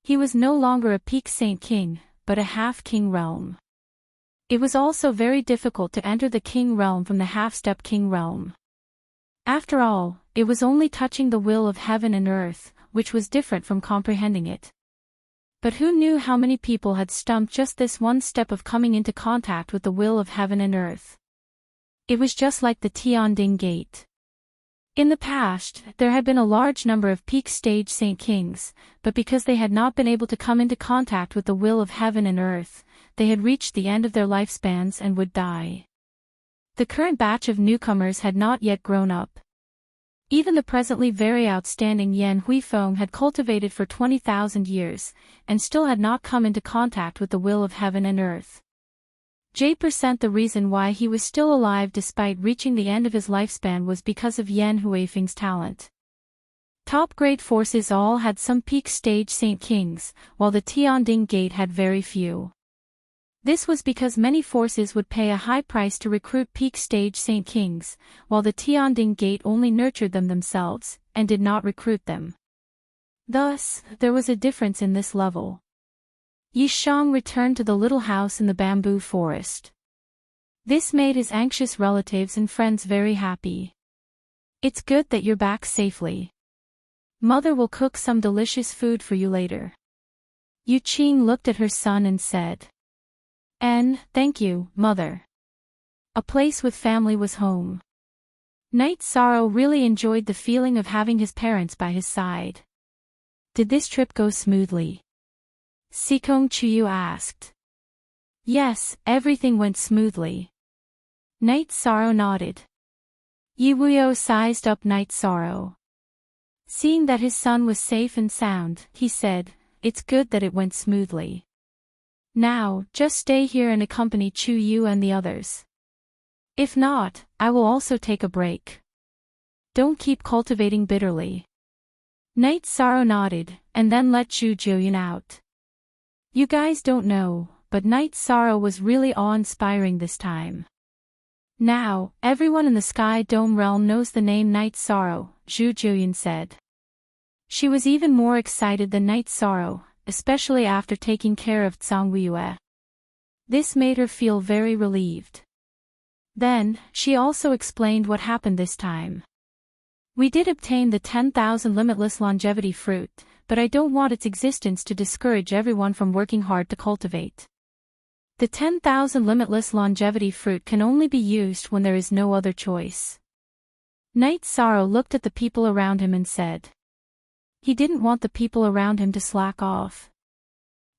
He was no longer a peak Saint King, but a half-king realm. It was also very difficult to enter the king realm from the half-step king realm. After all, it was only touching the will of heaven and earth, which was different from comprehending it. But who knew how many people had stumped just this one step of coming into contact with the will of heaven and earth? It was just like the Tianding Gate. In the past, there had been a large number of peak stage Saint Kings, but because they had not been able to come into contact with the will of heaven and earth, they had reached the end of their lifespans and would die. The current batch of newcomers had not yet grown up. Even the presently very outstanding Yan Huifeng had cultivated for 20,000 years, and still had not come into contact with the will of heaven and earth. J% the reason why he was still alive despite reaching the end of his lifespan was because of Yan Huifeng's talent. Top-grade forces all had some peak stage Saint Kings, while the Tianding Gate had very few. This was because many forces would pay a high price to recruit peak stage Saint Kings, while the Tianding Gate only nurtured them themselves, and did not recruit them. Thus, there was a difference in this level. Yi Shang returned to the little house in the bamboo forest. This made his anxious relatives and friends very happy. It's good that you're back safely. Mother will cook some delicious food for you later. Yu Qing looked at her son and said, Thank you, Mother. A place with family was home. Night Sorrow really enjoyed the feeling of having his parents by his side. Did this trip go smoothly? Sikong Chuyu asked. Yes, everything went smoothly. Night Sorrow nodded. Yi Wuyo sized up Night Sorrow. Seeing that his son was safe and sound, he said, it's good that it went smoothly. Now, just stay here and accompany Chu Yu and the others. If not, I will also take a break. Don't keep cultivating bitterly. Night Sorrow nodded, and then let Zhu Jiuyun out. You guys don't know, but Night Sorrow was really awe-inspiring this time. Now, everyone in the Sky Dome realm knows the name Night Sorrow, Zhu Jiuyun said. She was even more excited than Night Sorrow, especially after taking care of Zhang Weiyue. This made her feel very relieved. Then, she also explained what happened this time. We did obtain the 10,000 limitless longevity fruit, but I don't want its existence to discourage everyone from working hard to cultivate. The 10,000 limitless longevity fruit can only be used when there is no other choice. Night Sorrow looked at the people around him and said. He didn't want the people around him to slack off.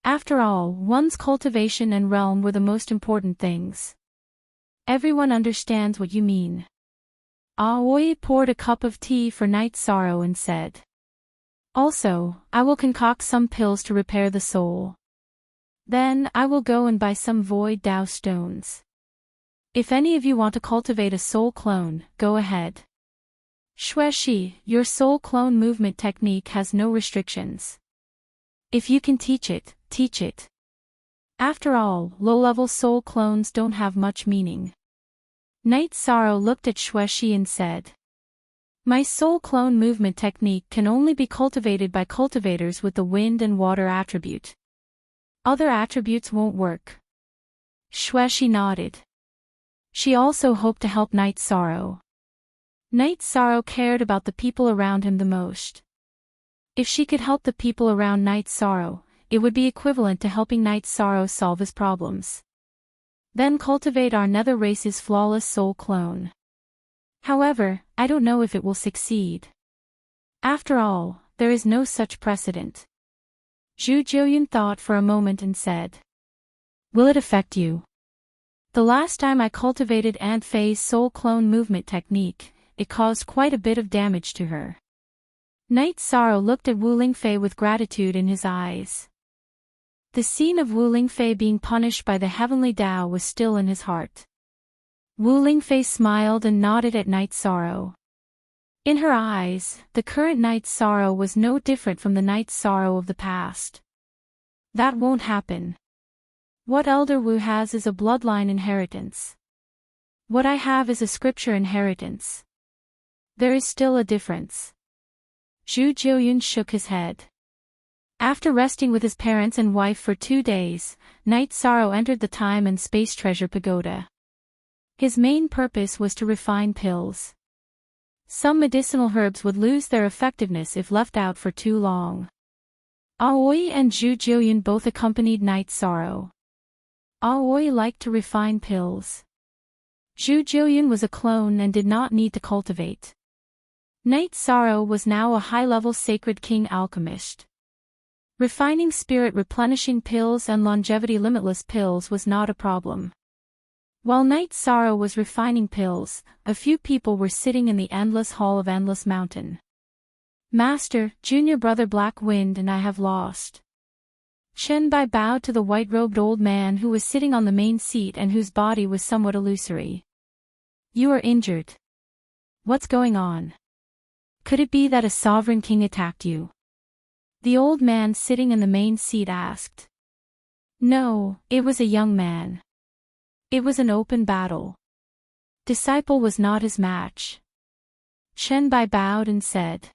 After all, one's cultivation and realm were the most important things. Everyone understands what you mean. Aoi poured a cup of tea for Night Sorrow and said. Also, I will concoct some pills to repair the soul. Then, I will go and buy some void Dao stones. If any of you want to cultivate a soul clone, go ahead. Xueshi, your soul clone movement technique has no restrictions. If you can teach it, teach it. After all, low-level soul clones don't have much meaning. Night Sorrow looked at Xueshi and said. My soul clone movement technique can only be cultivated by cultivators with the wind and water attribute. Other attributes won't work. Xueshi nodded. She also hoped to help Night Sorrow. Night Sorrow cared about the people around him the most. If she could help the people around Night Sorrow, it would be equivalent to helping Night Sorrow solve his problems. Then cultivate our nether race's flawless soul clone. However, I don't know if it will succeed. After all, there is no such precedent. Zhu Jiuyun thought for a moment and said. Will it affect you? The last time I cultivated Aunt Fei's soul clone movement technique, it caused quite a bit of damage to her. Night Sorrow looked at Wu Lingfei with gratitude in his eyes. The scene of Wu Lingfei being punished by the heavenly Tao was still in his heart. Wu Lingfei smiled and nodded at Night Sorrow. In her eyes, the current Night Sorrow was no different from the Night Sorrow of the past. That won't happen. What Elder Wu has is a bloodline inheritance. What I have is a scripture inheritance. There is still a difference. Zhu Jiuyun shook his head. After resting with his parents and wife for 2 days, Night Sorrow entered the Time and Space Treasure Pagoda. His main purpose was to refine pills. Some medicinal herbs would lose their effectiveness if left out for too long. Aoi and Zhu Jiuyun both accompanied Night Sorrow. Aoi liked to refine pills. Zhu Jiuyun was a clone and did not need to cultivate. Night Sorrow was now a high-level sacred king alchemist. Refining spirit replenishing pills and longevity limitless pills was not a problem. While Night Sorrow was refining pills, a few people were sitting in the endless hall of Endless Mountain. Master, Junior Brother Black Wind and I have lost. Chen Bai bowed to the white-robed old man who was sitting on the main seat and whose body was somewhat illusory. You are injured. What's going on? Could it be that a sovereign king attacked you? The old man sitting in the main seat asked. No, it was a young man. It was an open battle. Disciple was not his match. Chen Bai bowed and said.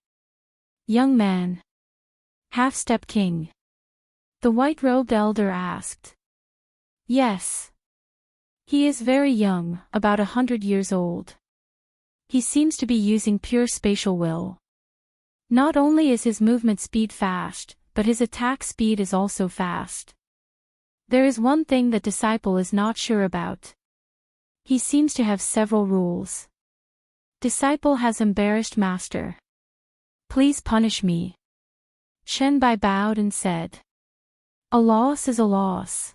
Young man. Half-step king. The white-robed elder asked. Yes. He is very young, about 100 years old. He seems to be using pure spatial will. Not only is his movement speed fast, but his attack speed is also fast. There is one thing that Disciple is not sure about. He seems to have several rules. Disciple has embarrassed Master. Please punish me. Chen Bai bowed and said. A loss is a loss.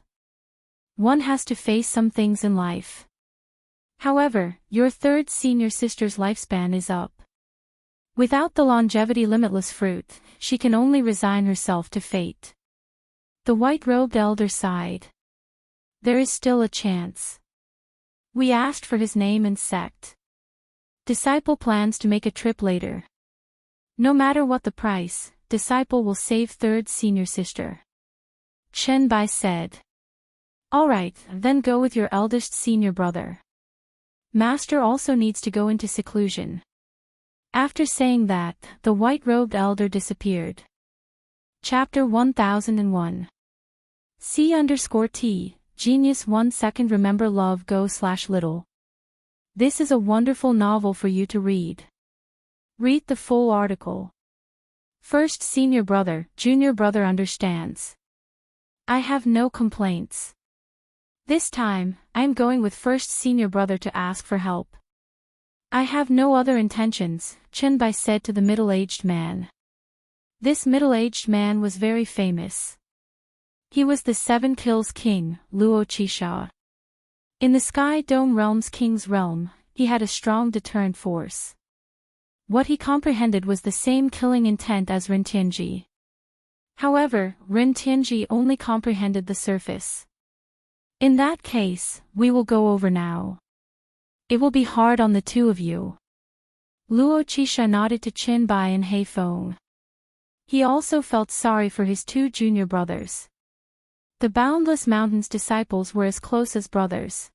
One has to face some things in life. However, your third senior sister's lifespan is up. Without the longevity limitless fruit, she can only resign herself to fate. The white-robed elder sighed. There is still a chance. We asked for his name and sect. Disciple plans to make a trip later. No matter what the price, Disciple will save third senior sister. Chen Bai said. Alright, then go with your eldest senior brother. Master also needs to go into seclusion. After saying that, the white-robed elder disappeared. Chapter 1001. C_T, Genius 1 second remember love go/little. This is a wonderful novel for you to read. Read the full article. First senior brother, junior brother understands. I have no complaints. This time, I am going with first senior brother to ask for help. I have no other intentions, Chen Bai said to the middle-aged man. This middle-aged man was very famous. He was the 7 Kills King, Luo Qisha. In the Sky Dome Realm's King's Realm, he had a strong deterrent force. What he comprehended was the same killing intent as Ren Tianji. However, Ren Tianji only comprehended the surface. In that case, we will go over now. It will be hard on the two of you. Luo Qisha nodded to Chen Bai and He Feng. He also felt sorry for his 2 junior brothers. The Boundless Mountains disciples were as close as brothers.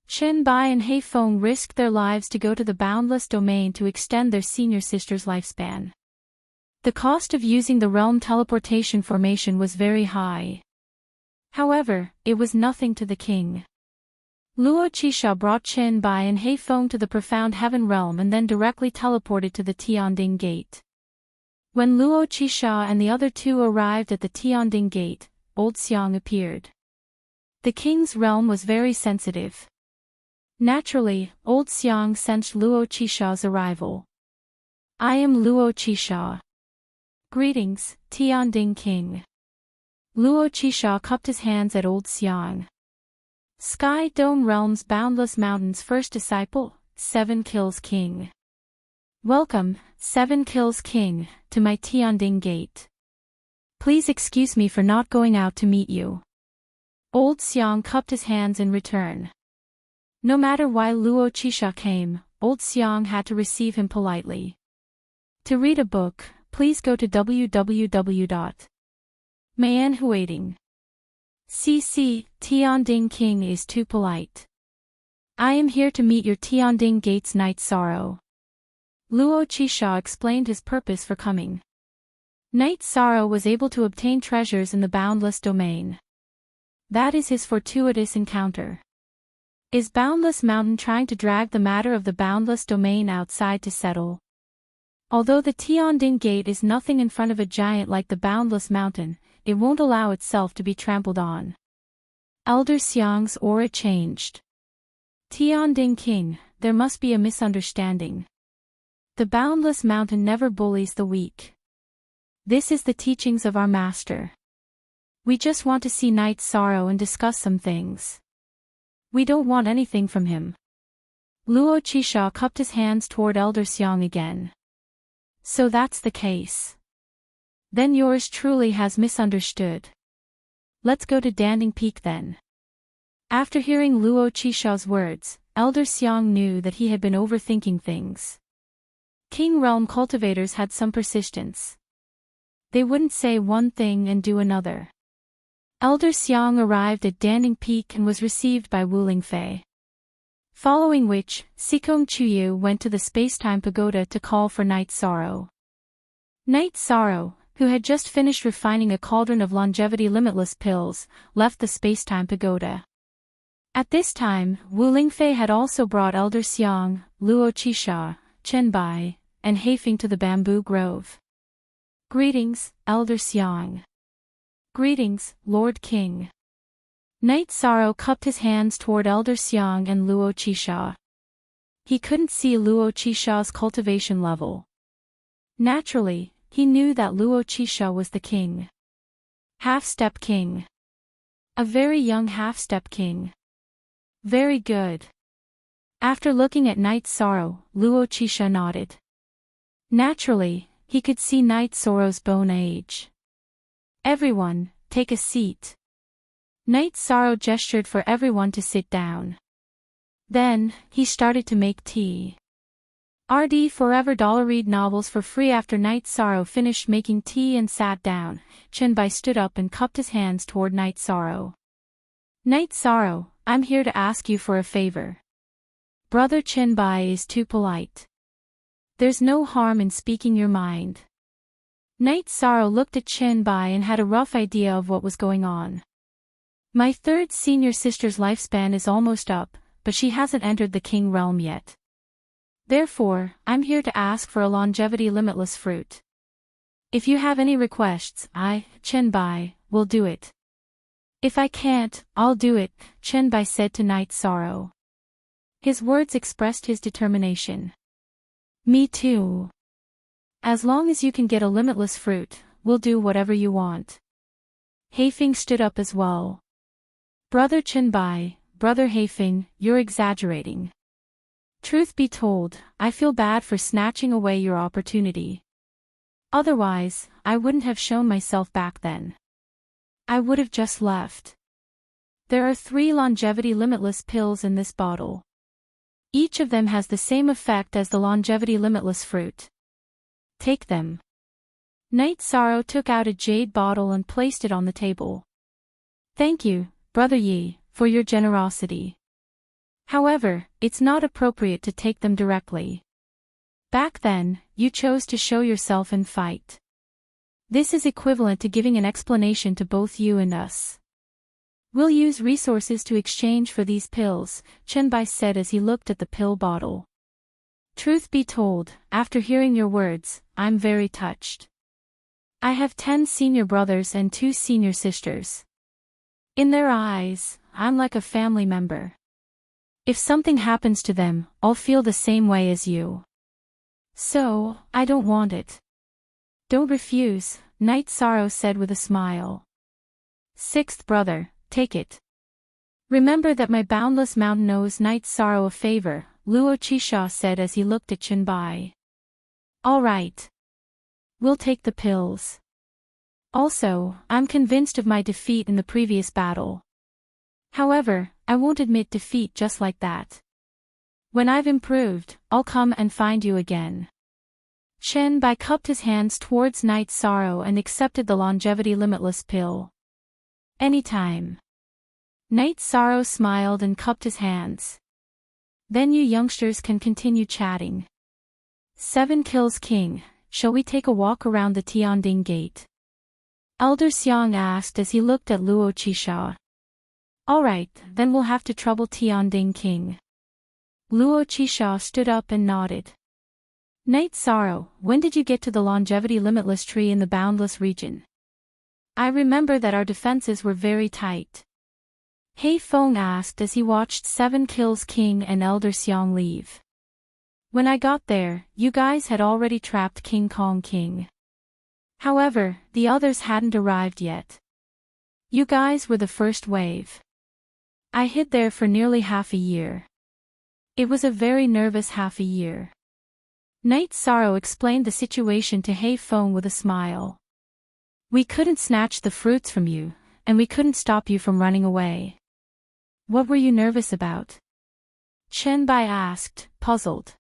Chen Bai and He Feng risked their lives to go to the Boundless Domain to extend their senior sister's lifespan. The cost of using the realm teleportation formation was very high. However, it was nothing to the king. Luo Qisha brought Chen Bai and He Feng to the profound heaven realm and then directly teleported to the Tianding Gate. When Luo Qisha and the other 2 arrived at the Tianding Gate, Old Xiang appeared. The king's realm was very sensitive. Naturally, Old Xiang sensed Luo Qisha's arrival. I am Luo Qisha. Greetings, Tianding King. Luo Qisha cupped his hands at Old Xiang. Sky Dome Realm's Boundless Mountains first disciple, 7 Kills King. Welcome, 7 Kills King, to my Tianding Gate. Please excuse me for not going out to meet you. Old Xiang cupped his hands in return. No matter why Luo Qisha came, old Xiang had to receive him politely. To read a book, please go to www.mayanhuating. CC, Tianding King is too polite. I am here to meet your Tianding Gates Night Sorrow. Luo Qisha explained his purpose for coming. Night Sorrow was able to obtain treasures in the boundless domain. That is his fortuitous encounter. Is Boundless Mountain trying to drag the matter of the boundless domain outside to settle? Although the Tianding Gate is nothing in front of a giant like the Boundless Mountain, it won't allow itself to be trampled on. Elder Xiang's aura changed. Tianding King, there must be a misunderstanding. The Boundless Mountain never bullies the weak. This is the teachings of our master. We just want to see Night Sorrow and discuss some things. We don't want anything from him. Luo Qisha cupped his hands toward Elder Xiang again. So that's the case. Then yours truly has misunderstood. Let's go to Danding Peak then. After hearing Luo Qisha's words, Elder Xiang knew that he had been overthinking things. King Realm cultivators had some persistence. They wouldn't say one thing and do another. Elder Xiang arrived at Danding Peak and was received by Wu Lingfei. Following which, Sikong Chuyu went to the Spacetime Pagoda to call for Night Sorrow. Night Sorrow, who had just finished refining a cauldron of longevity limitless pills, left the Spacetime Pagoda. At this time, Wu Lingfei had also brought Elder Xiang, Luo Qisha, Chen Bai, and Heifeng to the bamboo grove. Greetings, Elder Xiang. Greetings, Lord King. Night Sorrow cupped his hands toward Elder Xiang and Luo Qisha. He couldn't see Luo Qisha's cultivation level. Naturally, he knew that Luo Qisha was the king. Half-step king. A very young half-step king. Very good. After looking at Night Sorrow, Luo Qisha nodded. Naturally, he could see Night Sorrow's bone age. Everyone, take a seat. Night Sorrow gestured for everyone to sit down. Then, he started to make tea. RD Forever read novels for free. After Night Sorrow finished making tea and sat down, Chen Bai stood up and cupped his hands toward Night Sorrow. Night Sorrow, I'm here to ask you for a favor. Brother Chen Bai is too polite. There's no harm in speaking your mind. Night Sorrow looked at Chen Bai and had a rough idea of what was going on. My third senior sister's lifespan is almost up, but she hasn't entered the king realm yet. Therefore, I'm here to ask for a longevity limitless fruit. If you have any requests, I, Chen Bai, will do it. If I can't, I'll do it, Chen Bai said to Night Sorrow. His words expressed his determination. Me too. As long as you can get a limitless fruit, we'll do whatever you want. Heifeng stood up as well. Brother Chen Bai, Brother Heifeng, you're exaggerating. Truth be told, I feel bad for snatching away your opportunity. Otherwise, I wouldn't have shown myself back then. I would have just left. There are 3 longevity limitless pills in this bottle. Each of them has the same effect as the longevity limitless fruit. Take them. Night Sorrow took out a jade bottle and placed it on the table. Thank you, Brother Yi, for your generosity. However, it's not appropriate to take them directly. Back then, you chose to show yourself and fight. This is equivalent to giving an explanation to both you and us. We'll use resources to exchange for these pills, Chen Bai said as he looked at the pill bottle. Truth be told, after hearing your words, I'm very touched. I have 10 senior brothers and 2 senior sisters. In their eyes, I'm like a family member. If something happens to them, I'll feel the same way as you. So, I don't want it. Don't refuse, Night Sorrow said with a smile. 6th brother, take it. Remember that my boundless mountain owes Night Sorrow a favor, Luo Qisha said as he looked at Chen Bai. All right. We'll take the pills. Also, I'm convinced of my defeat in the previous battle. However, I won't admit defeat just like that. When I've improved, I'll come and find you again. Chen Bai cupped his hands towards Night Sorrow and accepted the longevity limitless pill. Anytime. Night Sorrow smiled and cupped his hands. Then you youngsters can continue chatting. 7 kills king, shall we take a walk around the Tianding gate? Elder Xiang asked as he looked at Luo Qisha. Alright, then we'll have to trouble Tianding king. Luo Qisha stood up and nodded. Night Sorrow, when did you get to the longevity limitless tree in the boundless region? I remember that our defenses were very tight. Hei Feng asked as he watched 7 kills king and Elder Xiang leave. When I got there, you guys had already trapped King Kong King. However, the others hadn't arrived yet. You guys were the first wave. I hid there for nearly half a year. It was a very nervous half a year. Night Sorrow explained the situation to Hei Feng with a smile. We couldn't snatch the fruits from you, and we couldn't stop you from running away. What were you nervous about? Chen Bai asked, puzzled.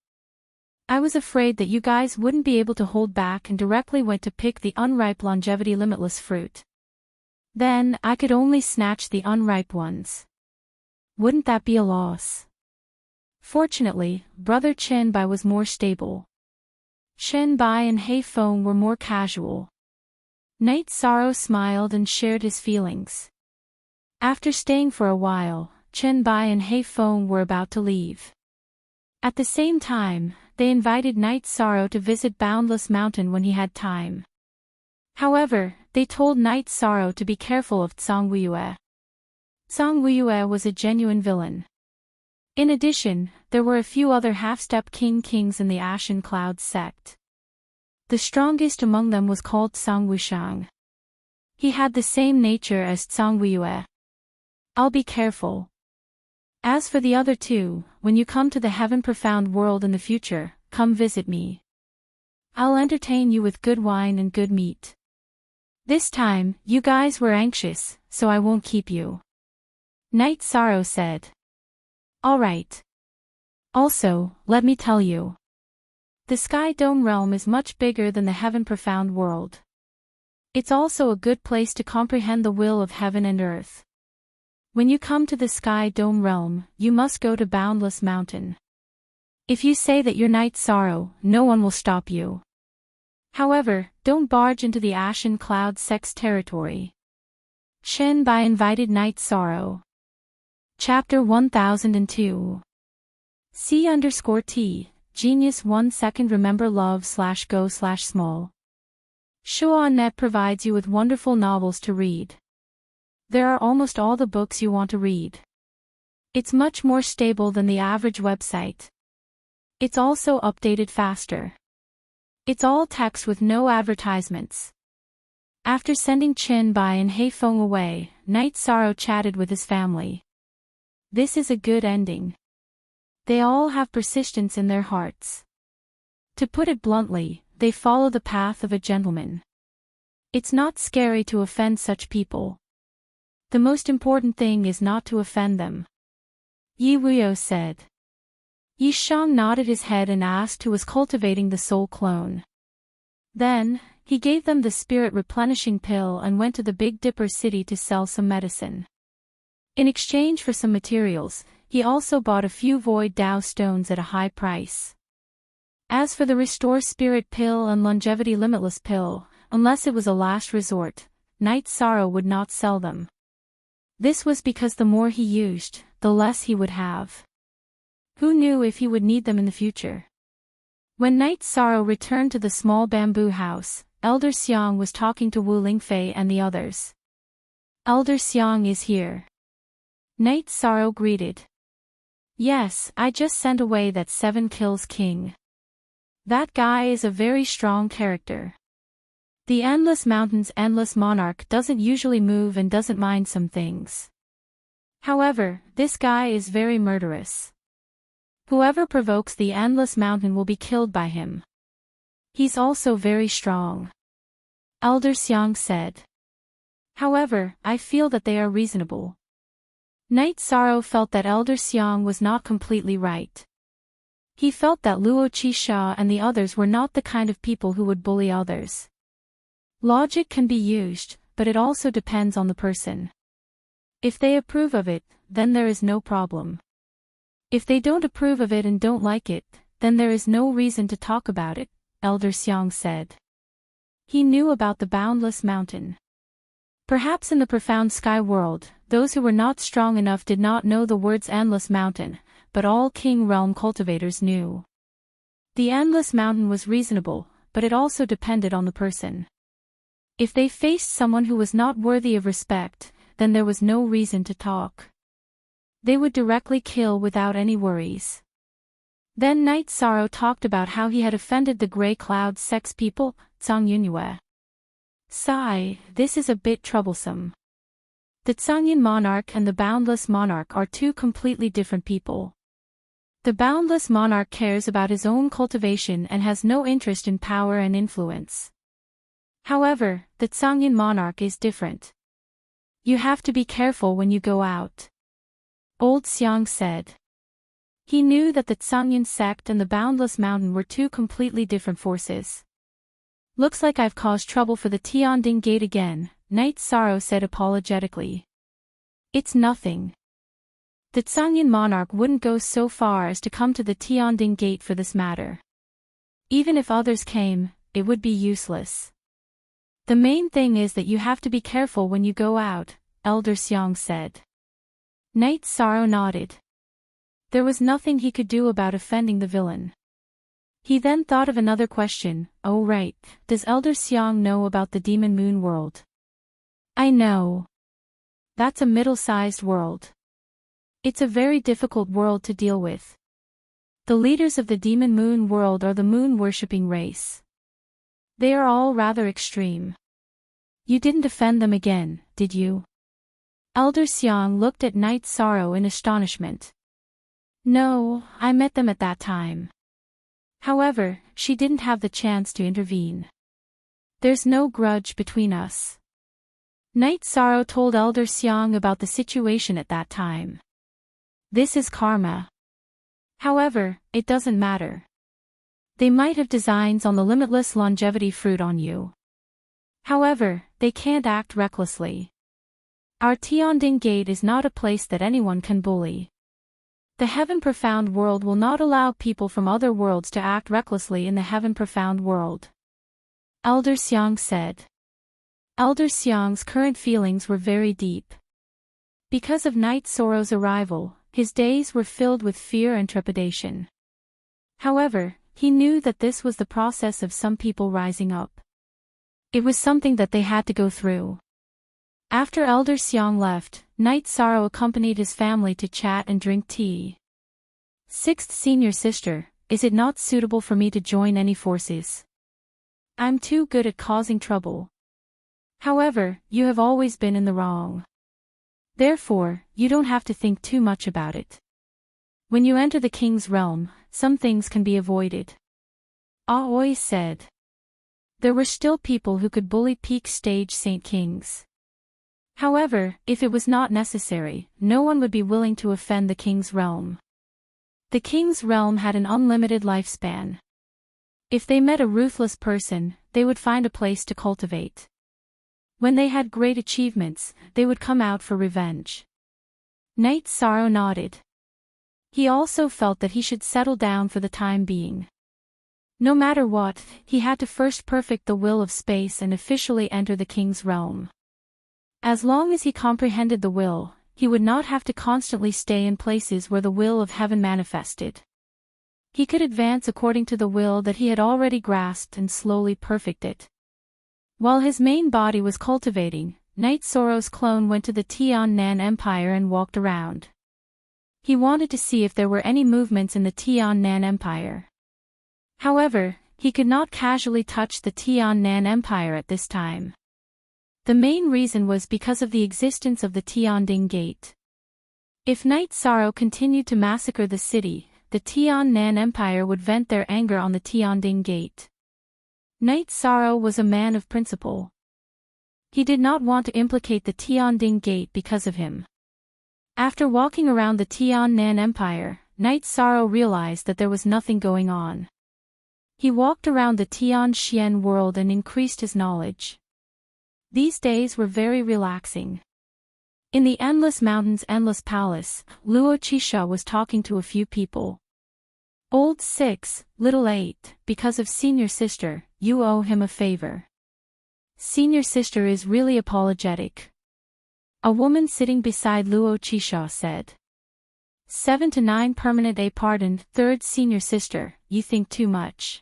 I was afraid that you guys wouldn't be able to hold back and directly went to pick the unripe longevity limitless fruit. Then, I could only snatch the unripe ones. Wouldn't that be a loss? Fortunately, Brother Chen Bai was more stable. Chen Bai and Hei Feng were more casual. Night Sorrow smiled and shared his feelings. After staying for a while, Chen Bai and Hei Feng were about to leave. At the same time, they invited Night Sorrow to visit Boundless Mountain when he had time. However, they told Night Sorrow to be careful of Zhang Weiyue. Zhang Weiyue was a genuine villain. In addition, there were a few other half-step kings in the Ashen Cloud sect. The strongest among them was called Zhang Wushang. He had the same nature as Zhang Weiyue. I'll be careful. As for the other two, when you come to the heaven profound world in the future, come visit me. I'll entertain you with good wine and good meat. This time, you guys were anxious, so I won't keep you. Night Sorrow said. Alright. Also, let me tell you. The Sky Dome realm is much bigger than the heaven profound world. It's also a good place to comprehend the will of heaven and earth. When you come to the Sky Dome realm, you must go to Boundless Mountain. If you say that you're Night Sorrow, no one will stop you. However, don't barge into the Ashen Cloud sect's territory. Chen Bai invited Night Sorrow. Chapter 1002. C_T, Genius 1 second remember love/go/small. Shuanet provides you with wonderful novels to read. There are almost all the books you want to read. It's much more stable than the average website. It's also updated faster. It's all text with no advertisements. After sending Chen Bai and Hei Feng away, Night Sorrow chatted with his family. This is a good ending. They all have persistence in their hearts. To put it bluntly, they follow the path of a gentleman. It's not scary to offend such people. The most important thing is not to offend them. Yi Wuyo said. Yi Shang nodded his head and asked who was cultivating the soul clone. Then, he gave them the spirit replenishing pill and went to the Big Dipper city to sell some medicine. In exchange for some materials, he also bought a few void Dao stones at a high price. As for the restore spirit pill and longevity limitless pill, unless it was a last resort, Night Sorrow would not sell them. This was because the more he used, the less he would have. Who knew if he would need them in the future? When Night Sorrow returned to the small bamboo house, Elder Xiang was talking to Wu Lingfei and the others. Elder Xiang is here. Night Sorrow greeted. Yes, I just sent away that 7 kills king. That guy is a very strong character. The Endless Mountain's Endless Monarch doesn't usually move and doesn't mind some things. However, this guy is very murderous. Whoever provokes the Endless Mountain will be killed by him. He's also very strong. Elder Xiang said. However, I feel that they are reasonable. Night Sorrow felt that Elder Xiang was not completely right. He felt that Luo Qisha and the others were not the kind of people who would bully others. Logic can be used, but it also depends on the person. If they approve of it, then there is no problem. If they don't approve of it and don't like it, then there is no reason to talk about it, Elder Xiang said. He knew about the boundless mountain. Perhaps in the profound sky world, those who were not strong enough did not know the words endless mountain, but all King Realm cultivators knew. The endless mountain was reasonable, but it also depended on the person. If they faced someone who was not worthy of respect, then there was no reason to talk. They would directly kill without any worries. Then Night Sorrow talked about how he had offended the Grey Cloud sex people, Zhang Yunyue. Sigh, this is a bit troublesome. The Zhangyan monarch and the boundless monarch are two completely different people. The boundless monarch cares about his own cultivation and has no interest in power and influence. However, the Zhangyan monarch is different. You have to be careful when you go out. Old Xiang said. He knew that the Zhangyan sect and the boundless mountain were two completely different forces. Looks like I've caused trouble for the Tianding Gate again, Night Sorrow said apologetically. It's nothing. The Zhangyan monarch wouldn't go so far as to come to the Tianding Gate for this matter. Even if others came, it would be useless. The main thing is that you have to be careful when you go out, Elder Xiang said. Night Sorrow nodded. There was nothing he could do about offending the villain. He then thought of another question. Oh right, does Elder Xiang know about the Demon Moon world? I know. That's a middle-sized world. It's a very difficult world to deal with. The leaders of the Demon Moon world are the moon-worshipping race. They are all rather extreme. You didn't offend them again, did you? Elder Xiang looked at Night Sorrow in astonishment. No, I met them at that time. However, she didn't have the chance to intervene. There's no grudge between us. Night Sorrow told Elder Xiang about the situation at that time. This is karma. However, it doesn't matter. They might have designs on the limitless longevity fruit on you. However, they can't act recklessly. Our Tianding Gate is not a place that anyone can bully. The Heaven Profound world will not allow people from other worlds to act recklessly in the Heaven Profound world. Elder Xiang said. Elder Xiang's current feelings were very deep. Because of Night Sorrow's arrival, his days were filled with fear and trepidation. However, he knew that this was the process of some people rising up. It was something that they had to go through. After Elder Xiang left, Night Sorrow accompanied his family to chat and drink tea. Sixth senior sister, is it not suitable for me to join any forces? I'm too good at causing trouble. However, you have always been in the wrong. Therefore, you don't have to think too much about it. When you enter the king's realm, some things can be avoided. Aoi said. There were still people who could bully peak stage Saint Kings. However, if it was not necessary, no one would be willing to offend the king's realm. The king's realm had an unlimited lifespan. If they met a ruthless person, they would find a place to cultivate. When they had great achievements, they would come out for revenge. Night Sorrow nodded. He also felt that he should settle down for the time being. No matter what, he had to first perfect the will of space and officially enter the king's realm. As long as he comprehended the will, he would not have to constantly stay in places where the will of heaven manifested. He could advance according to the will that he had already grasped and slowly perfect it. While his main body was cultivating, Night Sorrow's clone went to the Tian-Nan Empire and walked around. He wanted to see if there were any movements in the Tian-Nan Empire. However, he could not casually touch the Tian-Nan Empire at this time. The main reason was because of the existence of the Tianding Gate. If Night Sorrow continued to massacre the city, the Tian-Nan Empire would vent their anger on the Tianding Gate. Night Sorrow was a man of principle. He did not want to implicate the Tianding Gate because of him. After walking around the Tian-Nan Empire, Knight Sorrow realized that there was nothing going on. He walked around the Tian-Xian world and increased his knowledge. These days were very relaxing. In the Endless Mountain's Endless Palace, Luo Qixia was talking to a few people. Old 6, little 8, because of senior sister, you owe him a favor. Senior sister is really apologetic. A woman sitting beside Luo Qixia said. 7 to 9 permanent a pardon, third senior sister, you think too much.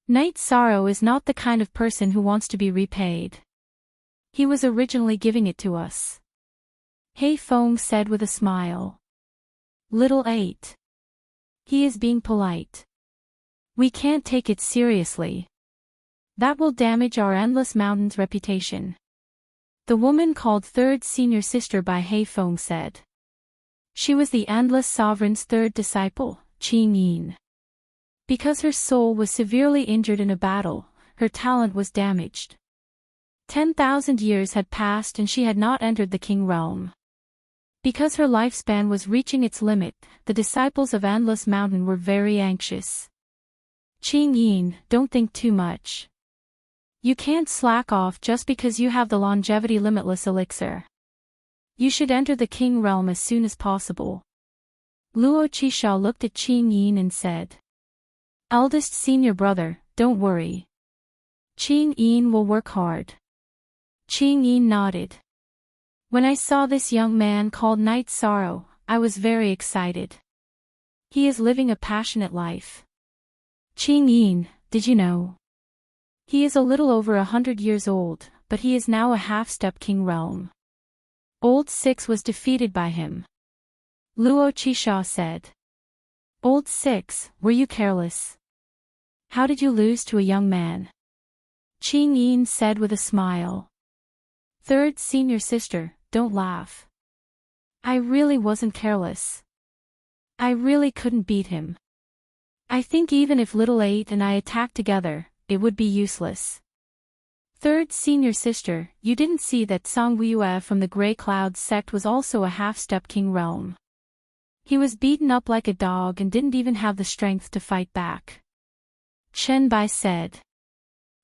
Knight Sorrow is not the kind of person who wants to be repaid. He was originally giving it to us. Hei Feng said with a smile. Little 8. He is being polite. We can't take it seriously. That will damage our Endless Mountain's reputation. The woman called third senior sister by Hei Feng said. She was the Endless Sovereign's third disciple, Qing Yin. Because her soul was severely injured in a battle, her talent was damaged. 10,000 years had passed and she had not entered the King realm. Because her lifespan was reaching its limit, the disciples of Endless Mountain were very anxious. Qing Yin, don't think too much. You can't slack off just because you have the longevity limitless elixir. You should enter the King realm as soon as possible. Luo Qixia looked at Qing Yin and said. Eldest senior brother, don't worry. Qing Yin will work hard. Qing Yin nodded. When I saw this young man called Knight Sorrow, I was very excited. He is living a passionate life. Qing Yin, did you know? He is a little over 100 years old, but he is now a half-step King realm. Old 6 was defeated by him. Luo Qixia said. Old 6, were you careless? How did you lose to a young man? Qing Yin said with a smile. Third senior sister, don't laugh. I really wasn't careless. I really couldn't beat him. I think even if little 8 and I attacked together, it would be useless. Third senior sister, you didn't see that Song Weiyue from the Grey Clouds sect was also a half-step King realm. He was beaten up like a dog and didn't even have the strength to fight back. Chen Bai said.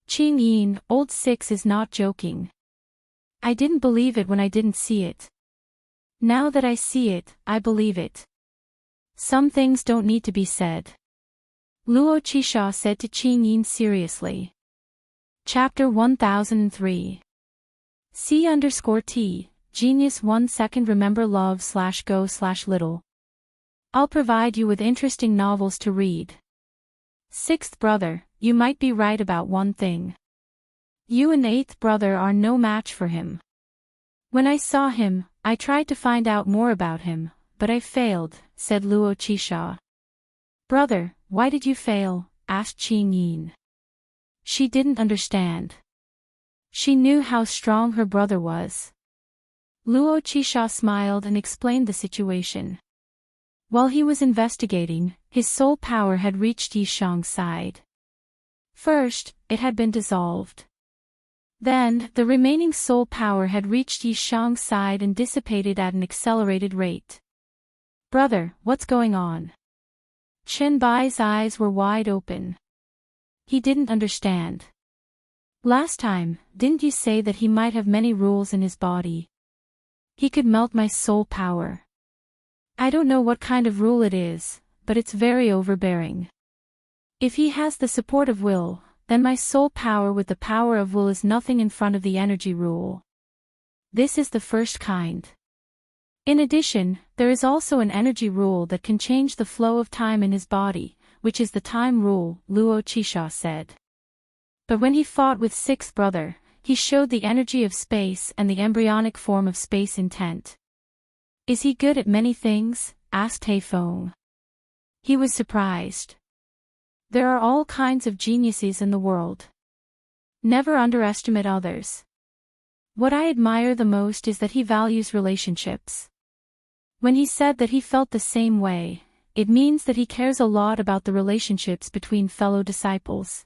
Qing Yin, old 6 is not joking. I didn't believe it when I didn't see it. Now that I see it, I believe it. Some things don't need to be said. Luo Qixia said to Qing Yin seriously. Chapter 1003. C_T, Genius 1 second remember love/go/little. I'll provide you with interesting novels to read. Sixth brother, you might be right about one thing. You and eighth brother are no match for him. When I saw him, I tried to find out more about him, but I failed, said Luo Qixia. Brother, why did you fail? Asked Qing Yin. She didn't understand. She knew how strong her brother was. Luo Qixia smiled and explained the situation. While he was investigating, his soul power had reached Yishang's side. First, it had been dissolved. Then, the remaining soul power had reached Yishang's side and dissipated at an accelerated rate. Brother, what's going on? Chen Bai's eyes were wide open. He didn't understand. Last time, didn't you say that he might have many rules in his body? He could melt my soul power. I don't know what kind of rule it is, but it's very overbearing. If he has the support of will, then my soul power with the power of will is nothing in front of the energy rule. This is the first kind. In addition, there is also an energy rule that can change the flow of time in his body, which is the time rule, Luo Qixia said. But when he fought with sixth brother, he showed the energy of space and the embryonic form of space intent. Is he good at many things? Asked Hei Feng. He was surprised. There are all kinds of geniuses in the world. Never underestimate others. What I admire the most is that he values relationships. When he said that he felt the same way, it means that he cares a lot about the relationships between fellow disciples.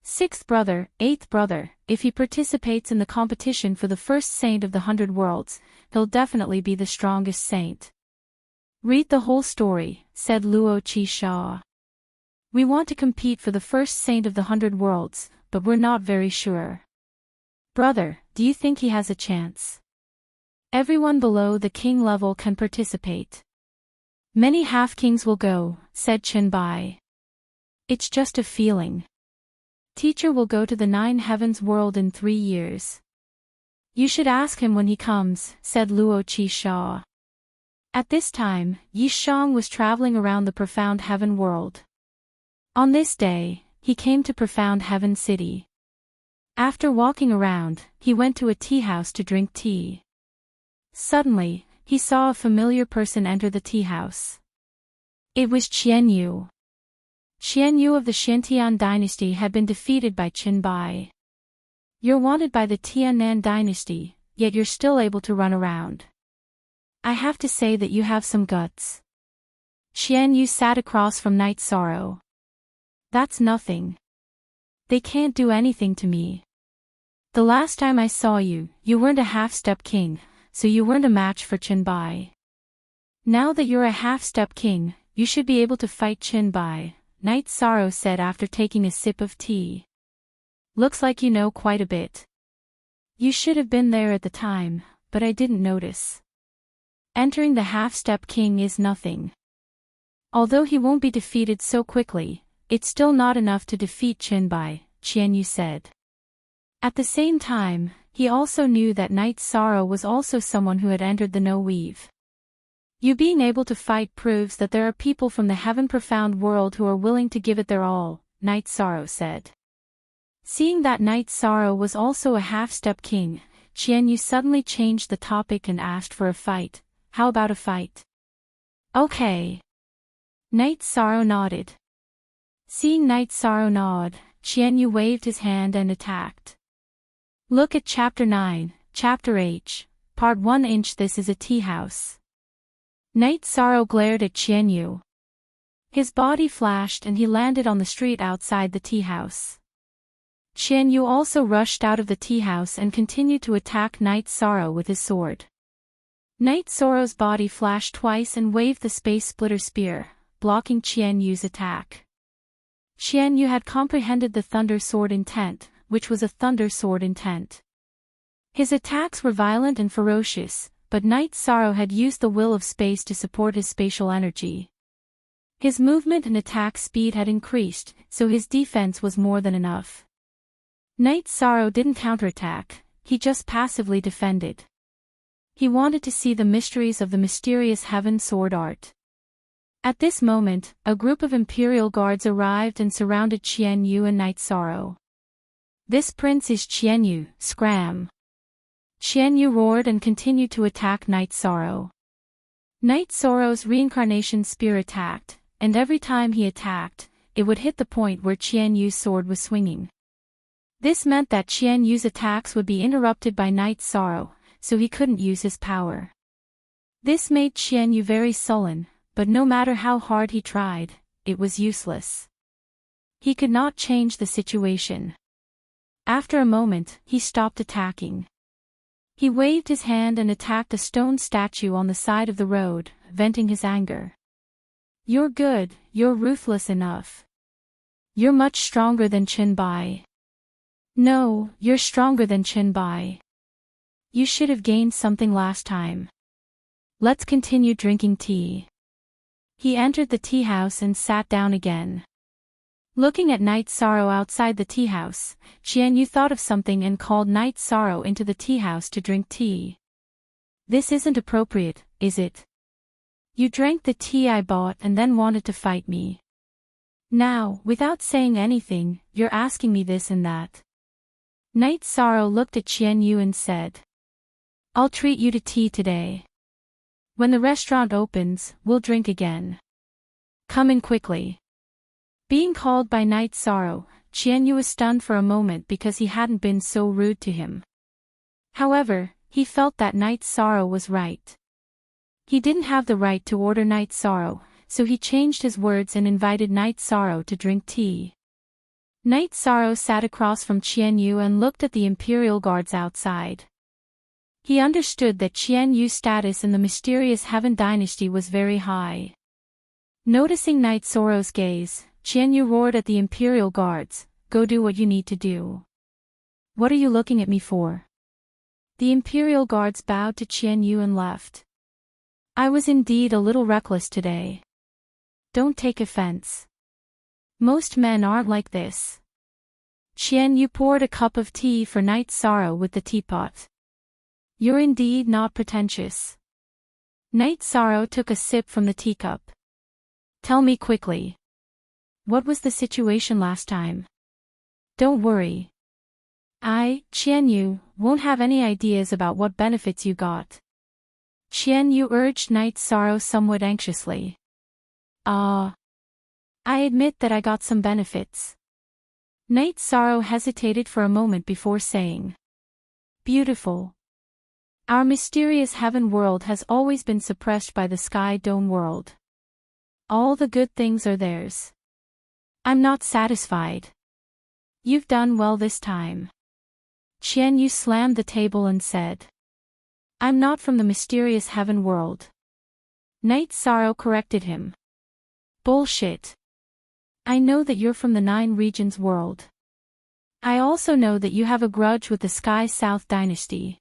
Sixth brother, eighth brother, if he participates in the competition for the first saint of the 100 worlds, he'll definitely be the strongest saint. Read the whole story, said Luo Chi Sha. We want to compete for the first saint of the 100 worlds, but we're not very sure. Brother, do you think he has a chance? Everyone below the king level can participate. Many half-kings will go, said Chen Bai. It's just a feeling. Teacher will go to the 9 heavens world in 3 years. You should ask him when he comes, said Luo Chi Sha. At this time, Yi Shang was traveling around the profound heaven world. On this day, he came to profound heaven city. After walking around, he went to a tea house to drink tea. Suddenly, he saw a familiar person enter the tea house. It was Qian Yu. Qian Yu of the Xiantian dynasty had been defeated by Chen Bai. You're wanted by the Tiannan dynasty, yet you're still able to run around. I have to say that you have some guts. Qian Yu sat across from Night Sorrow. That's nothing. They can't do anything to me. The last time I saw you, you weren't a half-step king, so you weren't a match for Chen Bai. Now that you're a half-step king, you should be able to fight Chen Bai, Night Sorrow said after taking a sip of tea. Looks like you know quite a bit. You should have been there at the time, but I didn't notice. Entering the half-step king is nothing. Although he won't be defeated so quickly, it's still not enough to defeat Chen Bai, Qian Yu said. At the same time, he also knew that Night Sorrow was also someone who had entered the no-weave. You being able to fight proves that there are people from the heaven profound world who are willing to give it their all, Night Sorrow said. Seeing that Night Sorrow was also a half-step king, Qian Yu suddenly changed the topic and asked for a fight. How about a fight? Okay. Night Sorrow nodded. Seeing Night Sorrow nod, Qian Yu waved his hand and attacked. Look at Chapter 9, Chapter H, Part 1 inch. This is a tea house. Night Sorrow glared at Qian Yu. His body flashed and he landed on the street outside the tea house. Qian Yu also rushed out of the tea house and continued to attack Night Sorrow with his sword. Night Sorrow's body flashed twice and waved the Space Splitter Spear, blocking Qian Yu's attack. Qian Yu had comprehended the Thunder Sword intent, which was a Thunder Sword intent. His attacks were violent and ferocious, but Night Sorrow had used the will of space to support his spatial energy. His movement and attack speed had increased, so his defense was more than enough. Night Sorrow didn't counterattack, he just passively defended. He wanted to see the mysteries of the mysterious heaven sword art. At this moment, a group of imperial guards arrived and surrounded Qian Yu and Night Sorrow. This prince is Qian Yu, scram! Qian Yu roared and continued to attack Night Sorrow. Night Sorrow's reincarnation spear attacked, and every time he attacked, it would hit the point where Qian Yu's sword was swinging. This meant that Qian Yu's attacks would be interrupted by Night Sorrow, so he couldn't use his power. This made Qian Yu very sullen, but no matter how hard he tried, it was useless. He could not change the situation. After a moment, he stopped attacking. He waved his hand and attacked a stone statue on the side of the road, venting his anger. You're good, you're ruthless enough. You're much stronger than Chen Bai. No, you're stronger than Chen Bai. You should have gained something last time. Let's continue drinking tea. He entered the tea house and sat down again. Looking at Night Sorrow outside the tea house, Qian Yu thought of something and called Night Sorrow into the tea house to drink tea. This isn't appropriate, is it? You drank the tea I bought and then wanted to fight me. Now, without saying anything, you're asking me this and that. Night Sorrow looked at Qian Yu and said, I'll treat you to tea today. When the restaurant opens, we'll drink again. Come in quickly. Being called by Night Sorrow, Qian Yu was stunned for a moment because he hadn't been so rude to him. However, he felt that Night Sorrow was right. He didn't have the right to order Night Sorrow, so he changed his words and invited Night Sorrow to drink tea. Night Sorrow sat across from Qian Yu and looked at the imperial guards outside. He understood that Qian Yu's status in the mysterious Heaven dynasty was very high. Noticing Night Sorrow's gaze, Qian Yu roared at the imperial guards, "Go do what you need to do. What are you looking at me for?" The imperial guards bowed to Qian Yu and left. "I was indeed a little reckless today. Don't take offense. Most men aren't like this." Qian Yu poured a cup of tea for Night Sorrow with the teapot. "You're indeed not pretentious." Night Sorrow took a sip from the teacup. "Tell me quickly. What was the situation last time? Don't worry. Qian Yu, won't have any ideas about what benefits you got." Qian Yu urged Night Sorrow somewhat anxiously. I admit that I got some benefits." Night Sorrow hesitated for a moment before saying, "Beautiful. Our mysterious heaven world has always been suppressed by the Sky Dome world. All the good things are theirs. I'm not satisfied. You've done well this time." Qian Yu slammed the table and said, "I'm not from the mysterious heaven world." Night Sorrow corrected him. "Bullshit. I know that you're from the 9 regions world. I also know that you have a grudge with the Sky South dynasty.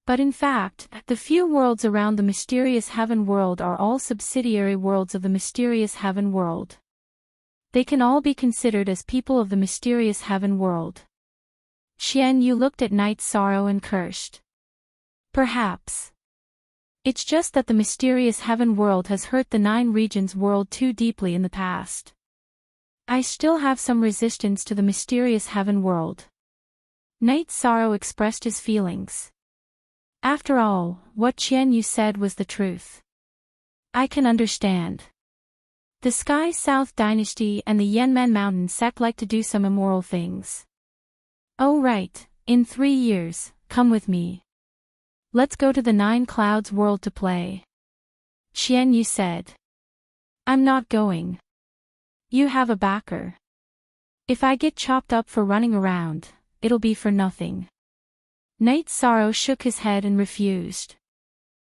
But in fact, the few worlds around the mysterious heaven world are all subsidiary worlds of the mysterious heaven world. They can all be considered as people of the mysterious heaven world." Qian Yu looked at Night Sorrow and cursed. "Perhaps. It's just that the mysterious heaven world has hurt the 9 regions world too deeply in the past. I still have some resistance to the mysterious heaven world." Night Sorrow expressed his feelings. After all, what Qian Yu said was the truth. "I can understand. The Sky South dynasty and the Yanmen Mountain sect like to do some immoral things. Oh right, in 3 years, come with me. Let's go to the 9 Clouds world to play." Qian Yu said. "I'm not going. You have a backer. If I get chopped up for running around, it'll be for nothing." Night Sorrow shook his head and refused.